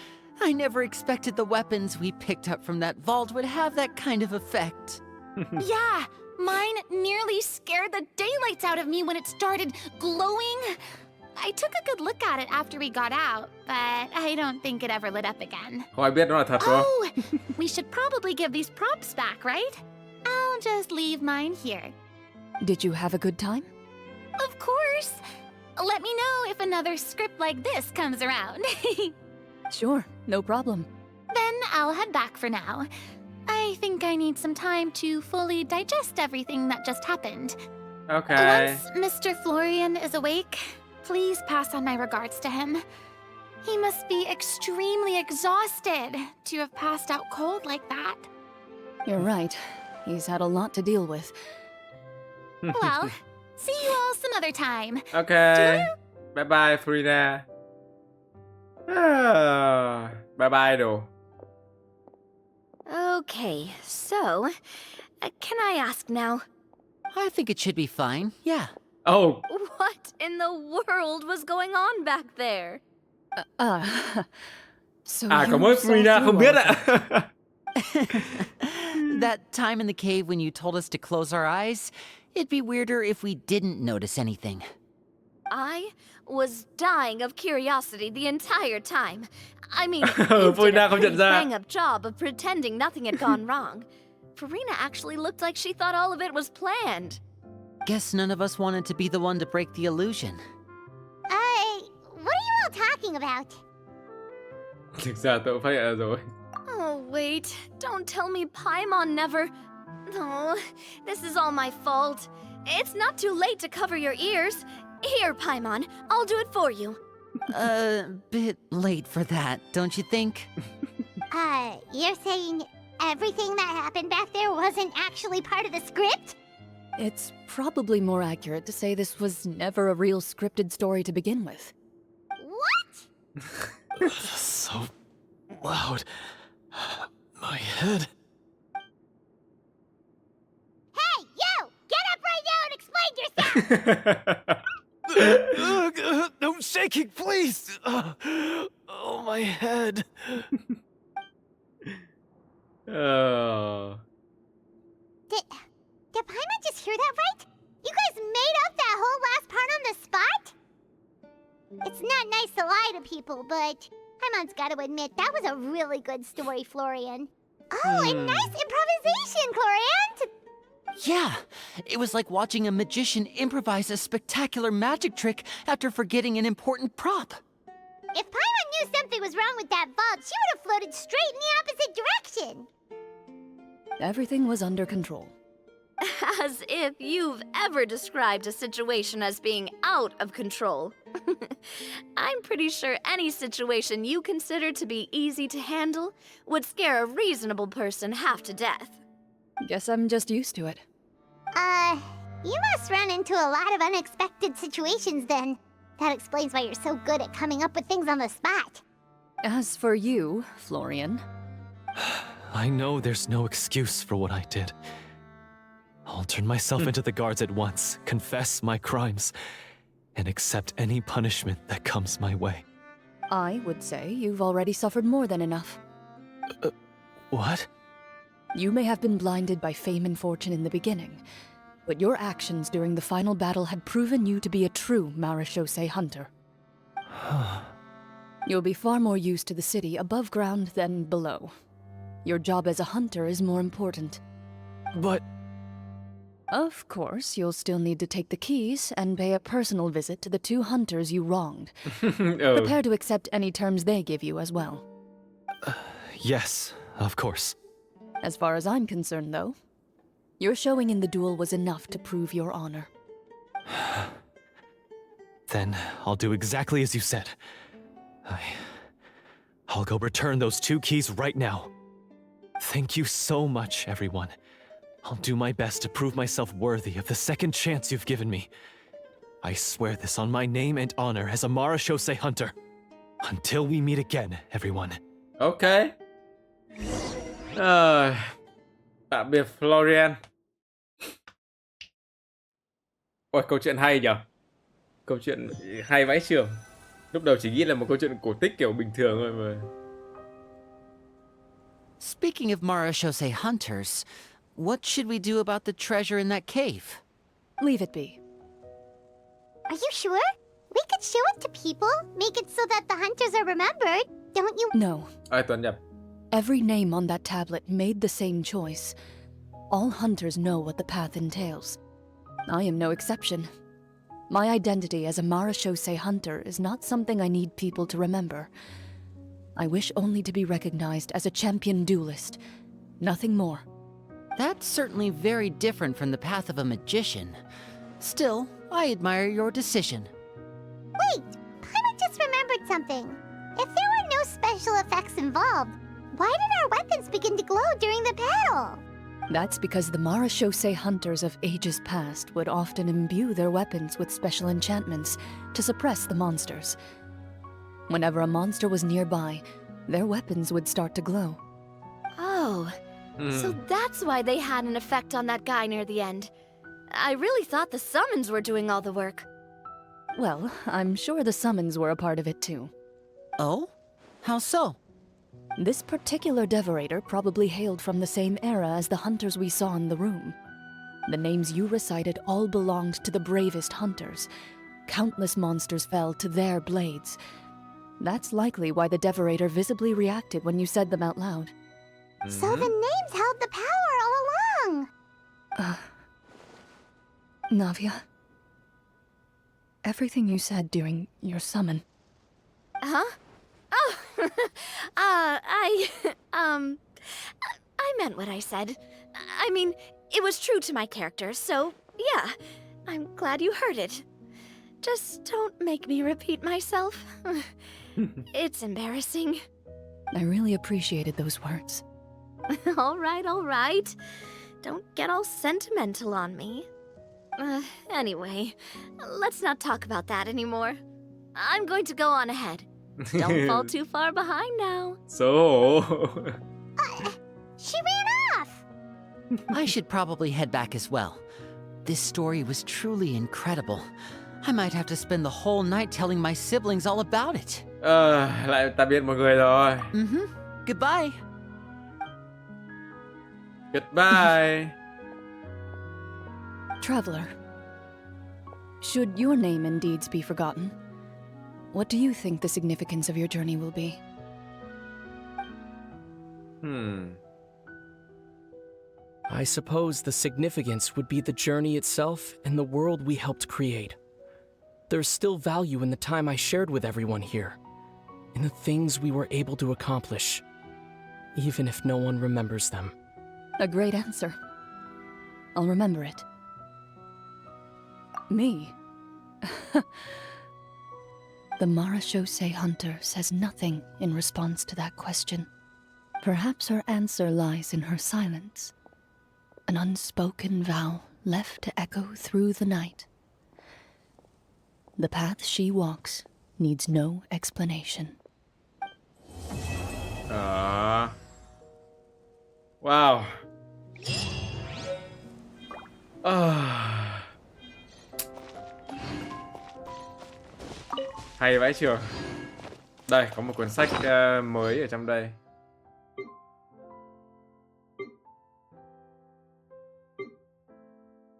I never expected the weapons we picked up from that vault would have that kind of effect. Yeah, mine nearly scared the daylights out of me when it started glowing. I took a good look at it after we got out, but I don't think it ever lit up again. Không ai biết nó là thật đúng không? Oh, we should probably give these props back, right? I'll just leave mine here. Did you have a good time? Of course. Let me know if another script like this comes around. Sure, no problem. Then I'll head back for now. I think I need some time to fully digest everything that just happened. Okay. Once Mr. Florian is awake, please pass on my regards to him. He must be extremely exhausted to have passed out cold like that. You're right. He's had a lot to deal with. Well, see you all some other time. Okay. Bye bye Frida. Bye bye đồ. Okay, so, can I ask now? I think it should be fine, yeah. Oh, What in the world was going on back there? So à có you mỗi saw Frida through không all biết of ạ. That time in the cave when you told us to close our eyes, it'd be weirder if we didn't notice anything. I was dying of curiosity the entire time. I mean, you did Frida a không pretty nhận ra. bang-up job of pretending nothing had gone wrong. Farina actually looked like she thought all of it was planned. Guess none of us wanted to be the one to break the illusion. What are you all talking about? Thực ra tôi cũng phát hiện ra rồi. Oh, wait. Don't tell me Paimon never... No, this is all my fault. It's not too late to cover your ears. Here, Paimon, I'll do it for you. Bit late for that, don't you think? You're saying everything that happened back there wasn't actually part of the script? It's probably more accurate to say this was never a real scripted story to begin with. What? So loud. My head. Hey, you! Get up right now and explain yourself! No shaking, please. Oh, my head. Ờ. Did Paimon just hear that right? You guys made up that whole last part on the spot? It's not nice to lie to people, but Paimon's got to admit that was a really good story, Florian. Oh, and nice improvisation, Clorinde! Yeah, it was like watching a magician improvise a spectacular magic trick after forgetting an important prop. If Paimon knew something was wrong with that vault, she would have floated straight in the opposite direction. Everything was under control. As if you've ever described a situation as being out of control. I'm pretty sure any situation you consider to be easy to handle would scare a reasonable person half to death. Guess I'm just used to it. You must run into a lot of unexpected situations then. That explains why you're so good at coming up with things on the spot. As for you, Florian, I know there's no excuse for what I did. I'll turn myself into the guards at once, confess my crimes, and accept any punishment that comes my way. I would say you've already suffered more than enough. What? You may have been blinded by fame and fortune in the beginning, but your actions during the final battle had proven you to be a true Marechaussee hunter. You'll be far more used to the city above ground than below. Your job as a hunter is more important. But... Of course, you'll still need to take the keys and pay a personal visit to the 2 hunters you wronged. Oh. Prepare to accept any terms they give you as well. Yes, of course. As far as I'm concerned, though, your showing in the duel was enough to prove your honor. Then I'll do exactly as you said. I'll go return those 2 keys right now. Thank you so much, everyone. I'll do my best to prove myself worthy of the second chance you've given me. I swear this on my name and honor as a Marechaussee hunter. Until we meet again, everyone. Ok. Tạm biệt Florian. Ôi, câu chuyện hay nhở. Câu chuyện hay vãi chưởng. Lúc đầu chỉ nghĩ là một câu chuyện cổ tích kiểu bình thường thôi mà. Speaking of Marechaussee hunters, what should we do about the treasure in that cave? Leave it be. Are you sure? We could show it to people, make it so that the hunters are remembered, don't you? No. Tuấn nhập. Every name on that tablet made the same choice. All hunters know what the path entails. I am no exception. My identity as a Marechaussee hunter is not something I need people to remember. I wish only to be recognized as a champion duelist. Nothing more. That's certainly very different from the path of a magician. Still, I admire your decision. Wait, Paimon just remembered something. If there were no special effects involved, why did our weapons begin to glow during the battle? That's because the Marashose hunters of ages past would often imbue their weapons with special enchantments to suppress the monsters. Whenever a monster was nearby, their weapons would start to glow. Oh, so that's why they had an effect on that guy near the end. I really thought the summons were doing all the work. Well, I'm sure the summons were a part of it too. Oh? How so? This particular devorator probably hailed from the same era as the hunters we saw in the room. The names you recited all belonged to the bravest hunters. Countless monsters fell to their blades. That's likely why the devorator visibly reacted when you said them out loud. So the names held the power all along. Navia, everything you said during your summon. Huh? Oh, I meant what I said. I mean, it was true to my character, so yeah, I'm glad you heard it. Just don't make me repeat myself. It's embarrassing. I really appreciated those words. All right. Don't get all sentimental on me. Anyway, let's not talk about that anymore. I'm going to go on ahead. Don't fall too far behind now. So. She ran off. I should probably head back as well. This story was truly incredible. I might have to spend the whole night telling my siblings all about it. Lại tạm biệt mọi người rồi. Goodbye. Goodbye. Traveler, should your name and deeds be forgotten, what do you think the significance of your journey will be? I suppose the significance would be the journey itself and the world we helped create. There's still value in the time I shared with everyone here, in the things we were able to accomplish, even if no one remembers them. A great answer. I'll remember it. Me? The Marashose hunter says nothing in response to that question. Perhaps her answer lies in her silence. An unspoken vow left to echo through the night. The path she walks needs no explanation. Wow. Hay vãi chưởng. Đây, có một cuốn sách mới ở trong đây.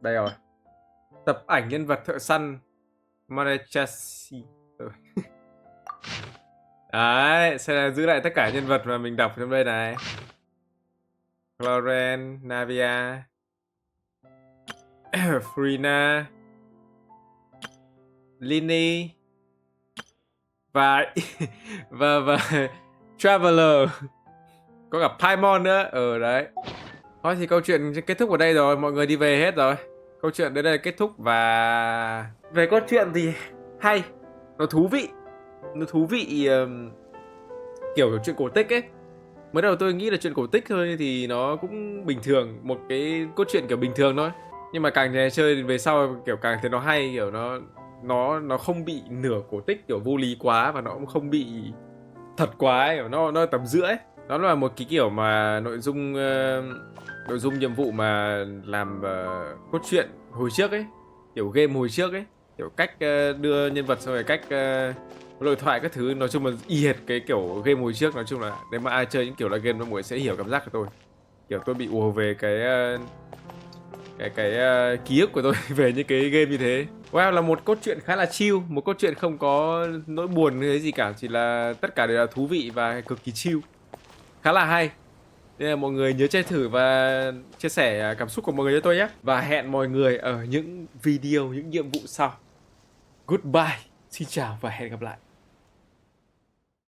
Đây rồi. Tập ảnh nhân vật thợ săn Marachasi. Đấy, sẽ là giữ lại tất cả nhân vật mà mình đọc trong đây này. Clorinde, Navia, Frina, Lini và Traveler. Có cả Paimon nữa. Đấy. Thôi thì câu chuyện kết thúc ở đây rồi. Mọi người đi về hết rồi. Câu chuyện đến đây là kết thúc. Và về câu chuyện thì hay. Nó thú vị. Nó thú vị kiểu chuyện cổ tích ấy. Mới đầu tôi nghĩ là chuyện cổ tích thôi thì nó cũng bình thường. Một cái cốt truyện kiểu bình thường thôi. Nhưng mà càng chơi về sau kiểu càng thấy nó hay. Kiểu nó không bị nửa cổ tích kiểu vô lý quá. Và nó cũng không bị thật quá ấy. Nó tầm giữa ấy. Nó là một cái kiểu mà nội dung nhiệm vụ mà làm cốt truyện hồi trước ấy, kiểu game hồi trước ấy, kiểu cách đưa nhân vật xong rồi cách đối thoại các thứ, nói chung là y hệt cái kiểu game hồi trước. Nói chung là nếu mà ai chơi những kiểu là game đó mọi người sẽ hiểu cảm giác của tôi, kiểu tôi bị ùa về cái ký ức của tôi về những cái game như thế. Wow, là một cốt truyện khá là chill, một cốt truyện không có nỗi buồn hay gì cả, chỉ là tất cả đều là thú vị và cực kỳ chill, khá là hay. Nên là mọi người nhớ chơi thử và chia sẻ cảm xúc của mọi người cho tôi nhé. Và hẹn mọi người ở những video, những nhiệm vụ sau. Goodbye, xin chào và hẹn gặp lại.